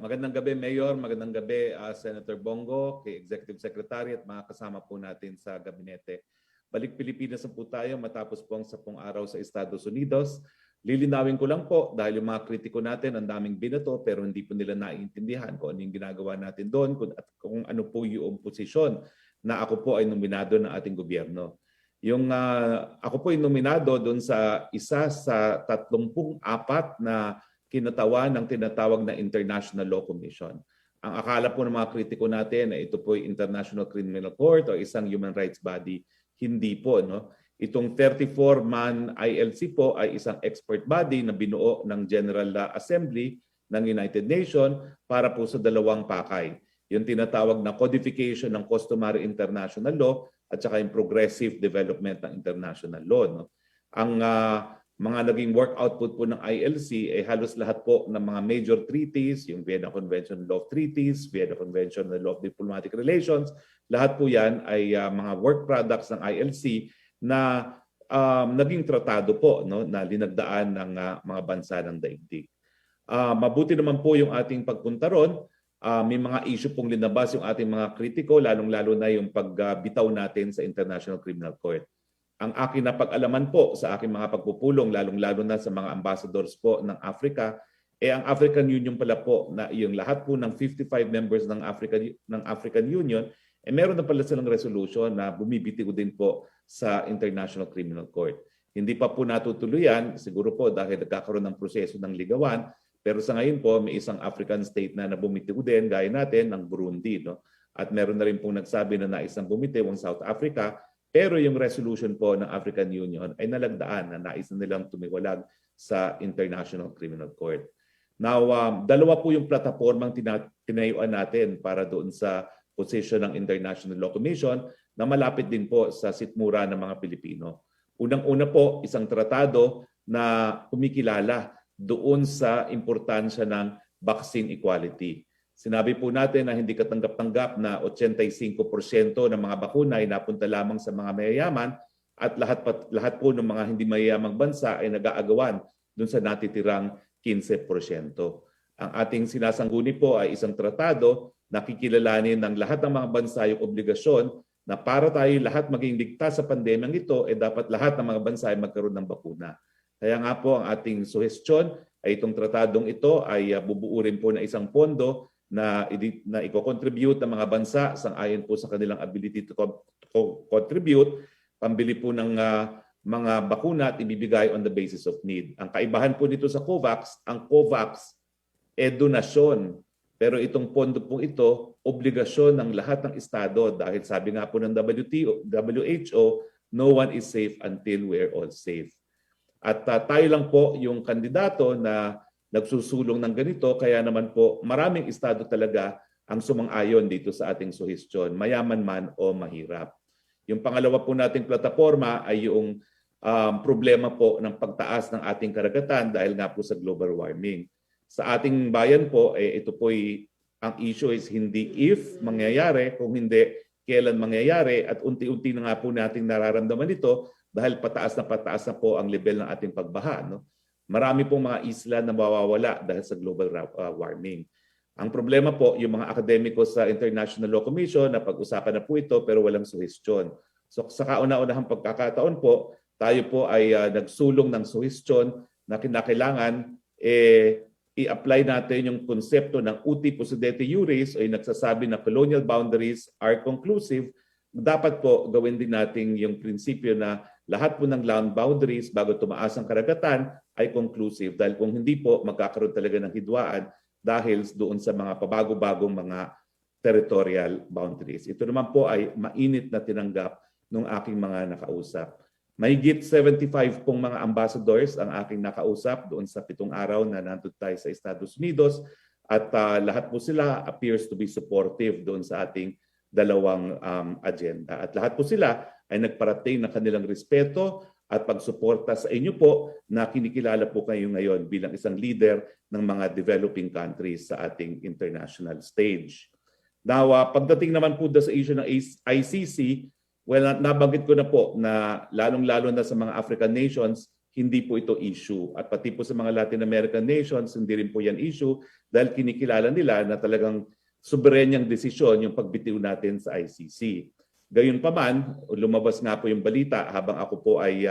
Magandang gabi, Mayor. Magandang gabi, Senator Bongo, kay Executive Secretary at mga kasama po natin sa gabinete. Balik Pilipinas na po tayo matapos po ang 10 araw sa Estados Unidos. Lilinawin ko lang po dahil yung mga kritiko natin ang daming binato pero hindi po nila naiintindihan kung ano yung ginagawa natin doon at kung ano po yung posisyon na ako po ay nominado ng ating gobyerno. Yung ako po ay nominado doon sa isa sa 34 na kinatawan ng tinatawag na International Law Commission. Ang akala po ng mga kritiko natin na ito po ay International Criminal Court o isang human rights body. Hindi po, no? Itong 34-man ILC po ay isang expert body na binuo ng General Assembly ng United Nations para po sa dalawang pakay. Yung tinatawag na codification ng customary international law at saka yung progressive development ng international law. No? Ang mga naging work output po ng ILC ay halos lahat po ng mga major treaties, yung Vienna Convention on Law of Treaties, Vienna Convention on Law of Diplomatic Relations, lahat po yan ay mga work products ng ILC na naging tratado po, no, na linagdaan ng mga bansa ng daigdig. Mabuti naman po yung ating pagpunta ron. May mga issue pong linabas yung ating mga kritiko, lalong-lalo na yung pagbitaw natin sa International Criminal Court. Ang akin na pag-alaman po sa aking mga pagpupulong, lalong-lalo na sa mga ambassadors po ng Africa, ang African Union pala po, na yung lahat po ng 55 members ng African Union, meron na pala silang resolution na bumibitiw din po sa International Criminal Court. Hindi pa po natutuloyan, siguro po dahil nagkakaroon ng proseso ng ligawan, pero sa ngayon po may isang African state na bumitiw din, gaya natin ng Burundi. No? At meron na rin pong nagsabi na nais ng bumitiw ang South Africa, pero yung resolution po ng African Union ay nalagdaan na nais na nilang tumiwalag sa International Criminal Court. Now, dalawa po yung platapormang tinayuan natin para doon sa position ng International Law Commission na malapit din po sa sikmura ng mga Pilipino. Unang-una po, isang tratado na kumikilala doon sa importansya ng vaccine equality. Sinabi po natin na hindi katanggap-tanggap na 85% ng mga bakuna ay napunta lamang sa mga mayayaman at lahat po ng mga hindi mayayamang bansa ay nag-aagawan doon sa natitirang 15%. Ang ating sinasangguni po ay isang tratado na kikilalanin ng lahat ng mga bansa yung obligasyon na para tayo lahat maging ligtas sa pandemyang ito, dapat lahat ng mga bansa ay magkaroon ng bakuna. Kaya nga po ang ating suhestyon ay itong tratadong ito ay bubuurin po na isang pondo na i-contribute ng mga bansa sang-ayon po sa kanilang ability to contribute, pambili po ng mga bakuna at ibibigay on the basis of need. Ang kaibahan po nito sa COVAX, ang COVAX donasyon. Pero itong pondo po ito, obligasyon ng lahat ng estado dahil sabi nga po ng WHO, no one is safe until we're all safe. At tayo lang po yung kandidato na nagsusulong ng ganito, kaya naman po maraming estado talaga ang sumang-ayon dito sa ating suhestyon, mayaman man o mahirap. Yung pangalawa po nating plataforma ay yung problema po ng pagtaas ng ating karagatan dahil nga po sa global warming. Sa ating bayan po, ito po ang issue is hindi if mangyayari, kung hindi kailan mangyayari, at unti-unti na nga po nating nararamdaman ito dahil pataas na po ang level ng ating pagbaha. No? Marami pong mga isla na mawawala dahil sa global warming. Ang problema po, yung mga akademiko sa International Law Commission, na pag-usapan na po ito pero walang suhestyon. So sa kauna-unahang pagkakataon po, tayo po ay nagsulong ng suhestyon na kinakailangan i-apply natin yung konsepto ng uti possidetis iuris o yung nagsasabi na colonial boundaries are conclusive. Dapat po gawin din natin yung prinsipyo na lahat po ng land boundaries bago tumaas ang karagatan ay conclusive. Dahil kung hindi po, magkakaroon talaga ng hidwaan dahil doon sa mga pabago-bagong mga territorial boundaries. Ito naman po ay mainit na tinanggap ng aking mga nakausap. Mahigit 75 pong mga ambassadors ang aking nakausap doon sa 7 araw na nandun tayo sa Estados Unidos at lahat po sila appears to be supportive doon sa ating dalawang agenda. At lahat po sila ay nagparating ng kanilang respeto at pagsuporta sa inyo po na kinikilala po kayo ngayon bilang isang leader ng mga developing countries sa ating international stage. Now, pagdating naman po sa issue ng ICC, well, nabanggit ko na po na lalong-lalo na sa mga African nations, hindi po ito issue. At pati po sa mga Latin American nations, hindi rin po yan issue dahil kinikilala nila na talagang soberenyang desisyon yung pagbitiw natin sa ICC. Gayunpaman, lumabas nga po yung balita habang ako po ay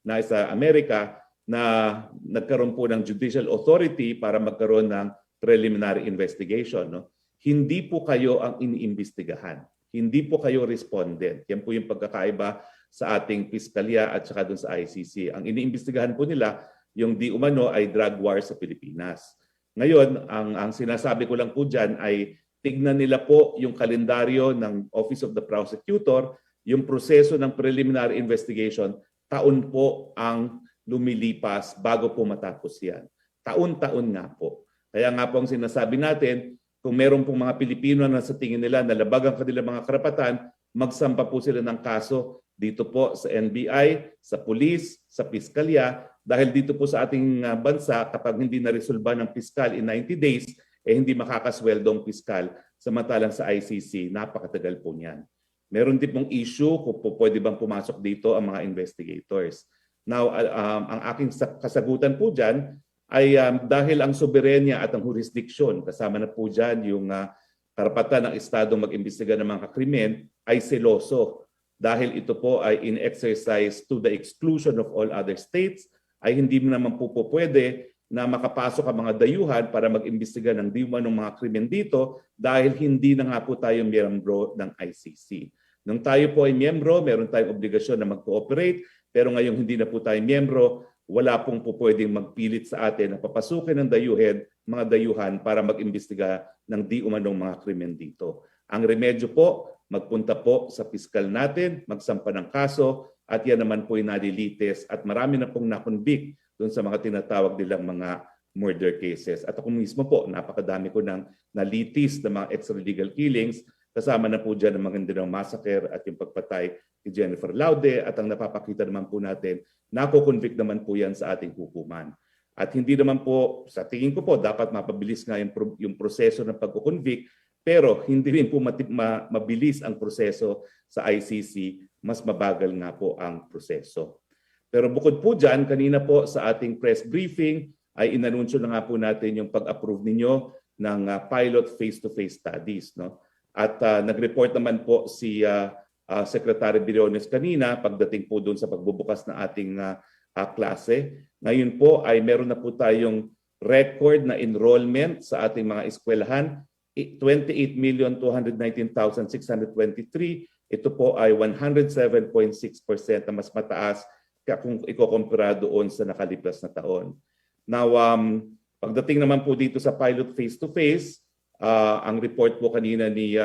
nasa Amerika na nagkaroon po ng judicial authority para magkaroon ng preliminary investigation. No? Hindi po kayo ang iniimbestigahan. Hindi po kayo respondent. Yan po yung pagkakaiba sa ating piskalya at saka dun sa ICC. Ang iniimbestigahan po nila, yung di umano ay drug war sa Pilipinas. Ngayon, ang sinasabi ko lang po dyan ay tignan nila po yung kalendaryo ng Office of the Prosecutor, yung proseso ng preliminary investigation, taon po ang lumilipas bago po matapos yan. Taon-taon nga po. Kaya nga po ang sinasabi natin, kung meron pong mga Pilipino na sa tingin nila nalabag ang kanilang mga karapatan, magsampa po sila ng kaso dito po sa NBI, sa pulis, sa piskalya, Dahil dito po sa ating bansa, kapag hindi na-resolba ng piskal in 90 days, hindi makakasweldong piskal. Samantalang sa ICC, napakatagal po niyan. Meron din pong issue kung pwede bang pumasok dito ang mga investigators. Now, ang aking kasagutan po dyan ay dahil ang soberenya at ang jurisdiction, kasama na po dyan yung karapatan ng Estado mag-imbestiga ng mga krimen, ay seloso. Dahil ito po ay in-exercise to the exclusion of all other states, ay hindi naman po pwede na makapasok ang mga dayuhan para mag-imbestiga ng di umanong mga krimen dito dahil hindi na nga po tayo miyembro ng ICC. Nung tayo po ay miyembro, meron tayong obligasyon na mag-cooperate, pero ngayong hindi na po tayo miyembro, wala pong pwedeng magpilit sa atin na papasukin ng mga dayuhan para mag-imbestiga ng di umanong mga krimen dito. Ang remedyo po, magpunta po sa piskal natin, magsampa ng kaso, at yan naman po yung nalilitis at marami na pong nakonvict doon sa mga tinatawag nilang mga murder cases. At ako mismo po, napakadami ko ng nalitis na mga extralegal killings, kasama na po dyan ang mga Mindanao Massacre at yung pagpatay ni Jennifer Laude at ang napapakita naman po natin, nako-convict naman po yan sa ating hukuman. At hindi naman po, sa tingin ko po, dapat mapabilis nga yung proseso ng pagko-convict, pero hindi rin po mabilis ang proseso sa ICC, mas mabagal nga po ang proseso. Pero bukod po dyan, kanina po sa ating press briefing ay inanunsyo na nga po natin yung pag-approve ninyo ng pilot face-to-face studies. No? At nag-report naman po si Secretary Briones kanina pagdating po doon sa pagbubukas ng ating klase. Ngayon po ay meron na po tayong record na enrollment sa ating mga eskwelahan, 28,219,623. Ito po ay 107.6% na mas mataas kung ikukumpara doon sa nakalipas na taon. Now, pagdating naman po dito sa pilot face-to-face, ang report po kanina ni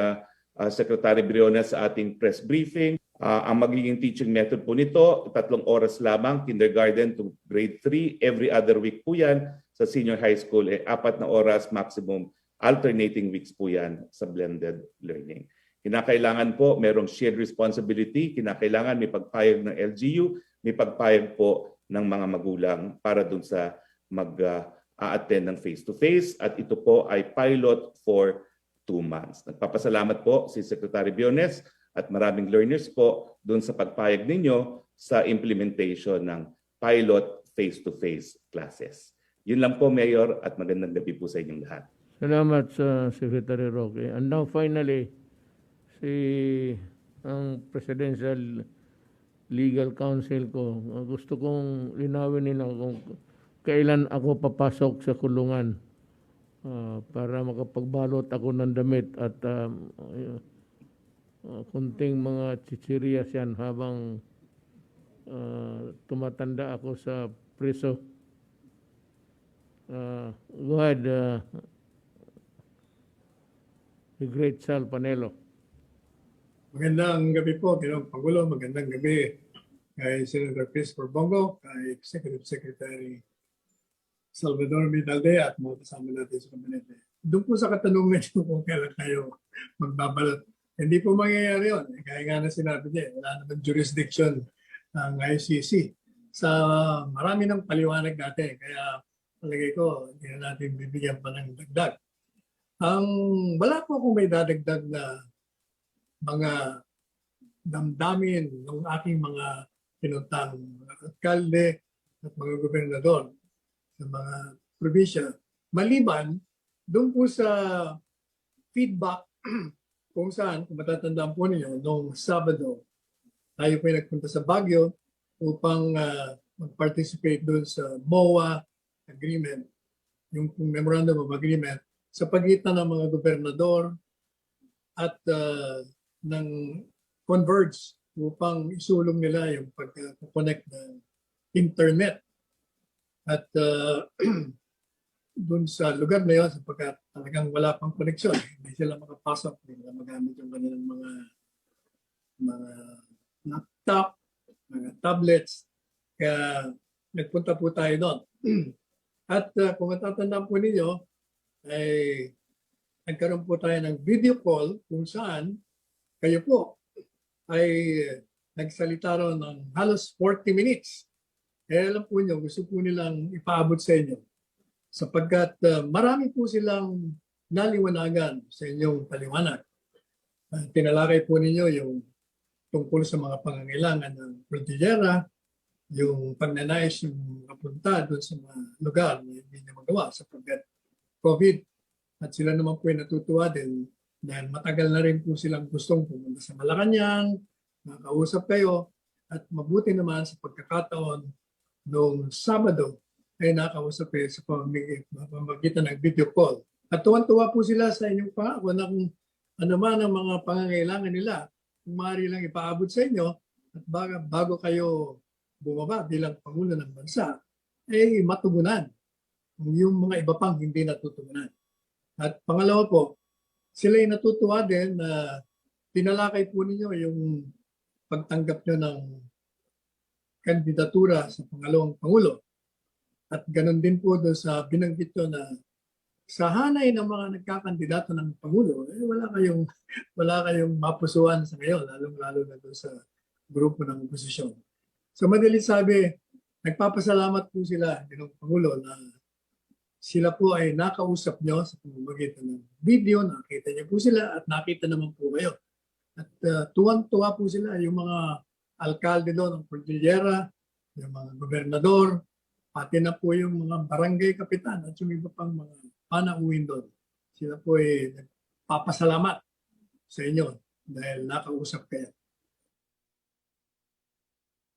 Secretary Briones sa ating press briefing, ang magiging teaching method po nito, 3 oras lamang, kindergarten to grade 3, every other week po yan. Sa senior high school, 4 na oras maximum, alternating weeks po yan sa blended learning. Kinakailangan po merong shared responsibility, kinakailangan may pagpayag ng LGU, may pagpayag po ng mga magulang para dun sa mag-attend ng face-to-face at ito po ay pilot for 2 months. Nagpapasalamat po si Secretary Briones at maraming learners po dun sa pagpayag ninyo sa implementation ng pilot face-to-face classes. Yun lang po, Mayor, at magandang gabi po sa inyong lahat. Salamat sa Secretary Roque. And now finally, ang Presidential Legal Counsel ko, gusto kong linawin nila kung kailan ako papasok sa kulungan para makapagbalot ako ng damit at kunting mga chichirias yan habang tumatanda ako sa preso. Go ahead, the great Sal Panelo. Magandang gabi po, Ginoong Pangulo. Magandang gabi kay Senator Christopher Bongo, kay Executive Secretary Salvador Vidalde at mga kasama natin sa kabinete. Doon po sa katanungan niyo kung kailan kayo magbabalot. Hindi po mangyayari yun. Kaya nga na sinabi niya, wala naman jurisdiction ng ICC. Sa marami ng paliwanag natin, kaya palagay ko, hindi na natin bibigyan pa ng dagdag. Wala po akong may dadagdag na mga damdamin ng aking mga pinuntang alkalde at mga gobernador sa mga probinsya. Maliban, doon po sa feedback kung saan, kung matatandaan po ninyo, noong Sabado, tayo po ay nagpunta sa Baguio upang mag-participate doon sa MOA agreement, yung Memorandum of Agreement, sa pagitan ng mga gobernador at ng Converge upang isulong nila yung pag-connect ng internet. At dun sa lugar na yun, sapagkat talagang wala pang koneksyon, hindi sila makapasok, hindi nila magamit yung kanilang mga laptop, mga tablets. Kaya nagpunta po tayo doon. At kung matatandaan po ninyo, ay nagkaroon po tayo ng video call kung saan kayo po ay nagsalita ron ng halos 40 minutes alam po niyo, gusto po nilang ipaabot sa inyo sapagkat marami po silang naliwanagan sa inyong paliwanag. Tinalakay po ninyo yung tungkol sa mga pangangailangan ng Cordillera, yung pagnanais yung mapunta doon sa mga lugar na hindi niya magawa sapagkat COVID. At sila naman po ay natutuwa din dahil matagal na rin po silang gustong pumunta sa Malacanang, makausap kayo, at mabuti naman sa pagkakataon noong Sabado ay nakausap kayo sa pamamagitan ng video call. At tuwan-tuwa po sila sa inyong pangako na kung ano man ang mga pangangailangan nila, kung maaari lang ipaabot sa inyo at bago kayo bumaba bilang Pangulo ng Bansa, ay matugunan yung mga iba pang hindi natutugunan. At pangalawa po, sila ay natutuwa din na tinalakay po ninyo yung pagtanggap nyo ng kandidatura sa pangalawang Pangulo. At ganun din po doon sa binanggit nyo na sa hanay ng mga nagkakandidato ng Pangulo, wala kayong mapusuan sa ngayon, lalong-lalo na doon sa grupo ng oposisyon. So madali sabi, nagpapasalamat po sila ng Pangulo na sila po ay nakausap nyo sa pamamagitan ng video, nakita niyo po sila at nakita naman po kayo. At tuwang-tuwa po sila, yung mga alkalde doon ng Cordillera, yung mga gobernador, pati na po yung mga barangay kapitan at yung iba pang mga panauhin doon. Sila po ay nagpapasalamat sa inyo dahil nakausap kayo.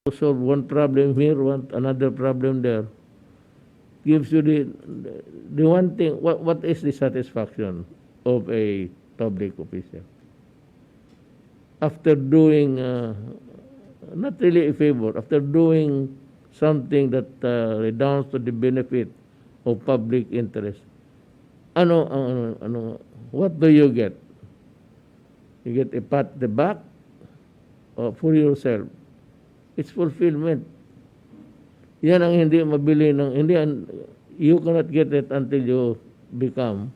Solve one problem here, another problem there. Gives you the one thing, what is the satisfaction of a public official? After doing, not really a favor, after doing something that redounds to the benefit of public interest, what do you get? You get a pat the back for yourself. It's fulfillment. Yan ang hindi mabili you cannot get it until you become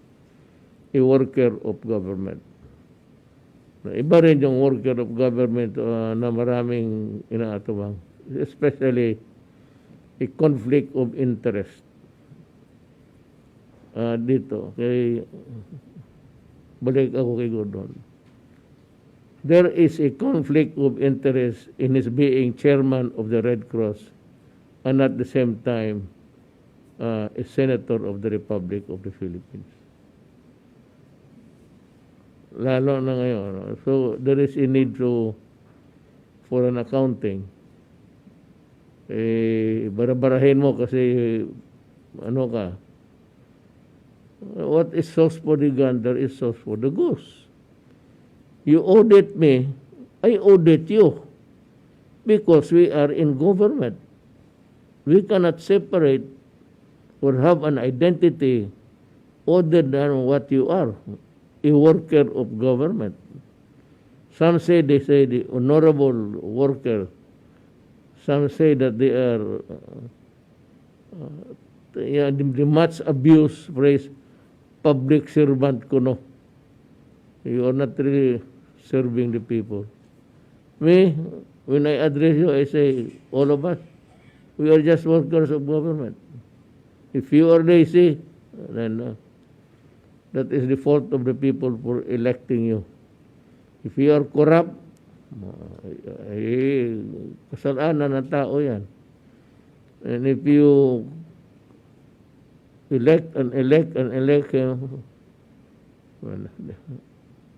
a worker of government. Iba rin yung worker of government na maraming inaatubang, especially a conflict of interest. Dito, balik ako kay Gordon. There is a conflict of interest in his being chairman of the Red Cross and at the same time a senator of the Republic of the Philippines. Lalo na ngayon. So there is a need for an accounting. Barabarahin mo kasi what is sauce for the gander is sauce for the goose. You audit me, I audit you because we are in government. We cannot separate or have an identity other than what you are, a worker of government. Some say the honorable worker. Some say that they are the much abused phrase, public servant kuno. You are not really serving the people. Me, when I address you, I say, all of us, we are just workers of government. If you are lazy, then that is the fault of the people for electing you. If you are corrupt, kasalanan ng tao yan. And if you elect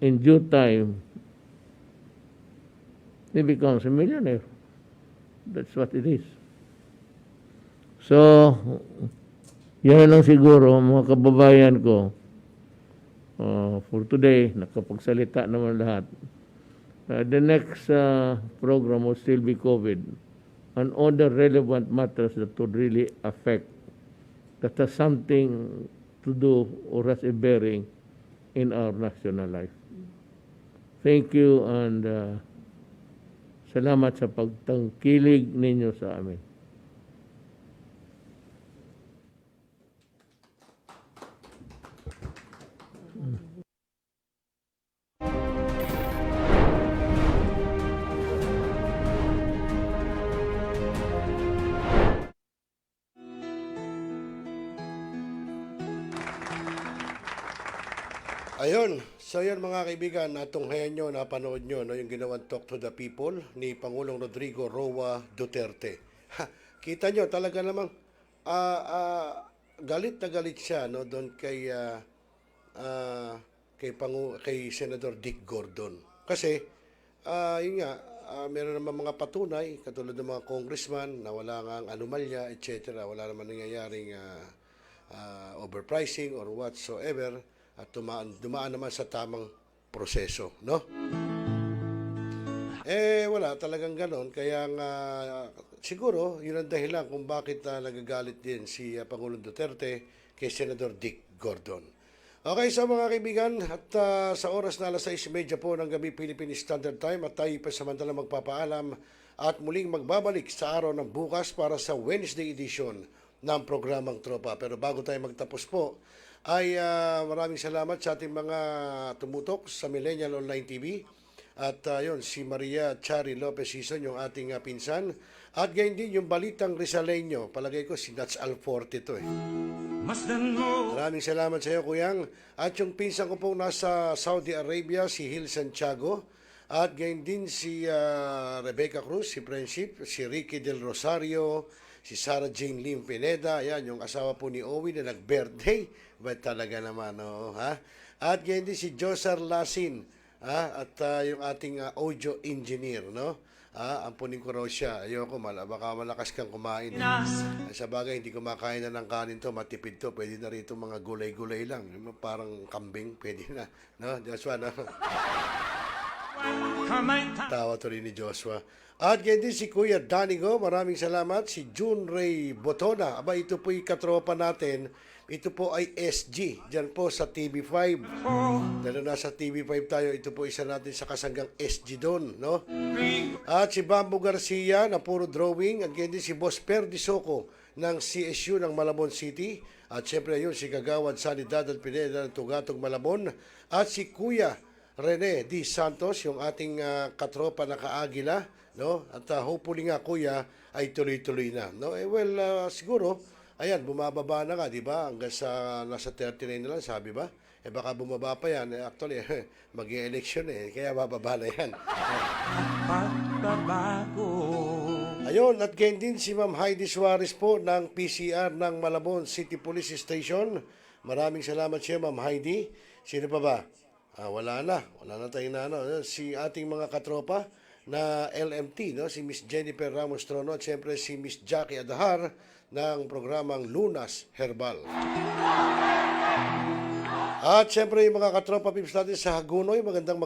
in due time, he becomes a millionaire. That's what it is. So, yan lang siguro mga kababayan ko. For today, nakapagsalita naman lahat. The next program will still be COVID and other relevant matters that would really affect, that has something to do or has a bearing in our national life. Thank you and salamat sa pagtangkilig ninyo sa amin. Ayun, so yun mga kaibigan, natunghayan nyo, napanood nyo no, yung ginawang Talk to the People ni Pangulong Rodrigo Roa Duterte. Ha, kita nyo, talaga namang galit na galit siya no, doon kay Senador Dick Gordon. Kasi, yun nga, meron naman mga patunay, katulad ng mga congressman na wala nga ang anomalya, etc. Wala naman nangyayaring overpricing or whatsoever at dumaan naman sa tamang proseso, no? Wala talagang ganon. Kaya nga, siguro, yun ang dahilan kung bakit nagagalit din si Pangulong Duterte kay Senador Dick Gordon. Okay, so mga kaibigan, at sa oras na alas 6:30 po ng gabi Philippine Standard Time at tayo pa samantala magpapaalam at muling magbabalik sa araw ng bukas para sa Wednesday edition ng programang Tropa. Pero bago tayo magtapos po, ay maraming salamat sa ating mga tumutok sa Millennial Online TV. At yun, si Maria Chari Lopez Sison, yung ating pinsan. At gayon din yung Balitang Rizaleño. Palagay ko si Nats Alforte to eh. Maraming salamat sa iyo, Kuyang. At yung pinsan ko po nasa Saudi Arabia, si Hil Santiago. At gayon din si Rebecca Cruz, si Friendship, si Ricky Del Rosario, si Sarah Jane Lim Pineda, ayan, yung asawa po ni OWIE na nag-birthday. Ba't talaga naman, oh, ha? At ganyan din si Josar Lasin, ha? At yung ating audio engineer, no? Ampunin ko raw siya. Ayoko, baka malakas kang kumain. Sa bagay, hindi kumakain na ng kanin to, matipid to. Pwede na rito mga gulay-gulay lang. Parang kambing, pwede na. No, Joshua, no? Tawa tuloy ni Joshua. At ganyan din si Kuya Danigo, maraming salamat. Si June Ray Botona, aba ito po'y katropa natin. Ito po ay SG, dyan po sa TV5. Dahil nasa TV5 tayo, ito po isa natin sa kasanggang SG doon, no? At si Bambo Garcia na puro drawing. At ganyan din si Boss Perdi Soco ng CSU ng Malabon City. At syempre yun, si Kagawad Sanidad at Pineda ng Tugatog Malabon. At si Kuya Rene D. Santos, yung ating katropa na kaagila, no? At hopefully nga, Kuya, ay tuloy-tuloy na, no? Siguro, ayan, bumababa na nga, di ba? Hanggang sa nasa 39 na lang, sabi ba? Baka bumaba pa yan. Actually, mag-i-election kaya bababa na yan. Ayun, at gayon din si Ma'am Heidi Suarez po ng PCR ng Malabon City Police Station. Maraming salamat siya, Ma'am Heidi. Sino pa ba? Wala na tayong na ano. Si ating mga katropa na LMT, no? Si Miss Jennifer Ramos Trono at siyempre si Miss Jackie Adahar ng programang Lunas Herbal. At siyempre yung mga katropa pips natin sa Hagunoy, magandang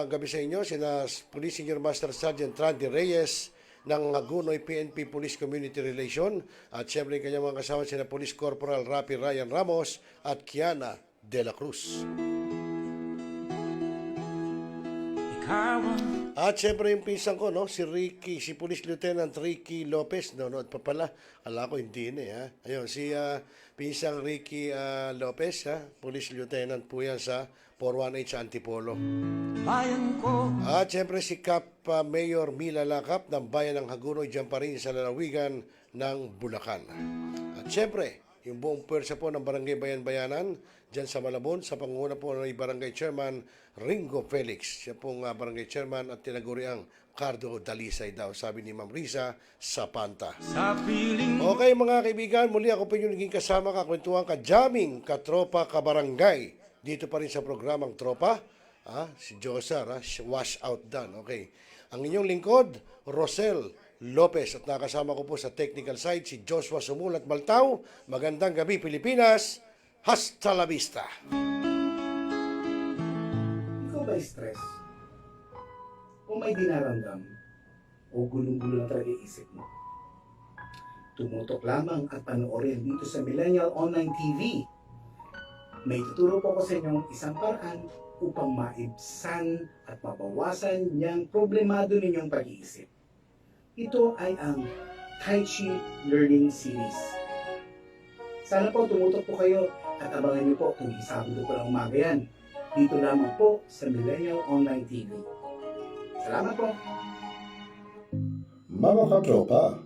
gabi sa inyo. Sina Police Senior Master Sergeant Randy Reyes ng Hagunoy PNP Police Community Relation. At siyempre yung kanyang mga kasama sina Police Corporal Rapi Ryan Ramos at Kiana De La Cruz. At siyempre yung pinsan ko, no? Si Police Lieutenant Ricky Lopez, nanonood pa pala. Ala ko hindi ha. Ayun, si pinsang Ricky Lopez, ha? Police Lieutenant po yan sa 418 sa Antipolo. At siyempre si Cap Mayor Mila Lakap ng Bayan ng Hagunoy, dyan pa rin sa lalawigan ng Bulacan. At siyempre, yung buong pwersa po ng Barangay Bayan-Bayanan, dyan sa Malabon, sa pangunguna po ng Barangay Chairman Ringo Felix. Siya pong Barangay Chairman at tinaguriang Cardo Dalisay daw, sabi ni Ma'am Risa Sapanta. Okay mga kaibigan, muli ako po yung naging kasama, kakwentuhan, kajaming, katropa, kabarangay. Dito pa rin sa programang Tropa. Si Josar, wash out done. Okay. Ang inyong lingkod, Rosel Lopez. At nakasama ko po sa technical side si Joshua Sumulat Baltaw. Magandang gabi Pilipinas. Hasta la vista. Ikaw ba stress? O may dinaramdam? O gulong-gulo lang talaga isip mo? Tumutok lamang at panoorin dito sa Millennial Online TV. May tuturo po ko sa inyong isang paraan upang maibsan at mabawasan niyang problemado ninyong pag-iisip. Ito ay ang Tai Chi Learning Series. Sana po tumutok po kayo at abangan niyo po kung Sabado po ng umaga yan. Dito lamang po sa Millennial Online TV. Salamat po! Mga katropa,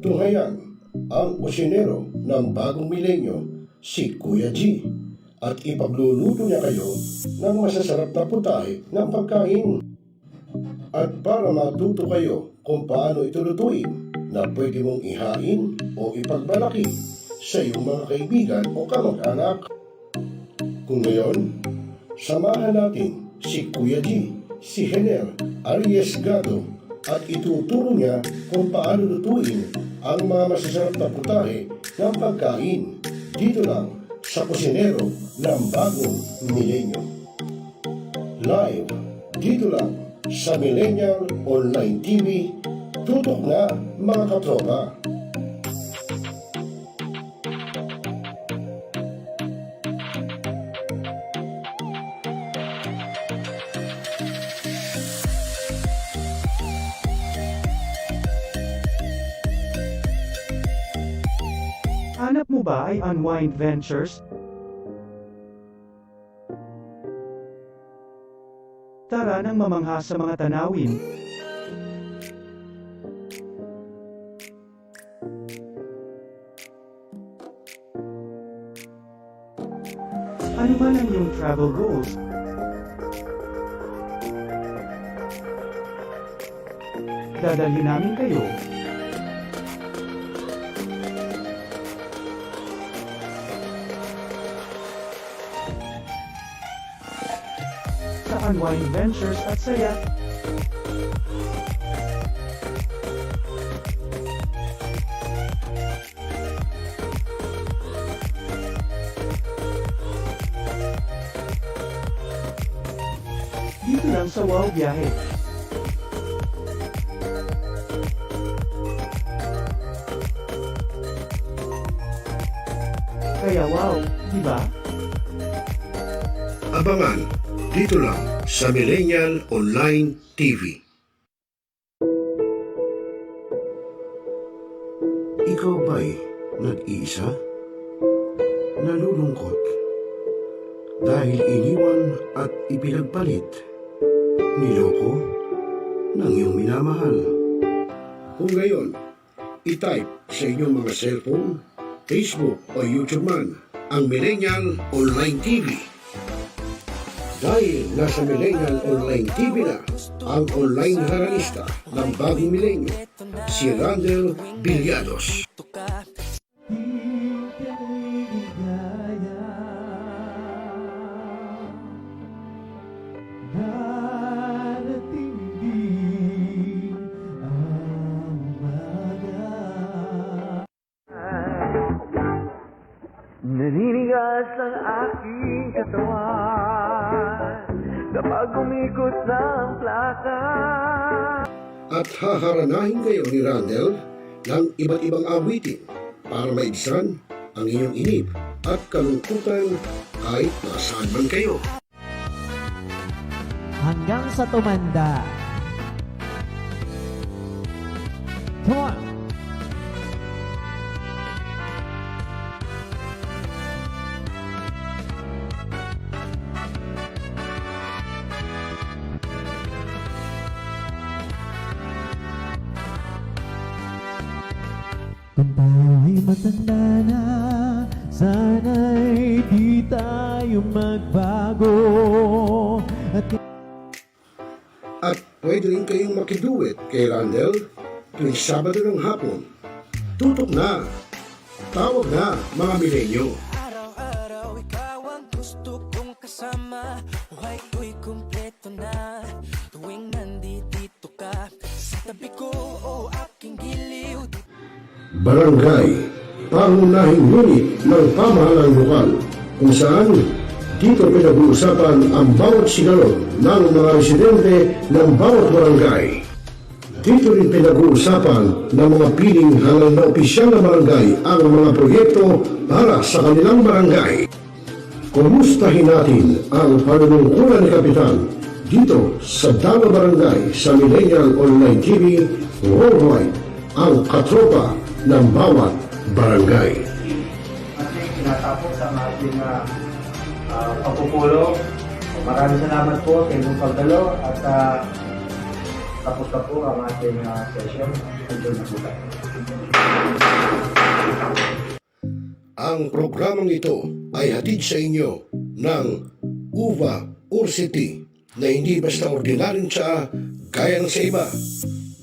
tunghayan ang kusinero ng bagong milenyo, si Kuya G. at ipagluluto niya kayo ng masasarap na putahe ng pagkain. At para matuto kayo kung paano ito lutuin na pwede mong ihain o ipagmalaki sa iyong mga kaibigan o kamag-anak. Kung ngayon, samahan natin si Kuya G, si Hener Arriesgado at ituturo niya kung paano lutuin ang mga masasarap na putahe ng pagkain dito lang sa Kusinero ng Bagong Milenyo. Live dito lang sa Millennial Online TV. Tutok na mga katropa. Hanap mo ba ay Unwind Ventures? Tara nang mamangha sa mga tanawin. Ano man ang iyong travel goals? Dadalhin namin kayo. Sa Unwind Ventures at saya. Dito lang sa Wow Biyahe. Kaya wow, di ba? Abangan dito lang sa Millennial Online TV. Ikaw ba'y nag-iisa? Nalulungkot dahil iniwan at ipinagpalit, niloko ng iyong minamahal. Kung ngayon, i-type sa inyong mga cellphone, Facebook o YouTube man ang Millennial Online TV. Dahil nasa Millennial Online TV na ang online haralista ng bagong milenyo, si Randel Villados. Naninigas ang aking katawan kapag umikot ng plaka. At haharanahin kayo ni Randel ng iba't ibang awitin para maibsan ang inyong inip at kalungkutan kahit nasaan man kayo. Hanggang sa tumanda. Come on! Kung tayo'y matanda na, sana'y di tayo magbago. At pwede rin kayong makiduet kay Randel tuwing Sabado ng hapon. Tutok na! Tawag na mga milenyo! Araw-araw ikaw ang gusto kong kasama. Buhay ko'y kumpleto na tuwing nandito ka sa tabi ko o aking giliw. Barangay, pangunahing unit ng pamahalaan lokal kung saan dito pinag-uusapan ang bawat sigalon ng mga residente ng bawat barangay. Dito rin pinag-uusapan ng mga piling halal na opisyal na barangay ang mga proyekto para sa kanilang barangay. Kumustahin natin ang panunungkulan ni Kapitan dito sa Dama Barangay sa Millennial Online TV Worldwide, ang katropa ng bawat barangay. Ating tinatapos ang ating pagpupulong. Maraming salamat po sa inyong pagdalo at tapos na po ang ating session. Enjoy na po tayo. Ang programang ito ay hatid sa inyo ng uva ursity na hindi basta ordinaryong tsaa gaya ng sa iba.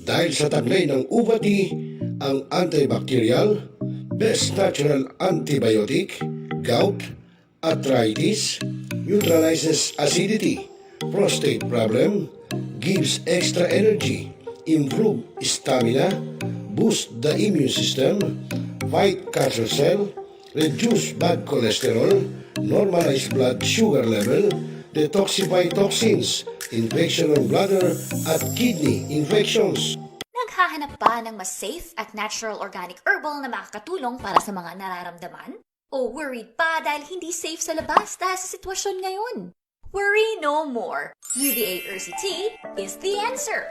Dahil sa taglay ng uva tea, ang antibacterial, best natural antibiotic, gout, arthritis, neutralizes acidity, prostate problem, gives extra energy, improve stamina, boost the immune system, fight cancer cell, reduce bad cholesterol, normalize blood sugar level, detoxify toxins, infection ng bladder at kidney infections. Naghahanap ba ng mas safe at natural organic herbal na makakatulong para sa mga nararamdaman? O worried pa dahil hindi safe sa labas dahil sa sitwasyon ngayon? Worry no more! UVA Ursi Tea is the answer!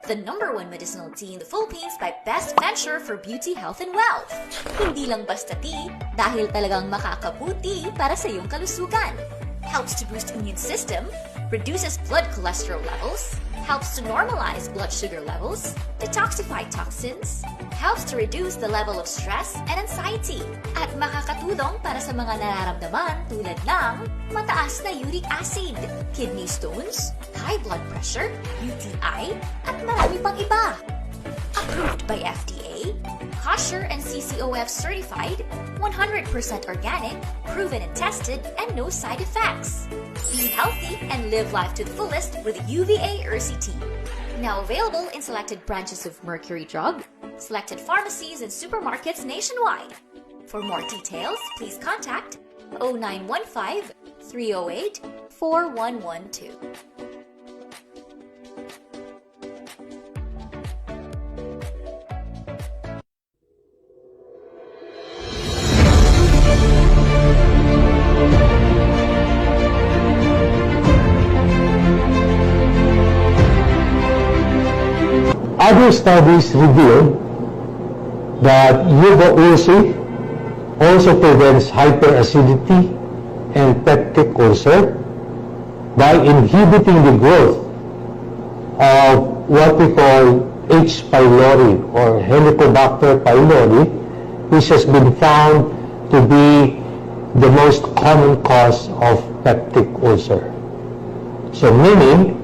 The #1 medicinal tea in the Philippines by Best Venture for Beauty, Health, and Wealth. Hindi lang basta tea dahil talagang makakabuti para sa iyong kalusugan. Helps to boost immune system, reduces blood cholesterol levels, helps to normalize blood sugar levels, detoxify toxins, helps to reduce the level of stress and anxiety, at makakatulong para sa mga nararamdaman tulad ng mataas na uric acid, kidney stones, high blood pressure, UTI, at marami pang iba. Approved by FDA, kosher and CCOF certified, 100% organic, proven and tested, and no side effects. Be healthy and live life to the fullest with UVA Ursi Tea. Now available in selected branches of Mercury Drug, selected pharmacies and supermarkets nationwide. For more details, please contact 0915-308-4112. Other studies revealed that UVA also prevents hyperacidity and peptic ulcer by inhibiting the growth of what we call H. pylori or Helicobacter pylori, which has been found to be the most common cause of peptic ulcer. So meaning,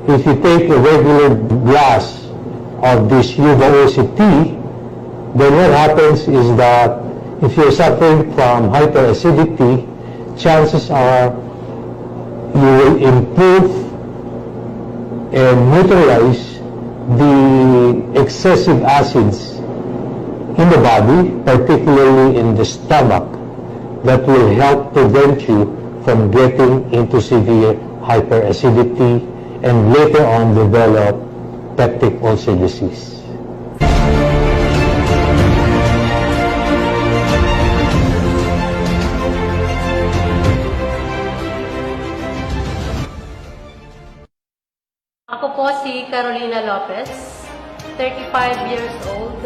if you take a regular glass of this UVA tea, then what happens is that if you're suffering from hyperacidity, chances are you will improve and neutralize the excessive acids in the body, particularly in the stomach, that will help prevent you from getting into severe hyperacidity and later on develop peptic ulcer disease. Ako po si Carolina Lopez, 35 years old.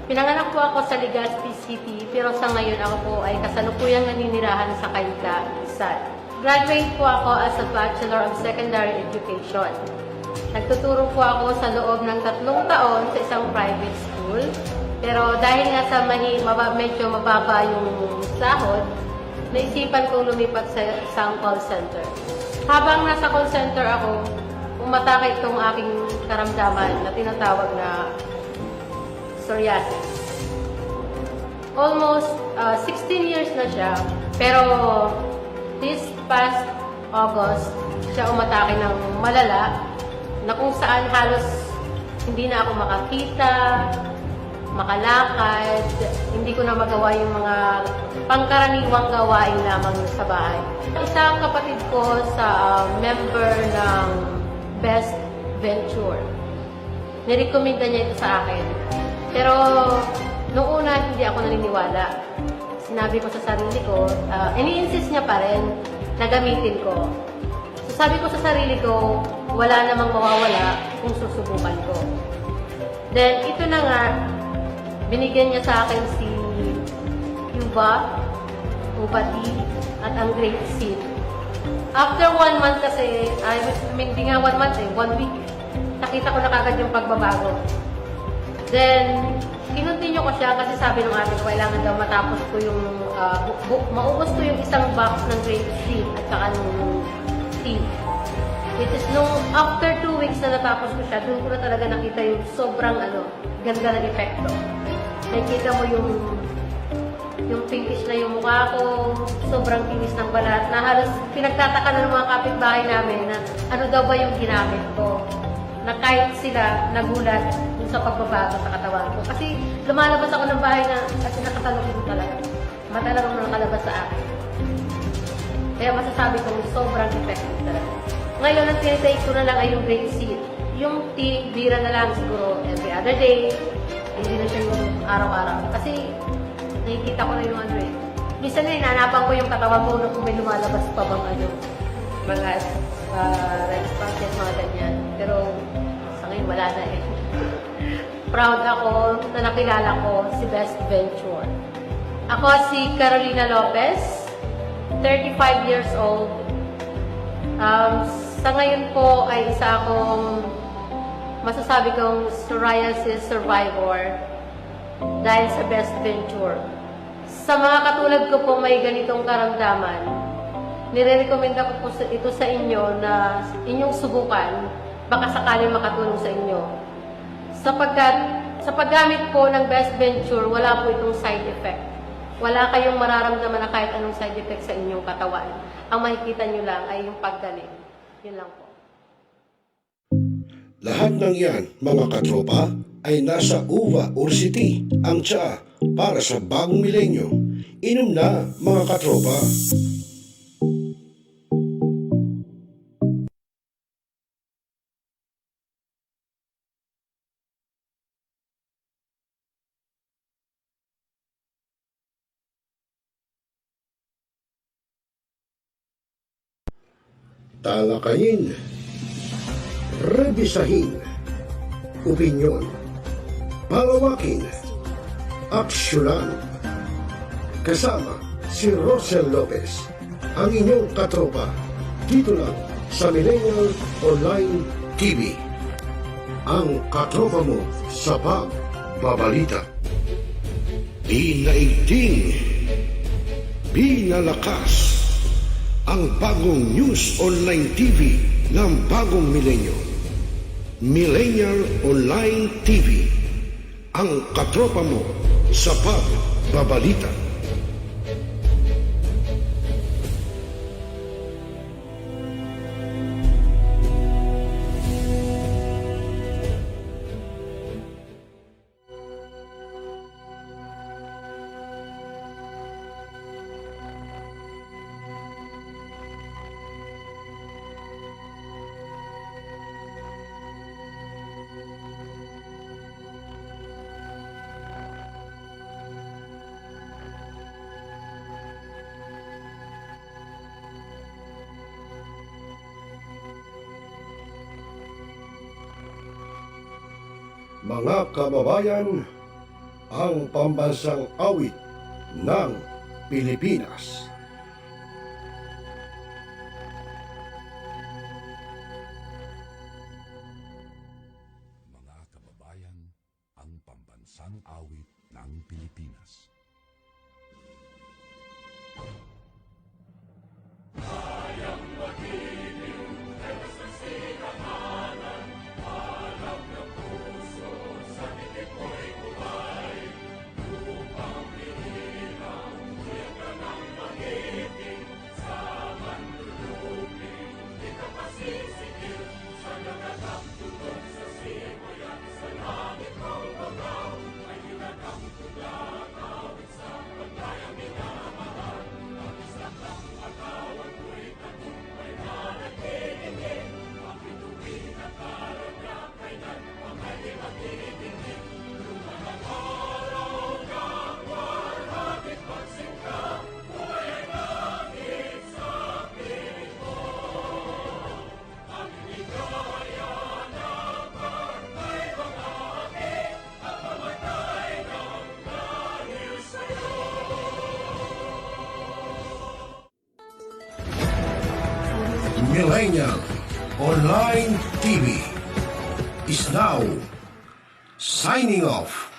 Pinanganak po ako sa Legazpi City, pero sa ngayon ako po ay kasalukuyang naninirahan sa Kainta, Rizal. Graduate po ako as a Bachelor of Secondary Education. Nagtuturo po ako sa loob ng 3 taon sa isang private school. Pero dahil nga sa medyo mababa yung sahod, naisipan kong lumipat sa isang call center. Habang nasa call center ako, umatake itong aking karamdaman na tinatawag na psoriasis. Almost 16 years na siya, pero this past August, siya umatake ng malala na kung saan halos hindi na ako makakita, makalakad, hindi ko na magawa yung mga pangkaraniwang gawain lamang sa bahay. Isang kapatid ko sa member ng Best Venture. Nirekomenda niya ito sa akin. Pero noong una, hindi ako naniniwala. Sinabi ko sa sarili ko, ini-insist niya pa rin na gamitin ko. So sabi ko sa sarili ko, wala namang mawawala kung susubukan ko. Then, ito na nga, binigyan niya sa akin si Uva tea, at ang grape seed. After 1 month kasi, hindi nga 1 month 1 week, nakita ko na kagad yung pagbabago. Then, kinontinue ko siya kasi sabi ng ate ko, kailangan daw matapos ko yung, maubos ko yung isang box ng grape sheet at saka nung tea. It is nung after 2 weeks na natapos ko siya, doon ko na talaga nakita yung sobrang ganda ng epekto. Nakikita mo yung pinkish na yung mukha ko, sobrang kinis ng balat, na halos pinagtataka na ng mga kapitbahay namin na ano daw ba yung ginamit ko. Na kahit sila nagulat dun sa pagbabago sa katawan ko. Kasi lumalabas ako ng bahay na kasi nakatalong ko talaga. Matalagang nakalabas sa akin. Kaya masasabi kong sobrang effective talaga. Ngayon, ang tinitake ko na lang ay yung grape seed. Yung tea, bira na lang siguro every other day. Hindi na siya yung araw-araw. Kasi nakikita ko na yung Minsan na hinanapan ko yung katawan ko kung may lumalabas pa bang mga red spots, mga ganyan. Pero sa ngayon wala na eh. Proud ako na nakilala ko si Best Venture. Ako si Carolina Lopez, 35 years old. Sa ngayon po ay isa akong masasabi kong psoriasis survivor dahil sa Best Venture. Sa mga katulad ko po may ganitong karamdaman, nire-recommenda ko po ito sa inyo na inyong subukan, baka sakaling makatulong sa inyo. Sapagkat sa paggamit po ng Best Venture, wala po itong side effect. Wala kayong mararamdaman na kahit anong side effect sa inyong katawan. Ang makikita nyo lang ay yung paggaling. Yun lang po. Lahat ng yan, mga katropa, ay nasa uva or city, ang tsaa para sa bagong milenyo. Inom na, mga katropa. Talakayin, rebisahin, opinyon, palawakin, aksyonan. Kasama si Rosel Lopez, ang inyong katropa, dito lang sa Millennial Online TV. Ang katropa mo sa pagbabalita. Binaigting, binalakas, ang bagong News Online TV ng bagong milenyo. Millennial Online TV, ang katropa mo sa pagbabalita. Mga kababayan, ang pambansang awit ng Pilipinas. Mga kababayan, ang pambansang awit ng Pilipinas. Kayang magiging teles ng sikatanan, alam ng puso sa titik ko'y kulay. Lupang pinirang, kuyak ka ng magiting, sa manluluping, di ka pasisigil, sa nagatang tulog sa simoy at sa langit kong bagaw, ay hinatang tugla tawid sa paglayang minamahal. Ang isang lang akawan ko'y tagumpay na nagtitingin, ang bituin at karanya kailan ang ay magtitingin. Lumanang araw ng warhagit pagsingka, buhay ay langit sa piling mo. Ang ligaya ng partay pangahagi, at mamatay ng dahil sa'yo. Millennial Online TV is now signing off.